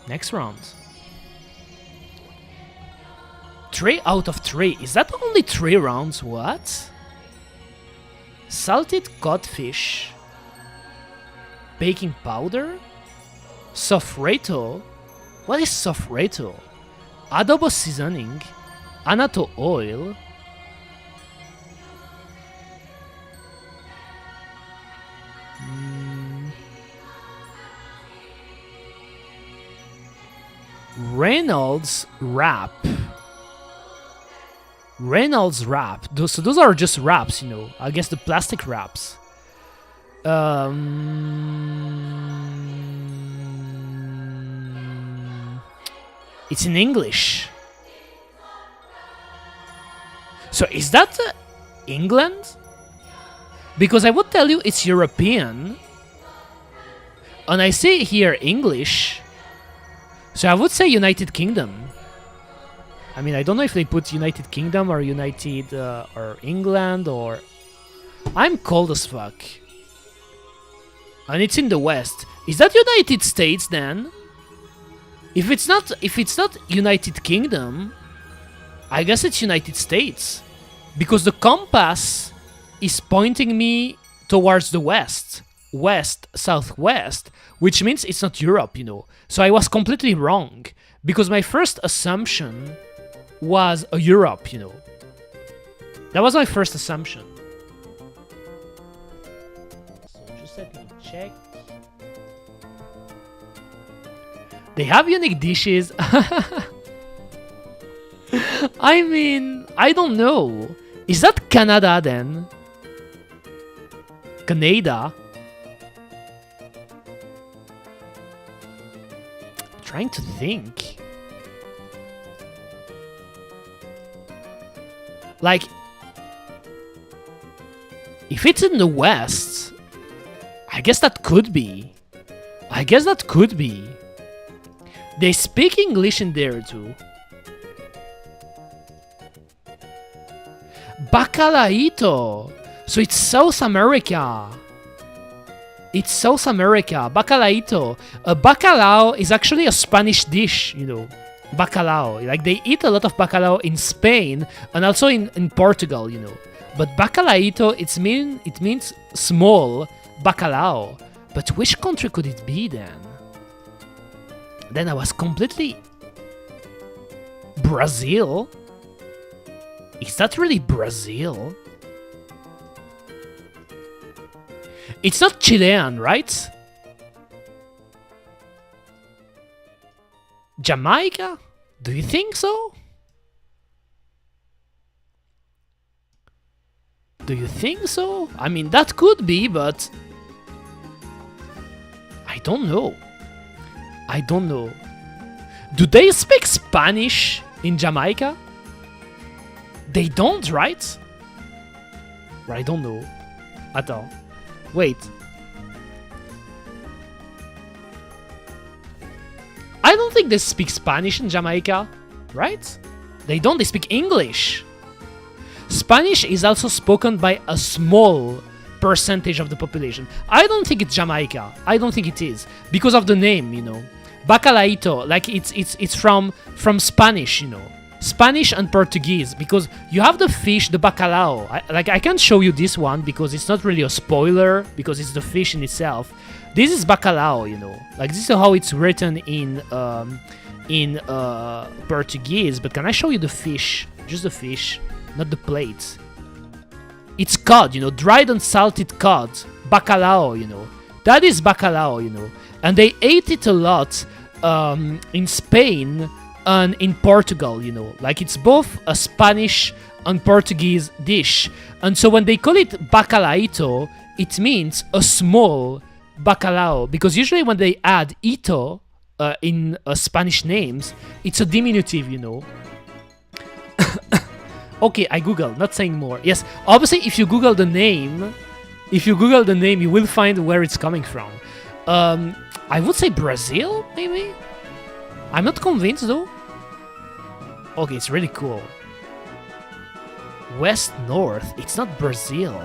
Next round. 3 out of 3. Is that only 3 rounds? What? Salted codfish. Baking powder? Sofreto? What is sofreto? Adobo seasoning? Anato oil? Reynolds wrap. Reynolds wrap. Those are just wraps, I guess the plastic wraps. It's in English. So is that England? Because I would tell you it's European. And I say here English. So I would say United Kingdom. I mean, I don't know if they put United Kingdom or United or England or... I'm cold as fuck. And it's in the West. Is that United States then? If it's not United Kingdom, I guess it's United States. Because the compass is pointing me towards the west. West, southwest. Which means it's not Europe, So I was completely wrong. Because my first assumption was Europe, That was my first assumption. So just let me check. They have unique dishes. I mean, I don't know. Is that Canada then? Canada? Trying to think. Like, if it's in the West, I guess that could be. They speak English in there too. Bacalaíto. So it's South America. Bacalaíto. Bacalao is actually a Spanish dish, Bacalao. Like, they eat a lot of bacalao in Spain and also in Portugal, But bacalaíto, it means small bacalao. But which country could it be then? Then I was completely... Brazil? Is that really Brazil? It's not Chilean, right? Jamaica? Do you think so? Do you think so? I mean, that could be, but I don't know. I don't know. Do they speak Spanish in Jamaica? They don't, right? I don't know. Attends. Wait. I don't think they speak Spanish in Jamaica, right? They don't, they speak English. Spanish is also spoken by a small percentage of the population. I don't think it's Jamaica. I don't think it is. Because of the name, you know. Bacalaito, like it's from Spanish, you know. Spanish and Portuguese, because you have the fish, the bacalao. I can't show you this one because it's not really a spoiler, because it's the fish in itself. This is bacalao, you know. Like, this is how it's written in Portuguese. But can I show you the fish? Just the fish, not the plate. It's cod, you know, dried and salted cod. Bacalao, you know. That is bacalao, you know. And they ate it a lot in Spain and in Portugal, you know. Like, it's both a Spanish and Portuguese dish. And so when they call it bacalaito, it means a small bacalao. Because usually when they add ito in Spanish names, it's a diminutive, you know. Okay, I googled, not saying more. Yes, obviously if you Google the name, you will find where it's coming from. I would say Brazil, maybe? I'm not convinced though. Okay, it's really cool. West North, it's not Brazil.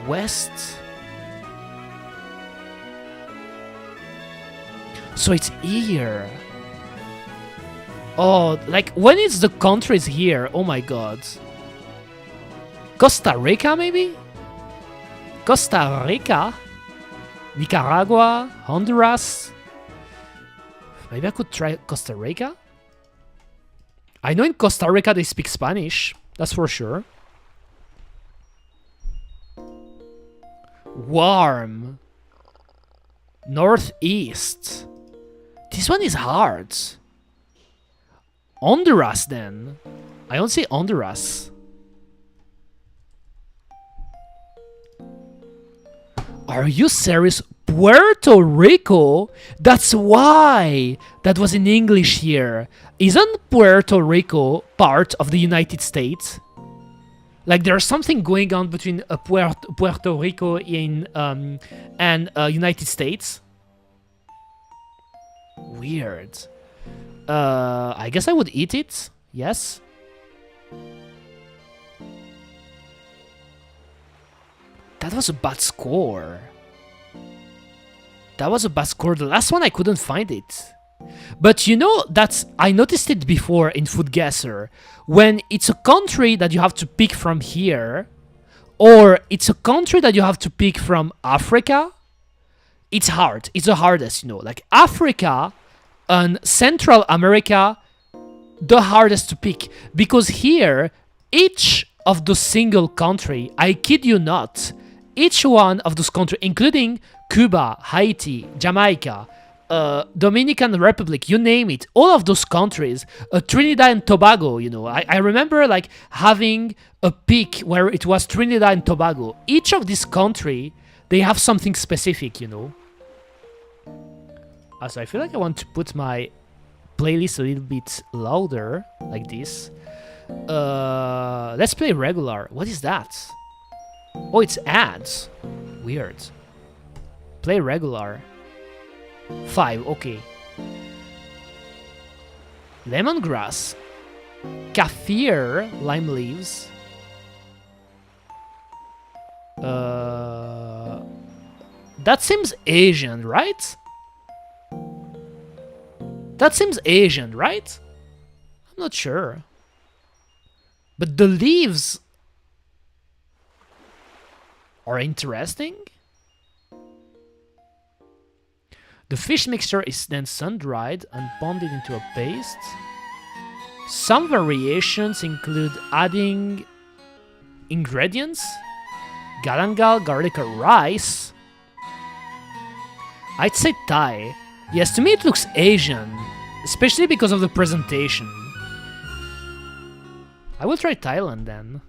West. So it's here. Oh, like, when is the countries here? Oh my god. Costa Rica, maybe? Costa Rica? Nicaragua? Honduras? Maybe I could try Costa Rica? I know in Costa Rica they speak Spanish. That's for sure. Warm. Northeast. This one is hard. Honduras, then. I don't see Honduras. Are you serious? Puerto Rico? That's why that was in English here. Isn't Puerto Rico part of the United States? Like, there's something going on between Puerto Rico and United States. Weird. I guess I would eat it. Yes. That was a bad score. That was a bad score. The last one I couldn't find it. But you know, I noticed it before in Food Guesser. When it's a country that you have to pick from here, or it's a country that you have to pick from Africa, it's hard. It's the hardest, you know. Like Africa and Central America, the hardest to pick. Because here, each of the single country, I kid you not, each one of those countries, including Cuba, Haiti, Jamaica, Dominican Republic, you name it, all of those countries, Trinidad and Tobago, you know, I remember like having a pick where it was Trinidad and Tobago. Each of these countries, they have something specific, you know. So I feel like I want to put my playlist a little bit louder, like this. Let's play regular. What is that? Oh, it's ads. Weird. Play regular. 5, okay. Lemongrass. Kaffir, lime leaves. That seems Asian, right? That seems Asian, right? I'm not sure. But the leaves are interesting. The fish mixture is then sun-dried and pounded into a paste. Some variations include adding ingredients, galangal, garlic, or rice. I'd say Thai. Yes, to me it looks Asian, especially because of the presentation. I will try Thailand then,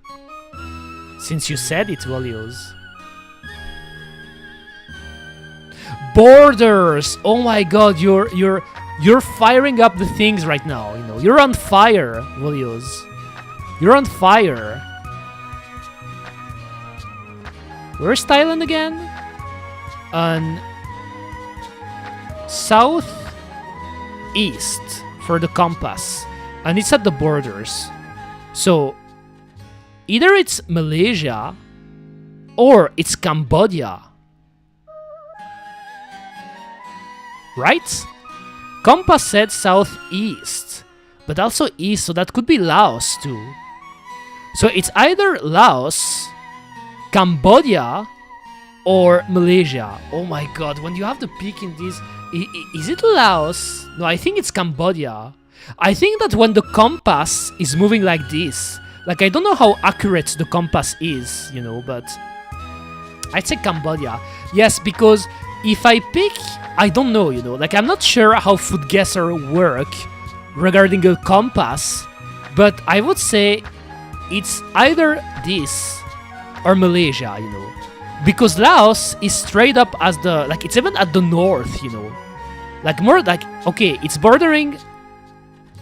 since you said it, Volios. Borders! Oh my god, you're firing up the things right now, you know. You're on fire, Volios. You're on fire. Where's Thailand again? South east for the compass, and it's at the borders. So either it's Malaysia or it's Cambodia, right? Compass said southeast, but also east, so that could be Laos too. So it's either Laos, Cambodia, or Malaysia. Oh my god, when you have to pick in this, is it Laos? No, I think it's Cambodia. I think that when the compass is moving like this, like I don't know how accurate the compass is, you know, but I'd say Cambodia. Yes, because if I pick, I don't know, you know, like I'm not sure how food guesser work regarding a compass, but I would say it's either this or Malaysia, you know. Because Laos is straight up as the, like, it's even at the north, you know. Like, more like, okay, it's bordering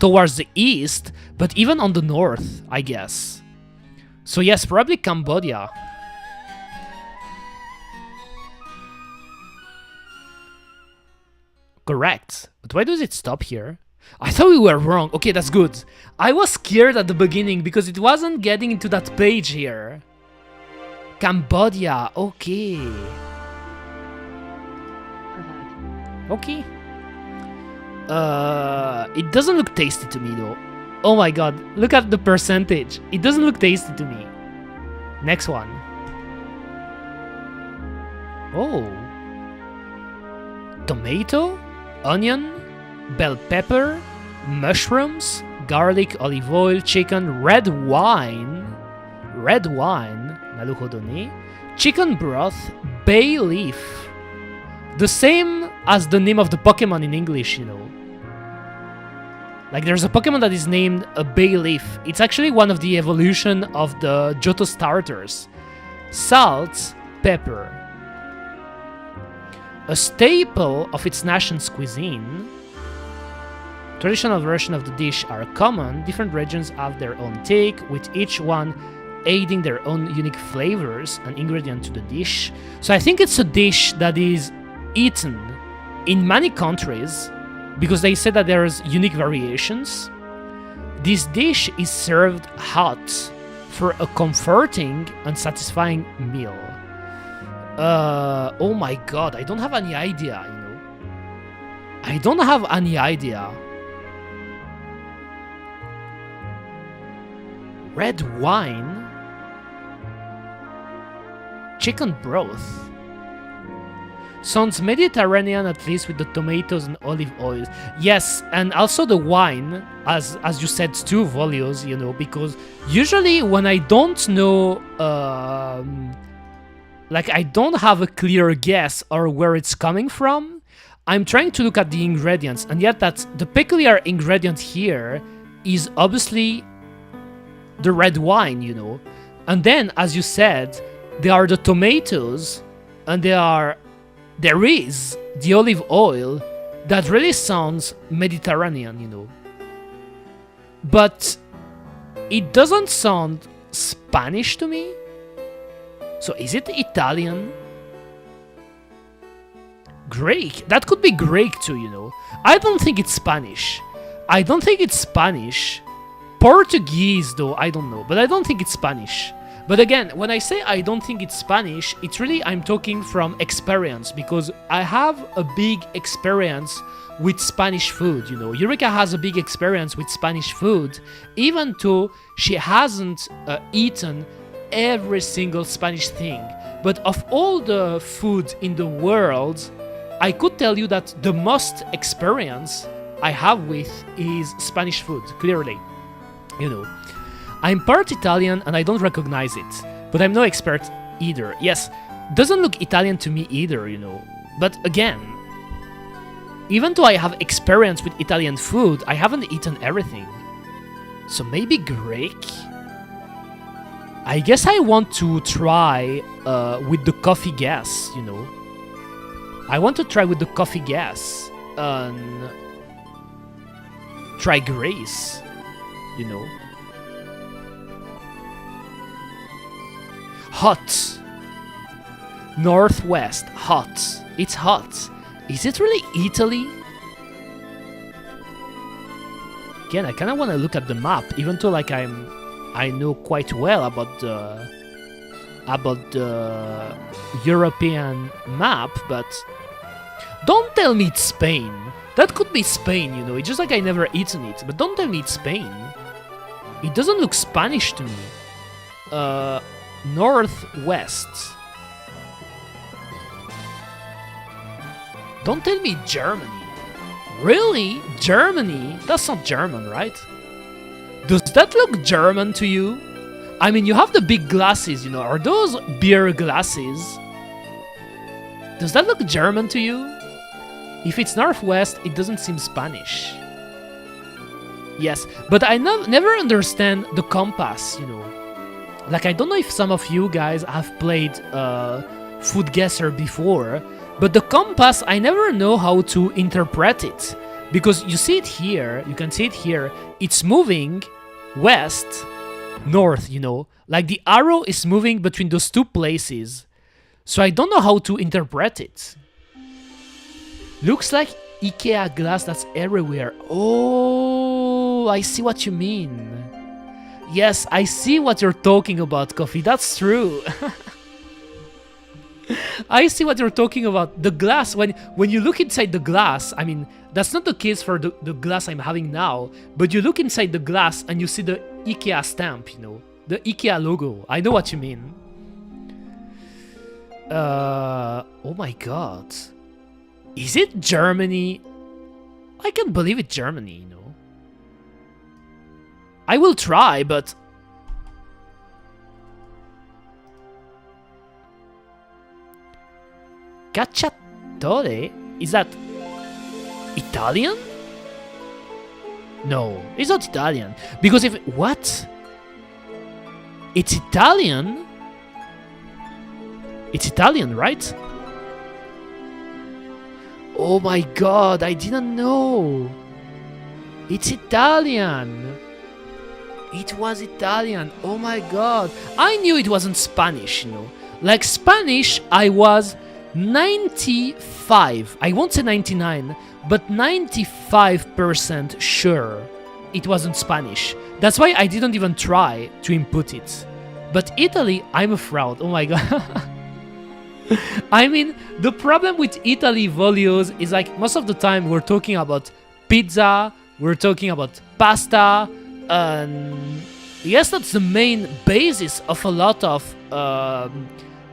towards the east, but even on the north, I guess. So yes, probably Cambodia. Correct. But why does it stop here? I thought we were wrong. Okay, that's good. I was scared at the beginning because it wasn't getting into that page here. Cambodia, okay. Okay. It doesn't look tasty to me though. Oh my god, look at the percentage. It doesn't look tasty to me. Next one. Oh. Tomato, onion, bell pepper, mushrooms, garlic, olive oil, chicken, red wine, naruhodo, chicken broth, bay leaf. The same as the name of the Pokemon in English, you know. Like there's a Pokemon that is named a bay leaf. It's actually one of the evolution of the Johto starters. Salt, pepper. A staple of its nation's cuisine. Traditional versions of the dish are common. Different regions have their own take, with each one adding their own unique flavors and ingredients to the dish. So I think it's a dish that is eaten in many countries because they say that there's unique variations. This dish is served hot for a comforting and satisfying meal. Oh my god, I don't have any idea, you know. I don't have any idea. Red wine? Chicken broth? Sounds Mediterranean, at least with the tomatoes and olive oil. Yes, and also the wine, as you said too, Volios, you know, because usually when I don't know, like I don't have a clear guess or where it's coming from, I'm trying to look at the ingredients, and yet that's the peculiar ingredient here is obviously the red wine, you know. And then, as you said, there are the tomatoes, and there is the olive oil that really sounds Mediterranean, you know. But it doesn't sound Spanish to me. So is it Italian? Greek? That could be Greek too, you know. I don't think it's Spanish. Portuguese though, I don't know. But I don't think it's Spanish. But again, when I say I don't think it's Spanish, it's really I'm talking from experience, because I have a big experience with Spanish food, you know. Eureka has a big experience with Spanish food, even though she hasn't eaten every single Spanish thing. But of all the food in the world, I could tell you that the most experience I have with is Spanish food, clearly. You know, I'm part Italian and I don't recognize it, but I'm no expert either. Yes, doesn't look Italian to me either, you know. But again, even though I have experience with Italian food, I haven't eaten everything. So maybe Greek? I guess I want to try with the coffee gas, you know. I want to try with the coffee gas and try Greece, you know. Hot. Northwest, hot. It's hot. Is it really Italy? Again, I kind of want to look at the map, even though like I know quite well about the European map, but don't tell me it's Spain. That could be Spain, you know. It's just like I never eaten it, but don't tell me it's Spain. It doesn't look Spanish to me. Northwest. Don't tell me Germany. Really? Germany? That's not German, right? Does that look German to you? I mean, you have the big glasses, you know. Are those beer glasses? Does that look German to you? If it's Northwest, it doesn't seem Spanish. Yes, but I never understand the compass, you know. Like, I don't know if some of you guys have played Food Guesser before, but the compass, I never know how to interpret it. Because you see it here, you can see it here, it's moving west, north, you know. Like the arrow is moving between those two places. So I don't know how to interpret it. Looks like IKEA glass that's everywhere. Oh, I see what you mean. Yes, I see what you're talking about, Coffee. That's true. I see what you're talking about. The glass, when you look inside the glass, I mean, that's not the case for the glass I'm having now, but you look inside the glass and you see the IKEA stamp, you know, the IKEA logo. I know what you mean. Oh my god. Is it Germany? I can't believe it's Germany, you know. I will try, but... Cacciatore? Is that Italian? No, it's not Italian. Because if... What? It's Italian? It's Italian, right? Oh my god, I didn't know. It's Italian. It was Italian. Oh my god. I knew it wasn't Spanish, you know. Like Spanish, I was 95. I won't say 99, but 95% sure it wasn't Spanish. That's why I didn't even try to input it. But Italy, I'm a fraud. Oh my god. I mean, the problem with Italy videos is like most of the time we're talking about pizza, we're talking about pasta, and yes, that's the main basis of a lot of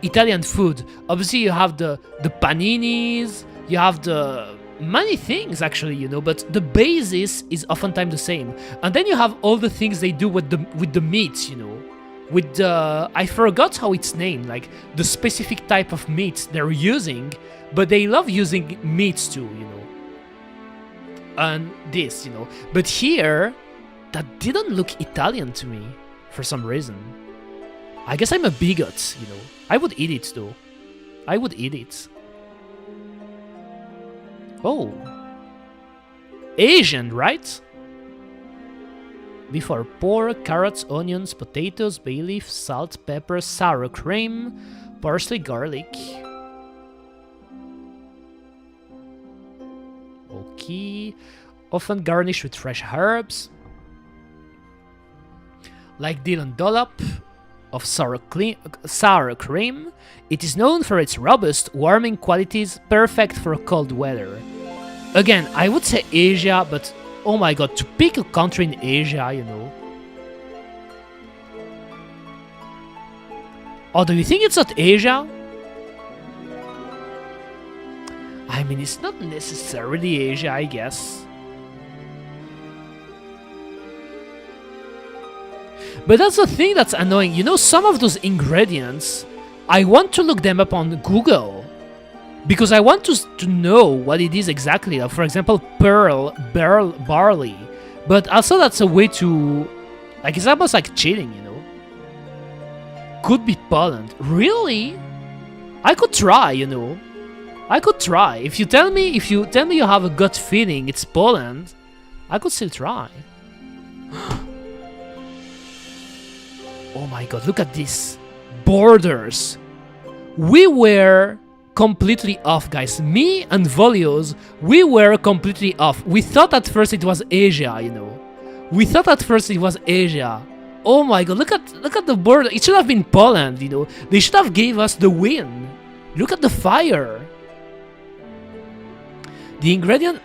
Italian food. Obviously, you have the paninis, you have the many things actually, you know, but the basis is oftentimes the same. And then you have all the things they do with the meats, you know. With the, I forgot how it's named, like the specific type of meat they're using, but they love using meats too, you know. And this, you know. But here, that didn't look Italian to me for some reason. I guess I'm a bigot, you know. I would eat it though. I would eat it. Oh. Asian, right? Before pork, carrots, onions, potatoes, bay leaf, salt, pepper, sour cream, parsley, garlic. Okay. Often garnished with fresh herbs. Like Dylan dollop of sour cream, it is known for its robust, warming qualities, perfect for cold weather. Again, I would say Asia, but oh my god, to pick a country in Asia, you know. Oh, do you think it's not Asia? I mean, it's not necessarily Asia, I guess. But that's the thing that's annoying. You know, some of those ingredients, I want to look them up on Google because I want to know what it is exactly. For example, barley. But also that's a way to, like, it's almost like cheating, you know. Could be Poland. Really? I could try, you know. I could try. If you tell me you have a gut feeling it's Poland, I could still try. Oh my god, look at this. Borders. We were completely off, guys. Me and Volios, we were completely off. We thought at first it was Asia, you know. We thought at first it was Asia. Oh my god, look at the border. It should have been Poland, you know. They should have gave us the win. Look at the fire. The ingredient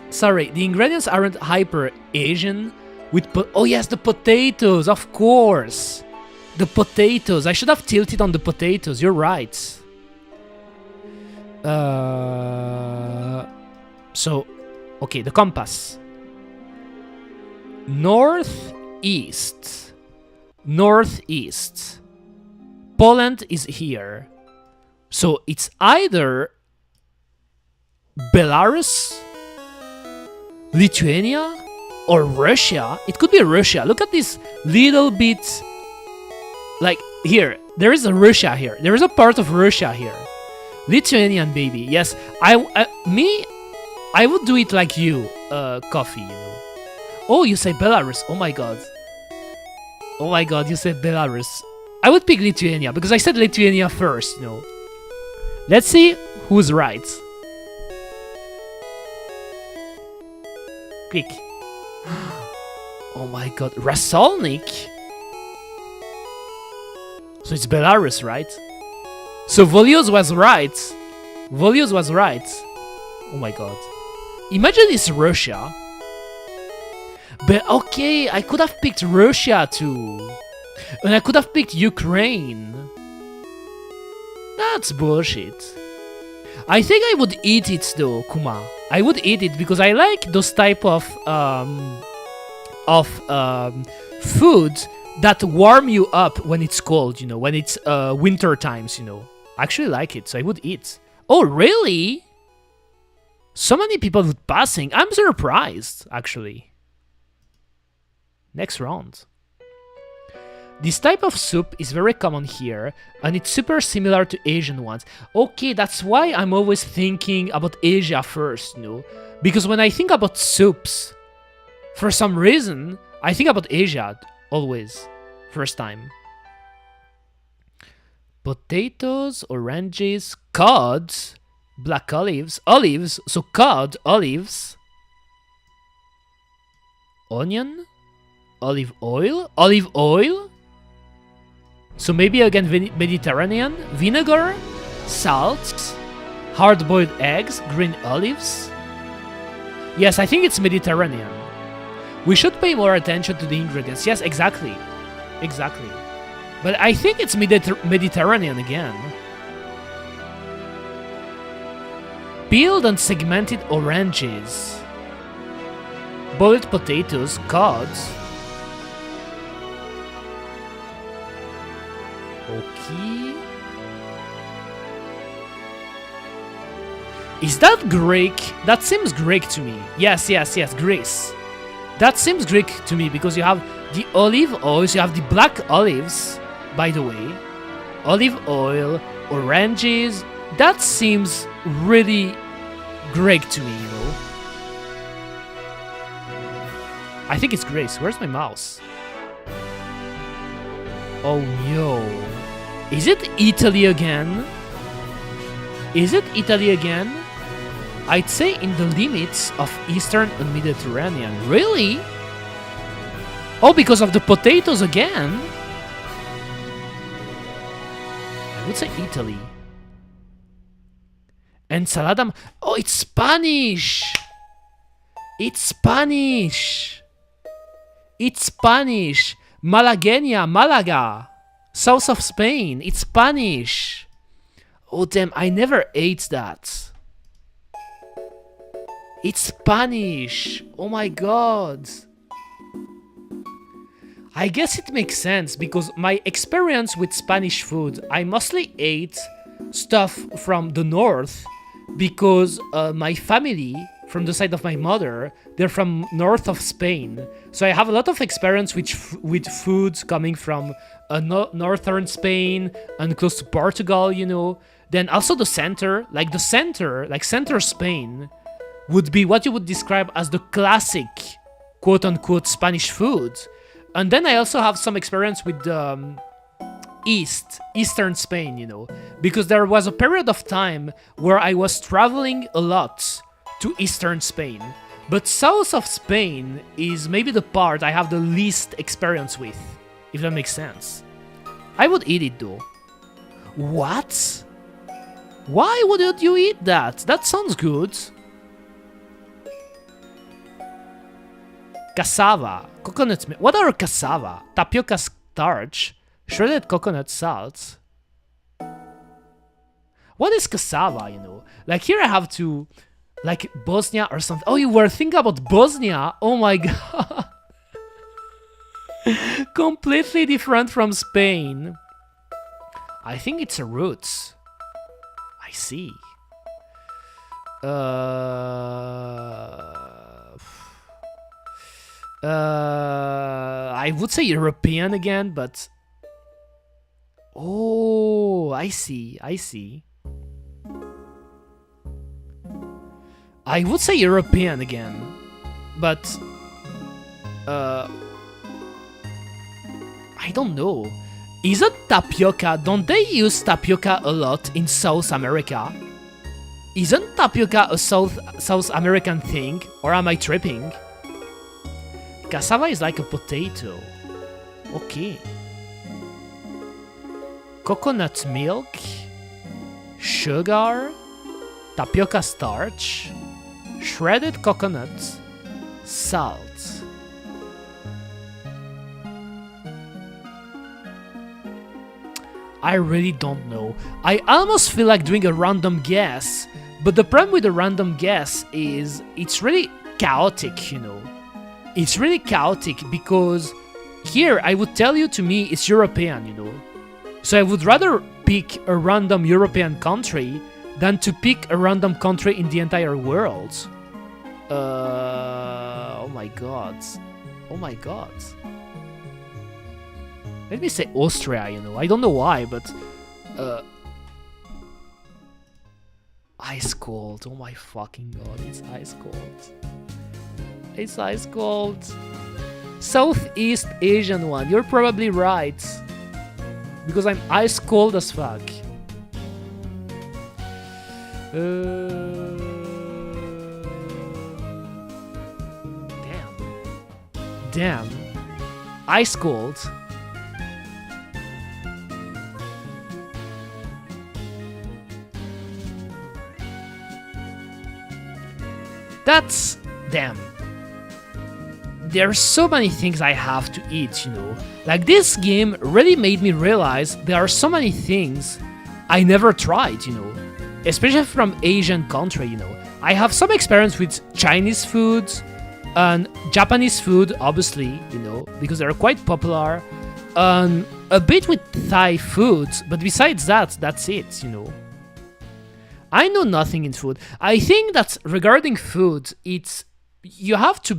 sorry, the ingredients aren't hyper Asian with oh yes, the potatoes, of course. The potatoes. I should have tilted on the potatoes. You're right. So, okay, the compass. Northeast. Northeast. Poland is here. So it's either Belarus, Lithuania, or Russia. It could be Russia. Look at this little bit. Like here, there is a Russia here. There is a part of Russia here. Lithuanian, baby. Yes, I would do it like you, coffee, you know. Oh, you say Belarus. Oh my god. Oh my god, you said Belarus. I would pick Lithuania because I said Lithuania first, you know. Let's see who's right. Click. Oh my god, Rasolnik. So it's Belarus, right? So Volios was right. Volios was right. Oh my god. Imagine it's Russia. But okay, I could have picked Russia too. And I could have picked Ukraine. That's bullshit. I think I would eat it though, Kuma. I would eat it because I like those type of food that warm you up when it's cold, you know, when it's winter times, you know. I actually like it, so I would eat. Oh, really? So many people would passing. I'm surprised, actually. Next round. This type of soup is very common here, and it's super similar to Asian ones. Okay, that's why I'm always thinking about Asia first, you know? Because when I think about soups, for some reason, I think about Asia, always. First time. Potatoes, oranges, cod, black olives, so cod, olives, onion, olive oil, so maybe again Mediterranean, vinegar, salt, hard-boiled eggs, green olives. Yes, I think it's Mediterranean. We should pay more attention to the ingredients. Yes, exactly. Exactly. But I think it's Mediterranean again. Peeled and segmented oranges. Boiled potatoes, cod. Okay. Is that Greek? That seems Greek to me. Yes, Greece. That seems Greek to me because you have the olive oils, you have the black olives, by the way. Olive oil, oranges. That seems really Greek to me, you know. I think it's Greece. Where's my mouse? Oh no. Is it Italy again? Is it Italy again? I'd say in the limits of Eastern and Mediterranean. Really? Oh, because of the potatoes again? I would say Italy. Ensalada. Oh, it's Spanish! It's Spanish! It's Spanish! Malagueña, Malaga! South of Spain. It's Spanish! Oh damn, I never ate that. It's Spanish! Oh my god! I guess it makes sense because my experience with Spanish food, I mostly ate stuff from the north because my family, from the side of my mother, they're from north of Spain. So I have a lot of experience with foods coming from northern Spain and close to Portugal, you know. Then also the center, like center Spain would be what you would describe as the classic quote-unquote Spanish food. And then I also have some experience with Eastern Spain, you know, because there was a period of time where I was traveling a lot to Eastern Spain. But south of Spain is maybe the part I have the least experience with, if that makes sense. I would eat it though. What? Why wouldn't you eat that? That sounds good. Cassava, coconut milk. What are cassava? Tapioca starch, shredded coconut salt. What is cassava, you know? Like here I have to, like Bosnia or something. Oh, you were thinking about Bosnia? Oh my god. Completely different from Spain. I think it's a root. I see. I would say European again, but... Oh, I see. I would say European again, but... I don't know. Isn't tapioca... Don't they use tapioca a lot in South America? Isn't tapioca a South American thing? Or am I tripping? Cassava is like a potato. Okay. Coconut milk, sugar, tapioca starch, shredded coconut, salt. I really don't know. I almost feel like doing a random guess, but the problem with a random guess is it's really chaotic, you know. It's really chaotic because here I would tell you to me it's European, you know. So I would rather pick a random European country than to pick a random country in the entire world. Oh my god. Oh my god. Let me say Austria, you know. I don't know why, but... Ice cold. Oh my fucking god, it's ice cold. It's ice cold. Southeast Asian one. You're probably right. Because I'm ice cold as fuck. Damn. Ice cold. That's... damn. There are so many things I have to eat, you know. Like, this game really made me realize there are so many things I never tried, you know. Especially from Asian country, you know. I have some experience with Chinese food and Japanese food, obviously, you know, because they're quite popular. A bit with Thai food, but besides that, that's it, you know. I know nothing in food. I think that regarding food, it's... you have to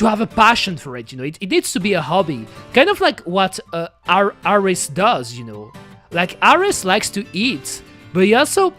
have a passion for it, you know. It needs to be a hobby. Kind of like what Aris does, you know. Like, Aris likes to eat, but he also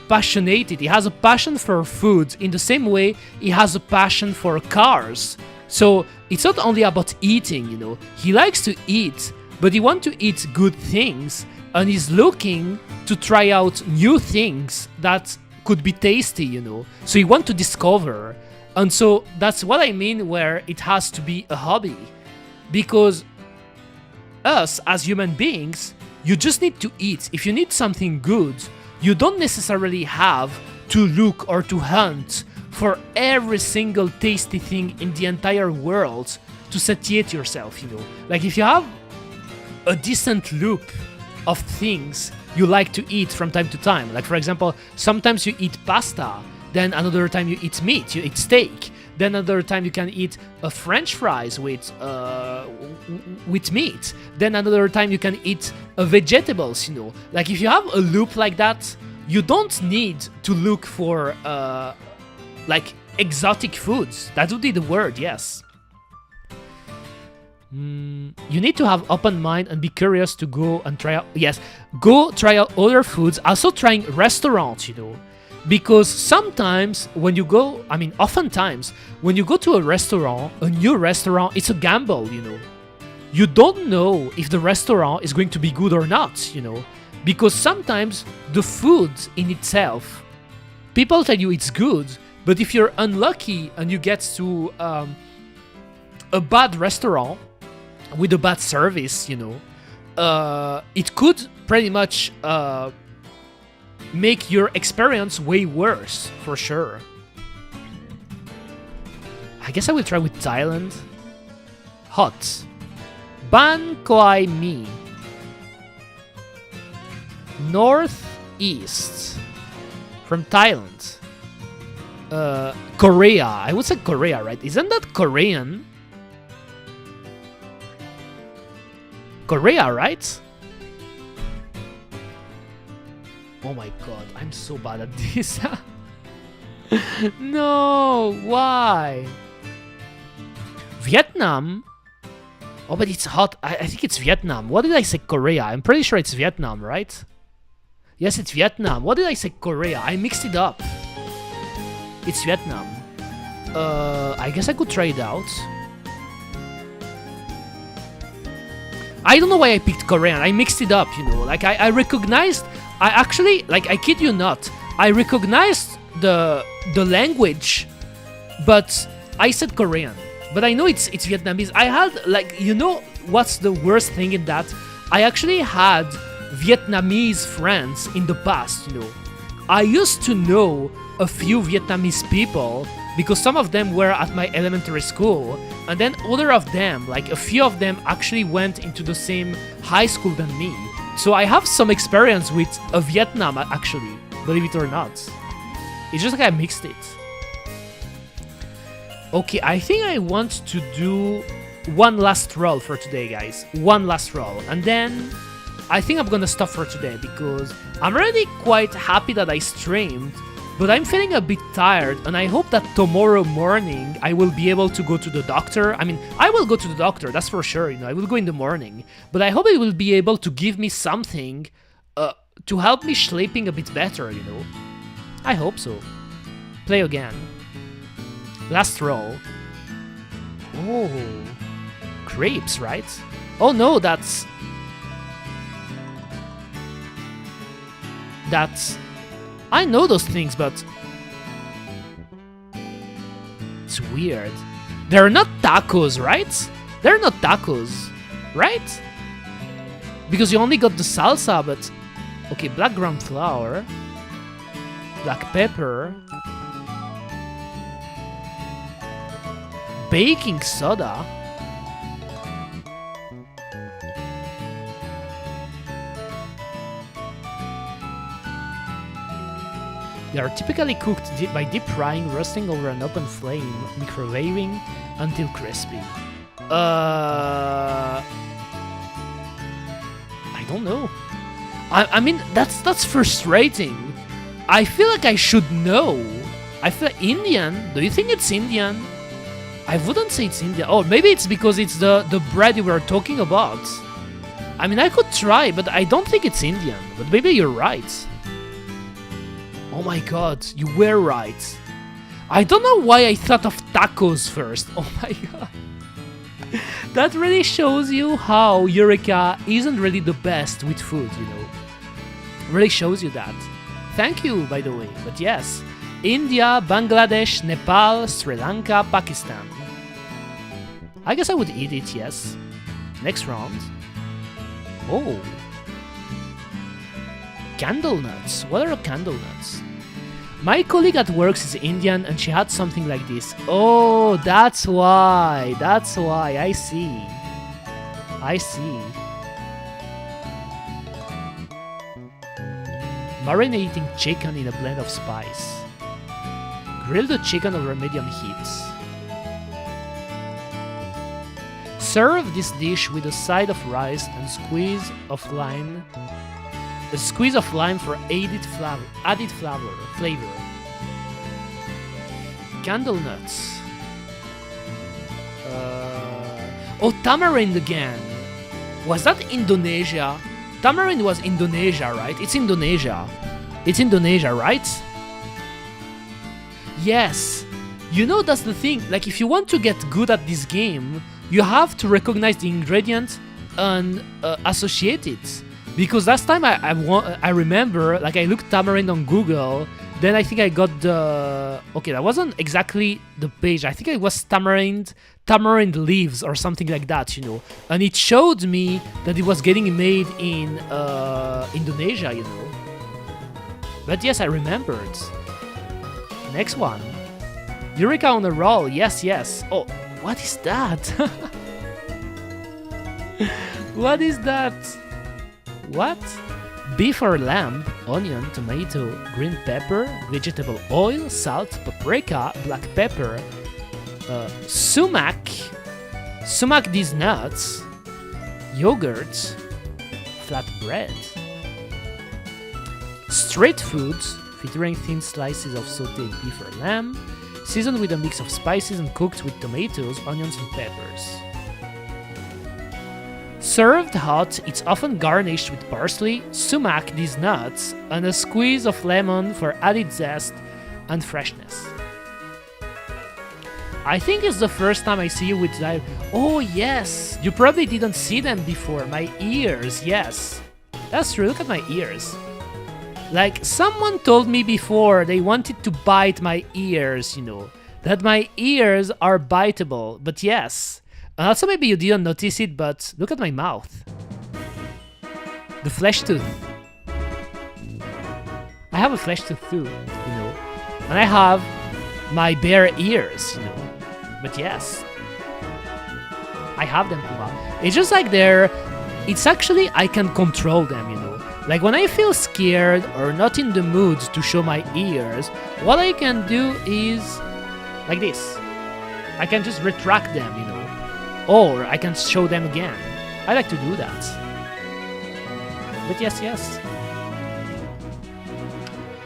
passionate. He has a passion for food in the same way he has a passion for cars. So it's not only about eating, you know. He likes to eat, but he wants to eat good things, and he's looking to try out new things that could be tasty, you know. So you want to discover. And so that's what I mean where it has to be a hobby. Because us as human beings, you just need to eat. If you need something good, you don't necessarily have to look or to hunt for every single tasty thing in the entire world to satiate yourself, you know. Like, if you have a decent loop of things you like to eat from time to time, like, for example, sometimes you eat pasta, then another time you eat meat, you eat steak, Then another time you can eat a French fries with meat. Then another time you can eat vegetables, you know. Like if you have a loop like that, you don't need to look for like exotic foods. That would be the word, yes. You need to have open mind and be curious to go and try out. Yes, go try out other foods. Also trying restaurants, you know, because sometimes when you go, I mean, oftentimes when you go to a restaurant, a new restaurant, it's a gamble, you know. You don't know if the restaurant is going to be good or not, you know, because sometimes the food in itself, people tell you it's good, but if you're unlucky and you get to a bad restaurant with a bad service, you know, it could pretty much make your experience way worse, for sure. I guess I will try with Thailand. Hot. Ban Koai Mi. Northeast. From Thailand. Korea. I would say Korea, right? Isn't that Korean? Korea, right? Oh my god, I'm so bad at this. No, why? Vietnam? Oh, but it's hot. I think it's Vietnam. What did I say? Korea. I'm pretty sure it's Vietnam, right? Yes, it's Vietnam. What did I say? Korea. I mixed it up. It's Vietnam. I guess I could try it out. I don't know why I picked Korean. I mixed it up, you know. Like, I recognized... I actually... Like, I kid you not. I recognized the language, but I said Korean. But I know it's Vietnamese. I had, like... You know what's the worst thing in that? I actually had Vietnamese friends in the past, you know. I used to know a few Vietnamese people because some of them were at my elementary school, and then other of them, like a few of them, actually went into the same high school than me. So I have some experience with Vietnam, actually, believe it or not. It's just like I mixed it. Okay, I think I want to do one last roll for today, guys. One last roll, and then I think I'm gonna stop for today because I'm already quite happy that I streamed. But I'm feeling a bit tired, and I hope that tomorrow morning I will be able to go to the doctor. I mean, I will go to the doctor, that's for sure, you know, I will go in the morning. But I hope it will be able to give me something to help me sleeping a bit better, you know. I hope so. Play again. Last roll. Oh. Crepes, right? Oh no, that's... I know those things, but it's weird. They're not tacos, right? They're not tacos, right? Because you only got the salsa, but... Okay, black ground flour. Black pepper. Baking soda. They are typically cooked by deep frying, roasting over an open flame, microwaving until crispy. I don't know. I mean, that's frustrating. I feel like I should know. I feel like Indian. Do you think it's Indian? I wouldn't say it's Indian. Oh, maybe it's because it's the bread you were talking about. I mean, I could try, but I don't think it's Indian. But maybe you're right. Oh my god, you were right. I don't know why I thought of tacos first. Oh my god. That really shows you how Eureka isn't really the best with food, you know. Really shows you that. Thank you, by the way. But yes, India, Bangladesh, Nepal, Sri Lanka, Pakistan. I guess I would eat it, yes. Next round. Oh. Candle nuts. What are candle nuts? My colleague at work is Indian and she had something like this. Oh, that's why. That's why. I see. I see. Marinating chicken in a blend of spice. Grill the chicken over medium heat. Serve this dish with a side of rice and a squeeze of lime for added flavor. Candle nuts. Oh, tamarind again. Was that Indonesia? Tamarind was Indonesia, right? It's Indonesia. It's Indonesia, right? Yes. You know, that's the thing. Like, if you want to get good at this game, you have to recognize the ingredient and associate it. Because last time I remember, like, I looked tamarind on Google, then I think I got the... Okay, that wasn't exactly the page. I think it was tamarind leaves or something like that, you know. And it showed me that it was getting made in Indonesia, you know. But yes, I remembered. Next one. Eureka on a roll. Yes, yes. Oh, what is that? What is that? What? Beef or lamb, onion, tomato, green pepper, vegetable oil, salt, paprika, black pepper, sumac, these nuts, yogurt, flatbread. Street foods featuring thin slices of sauteed beef or lamb, seasoned with a mix of spices and cooked with tomatoes, onions, and peppers. Served hot, it's often garnished with parsley, sumac, these nuts, and a squeeze of lemon for added zest and freshness. I think it's the first time I see you with that. Oh yes, you probably didn't see them before. My ears, yes. That's true, look at my ears. Like, someone told me before they wanted to bite my ears, you know. That my ears are biteable, but yes. And also maybe you didn't notice it, but look at my mouth. The flesh tooth. I have a flesh tooth too, you know. And I have my bare ears, you know. But yes. I have them, Kuma. It's just like it's actually, I can control them, you know. Like when I feel scared or not in the mood to show my ears, what I can do is like this. I can just retract them, you know. Or I can show them again. I like to do that. But yes, yes.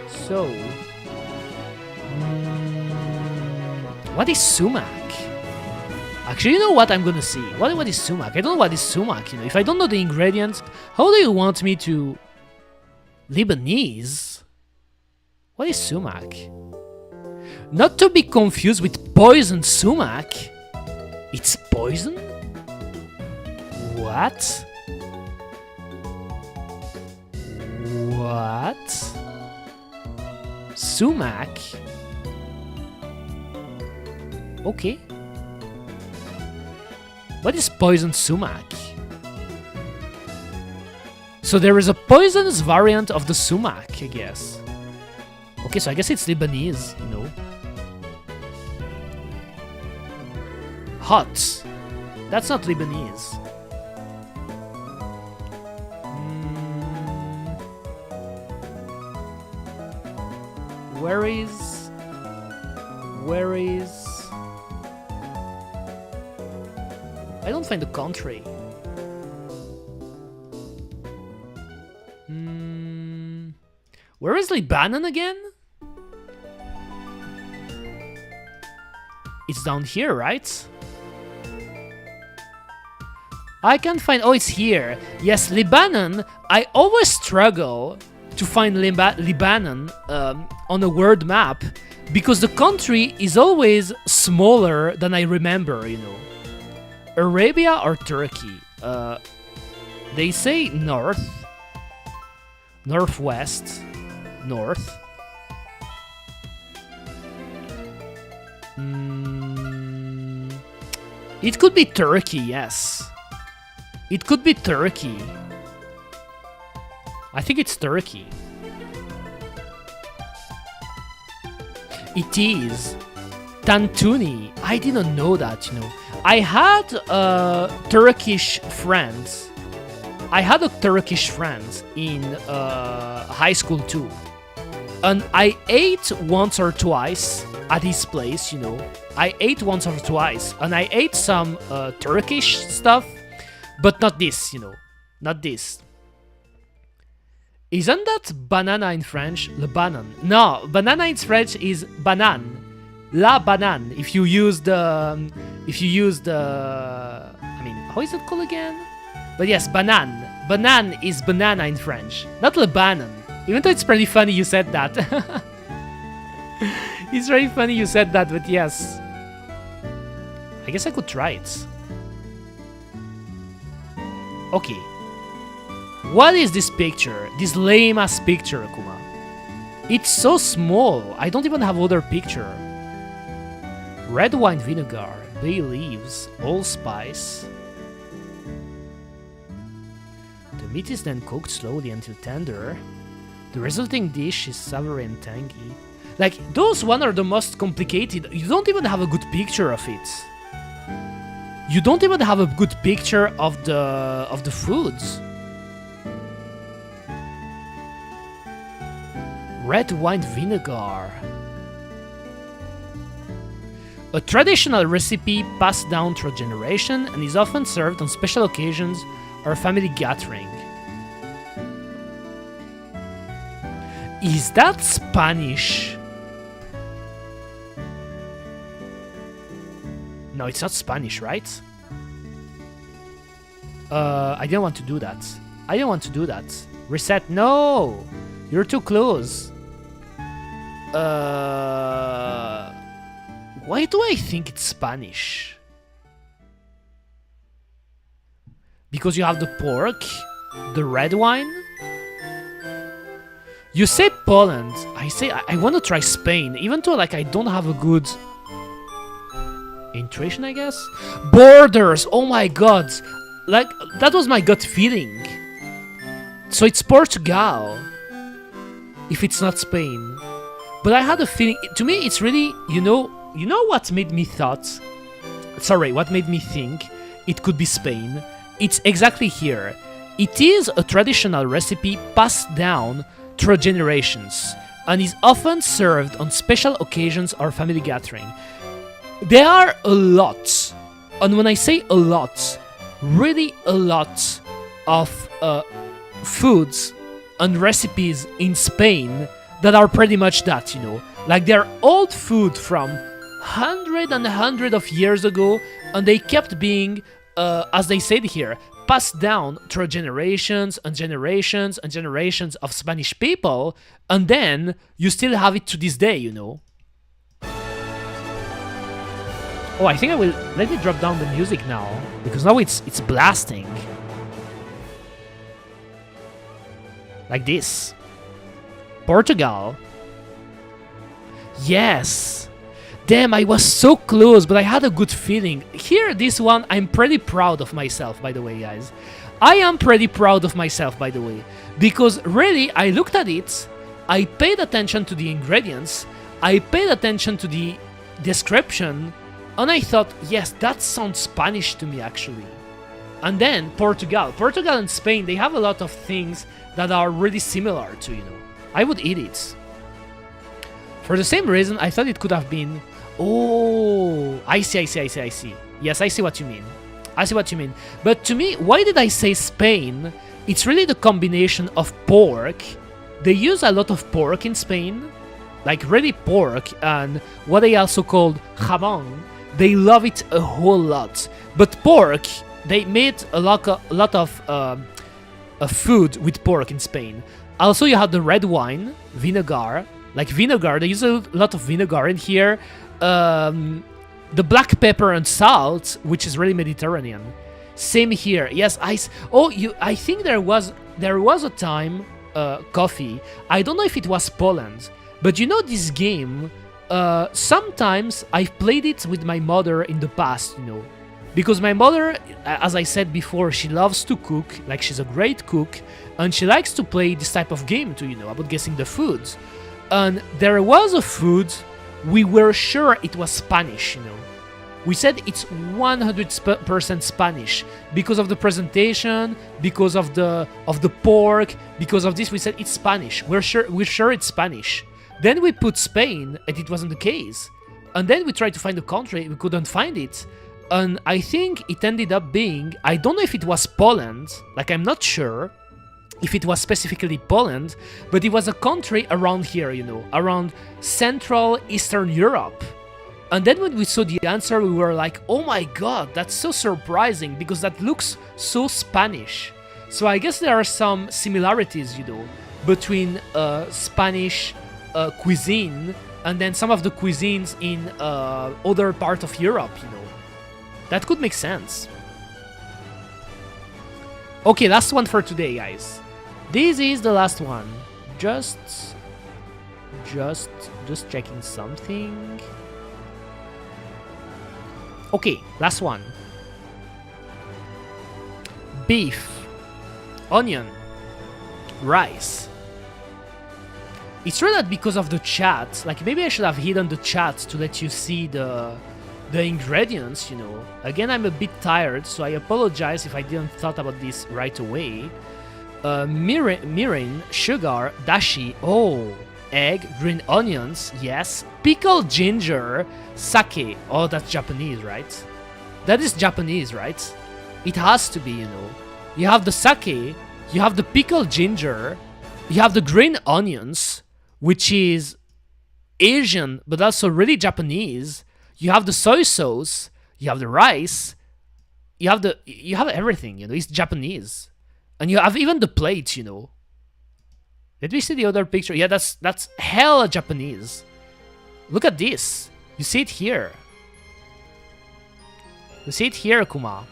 So, what is sumac? Actually, you know what I'm gonna see? What is sumac? I don't know what is sumac, you know. If I don't know the ingredients, how do you want me to... Lebanese? What is sumac? Not to be confused with poison sumac. It's poison? What? What? Sumac? Okay. What is poison sumac? So there is a poisonous variant of the sumac, I guess. Okay, so I guess it's Lebanese, you know. Hot. That's not Lebanese. Where is... I don't find the country. Where is Lebanon again? It's down here, right? I can't find... Oh, it's here. Yes, Lebanon. I always struggle to find Lebanon on a world map because the country is always smaller than I remember, you know. Arabia or Turkey? They say north, northwest, north. It could be Turkey, yes. It could be Turkey. I think it's Turkey. It is. Tantuni. I didn't know that, you know. I had Turkish friends. I had a Turkish friend in high school too. And I ate once or twice at his place, you know. I ate once or twice, and I ate some Turkish stuff, but not this, you know, not this. Isn't that banana in French? Le banan. No, banana in French is banane. La banane. If you use the, I mean, how is it called again? But yes, banane. Banane is banana in French, not le banan. Even though it's pretty funny you said that. It's very funny you said that, but yes. I guess I could try it. Okay. What is this picture? This lame-ass picture, Kuma. It's so small. I don't even have other picture. Red wine vinegar, bay leaves, allspice. The meat is then cooked slowly until tender. The resulting dish is savory and tangy. Like, those one are the most complicated. You don't even have a good picture of it. You don't even have a good picture of the foods. Red wine vinegar. A traditional recipe passed down through generation and is often served on special occasions or family gathering. Is that Spanish? No, it's not Spanish, right? I didn't want to do that. I didn't want to do that. Reset. No! You're too close. Why do I think it's Spanish? Because you have the pork, the red wine. You say Poland. I say I want to try Spain, even though like I don't have a good intuition, I guess. Borders. Oh my god, like that was my gut feeling. So it's Portugal, if it's not Spain. But I had a feeling. To me, it's really you know what made me thought. Sorry, what made me think it could be Spain. It's exactly here. It is a traditional recipe passed down through generations and is often served on special occasions or family gathering. There are a lot, and when I say a lot, really a lot of foods and recipes in Spain that are pretty much that, you know. Like they're old food from hundred of years ago, and they kept being, as they said here, passed down through generations and generations and generations of Spanish people, and then you still have it to this day, you know. Oh, I think I will let me drop down the music now, because now it's blasting. Like this. Portugal. Yes. Damn, I was so close, but I had a good feeling. Here, this one, I'm pretty proud of myself, by the way, guys. I am pretty proud of myself, by the way. Because really, I looked at it, I paid attention to the ingredients, I paid attention to the description, and I thought, yes, that sounds Spanish to me, actually. And then, Portugal. Portugal and Spain, they have a lot of things that are really similar to, you know. I would eat it. For the same reason, I thought it could have been... Oh, I see. Yes, I see what you mean. But to me, why did I say Spain? It's really the combination of pork. They use a lot of pork in Spain. Like really pork, and what they also called jamón. They love it a whole lot. But pork, they made a lot of food with pork in Spain. Also, you have the red wine, vinegar. Like vinegar, they use a lot of vinegar in here. The black pepper and salt, which is really Mediterranean. Same here. Yes, ice. Oh, I think there was a time coffee. I don't know if it was Poland, but you know this game. Sometimes I've played it with my mother in the past, you know, because my mother, as I said before, she loves to cook. Like she's a great cook, and she likes to play this type of game too, you know, about guessing the foods. And there was a food, we were sure it was Spanish, you know. We said it's 100% Spanish because of the presentation, because of the pork, because of this. We said it's Spanish. We're sure it's Spanish. Then we put Spain, and it wasn't the case. And then we tried to find the country, we couldn't find it. And I think it ended up being, I don't know if it was Poland, like I'm not sure if it was specifically Poland, but it was a country around here, you know, around Central Eastern Europe. And then when we saw the answer, we were like, oh my god, that's so surprising, because that looks so Spanish. So I guess there are some similarities, you know, between Spanish cuisine and then some of the cuisines in other part of Europe, you know. That could make sense. Okay, last one for today, guys. This is the last one. Just checking something. Okay, last one. Beef, onion, rice. It's true that because of the chat, like maybe I should have hidden the chat to let you see the ingredients, you know. Again, I'm a bit tired, so I apologize if I didn't thought about this right away. Mirin, sugar, dashi, oh, egg, green onions, yes, pickled ginger, sake. Oh, that's Japanese, right? That is Japanese, right? It has to be, you know. You have the sake, you have the pickled ginger, you have the green onions, which is Asian, but also really Japanese. You have the soy sauce, you have the rice, you have everything, you know, it's Japanese. And you have even the plates, you know. Let me see the other picture. Yeah, that's hella Japanese. Look at this. You see it here. You see it here, Kuma.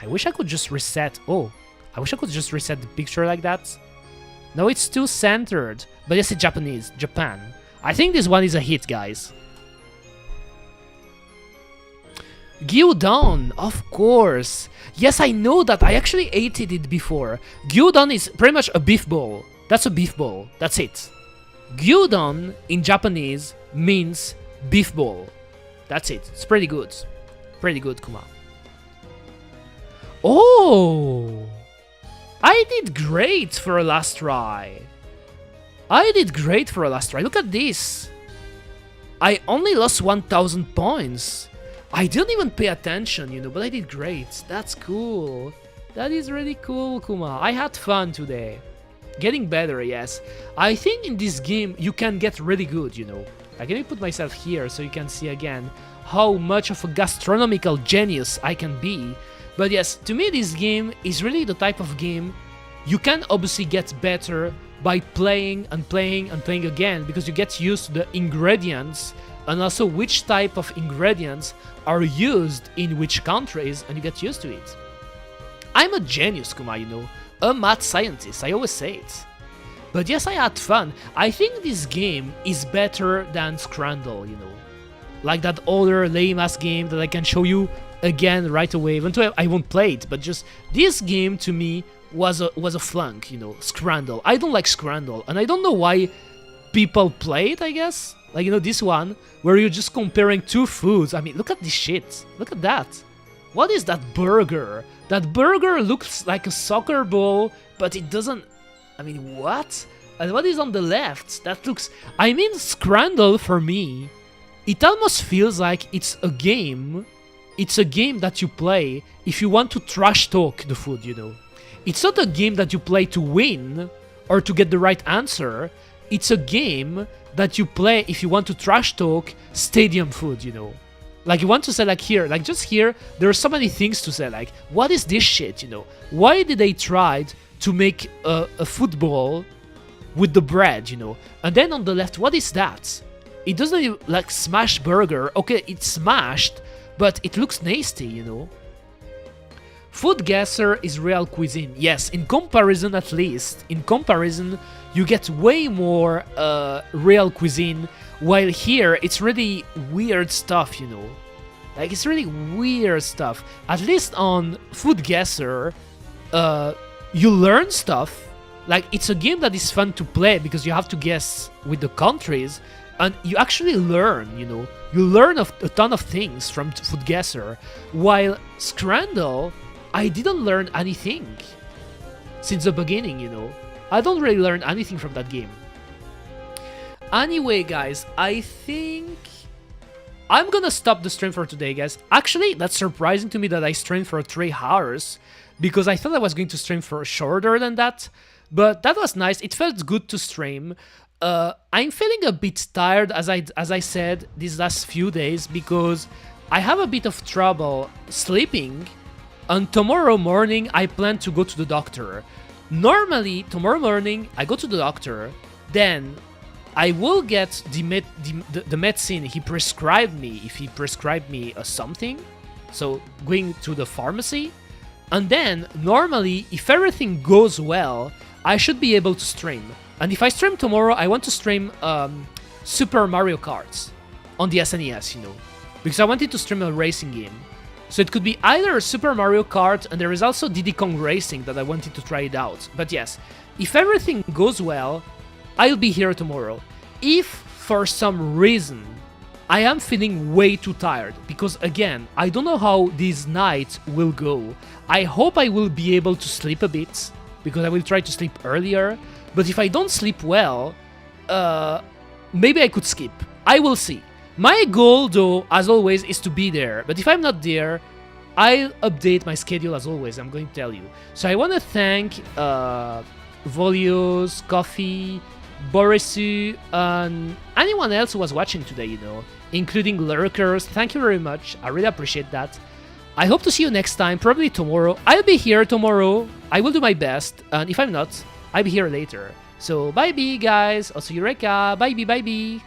I wish I could just reset. Oh, I wish I could just reset the picture like that. No, it's too centered. But yes, it's Japanese. Japan. I think this one is a hit, guys. Gyudon, of course. Yes, I know that. I actually ate it before. Gyudon is pretty much a beef bowl. That's a beef bowl. That's it. Gyudon in Japanese means beef bowl. That's it. It's pretty good. Pretty good, Kuma. Oh! I did great for a last try. I did great for a last try. Look at this. I only lost 1,000 points. I didn't even pay attention, you know, but I did great. That's cool. That is really cool, Kuma. I had fun today. Getting better, yes. I think in this game you can get really good, you know. Like, let me put myself here so you can see again how much of a gastronomical genius I can be. But yes, to me this game is really the type of game you can obviously get better by playing and playing and playing again, because you get used to the ingredients and also which type of ingredients are used in which countries, and you get used to it. I'm a genius, Kuma, you know, a mad scientist, I always say it. But yes, I had fun. I think this game is better than Scrandle, you know. Like that other lame-ass game that I can show you again right away, even though I won't play it, but just this game to me was a flunk, you know, Scrandle. I don't like Scrandle, and I don't know why people play it, I guess. Like, you know, this one, where you're just comparing two foods. I mean, look at this shit. Look at that. What is that burger? That burger looks like a soccer ball, but it doesn't... I mean, what? And what is on the left? That looks... I mean, Scrandle, for me, it almost feels like it's a game. It's a game that you play if you want to trash talk the food, you know. It's not a game that you play to win or to get the right answer. It's a game that you play if you want to trash talk stadium food, you know. Like, you want to say, like, here, like, just here, there are so many things to say, like, what is this shit, you know? Why did they try to make a football with the bread, you know? And then on the left, what is that? It doesn't even, like, smashed burger. Okay, it's smashed, but it looks nasty, you know? Food guesser is real cuisine. Yes, in comparison, at least, in comparison, you get way more real cuisine, while here it's really weird stuff, you know. Like, it's really weird stuff. At least on Food Guesser, you learn stuff. Like, it's a game that is fun to play because you have to guess with the countries, and you actually learn, you know. You learn a ton of things from Food Guesser, while Scrandle, I didn't learn anything since the beginning, you know. I don't really learn anything from that game. Anyway, guys, I think I'm gonna stop the stream for today, guys. Actually, that's surprising to me that I streamed for 3 hours, because I thought I was going to stream for shorter than that. But that was nice. It felt good to stream. I'm feeling a bit tired, as I said, these last few days, because I have a bit of trouble sleeping. And tomorrow morning, I plan to go to the doctor. Normally, tomorrow morning, I go to the doctor, then I will get the medicine he prescribed me, if he prescribed me something. So, going to the pharmacy. And then, normally, if everything goes well, I should be able to stream. And if I stream tomorrow, I want to stream Super Mario Kart on the SNES, you know. Because I wanted to stream a racing game. So it could be either Super Mario Kart, and there is also Diddy Kong Racing that I wanted to try it out. But yes, if everything goes well, I'll be here tomorrow. If, for some reason, I am feeling way too tired, because again, I don't know how these nights will go. I hope I will be able to sleep a bit, because I will try to sleep earlier. But if I don't sleep well, maybe I could skip. I will see. My goal, though, as always, is to be there. But if I'm not there, I'll update my schedule as always. I'm going to tell you. So I want to thank Volios, Coffee, Borisu, and anyone else who was watching today, you know, including lurkers. Thank you very much. I really appreciate that. I hope to see you next time, probably tomorrow. I'll be here tomorrow. I will do my best. And if I'm not, I'll be here later. So bye-bye, guys. Also, Eureka. Bye-bye, bye-bye.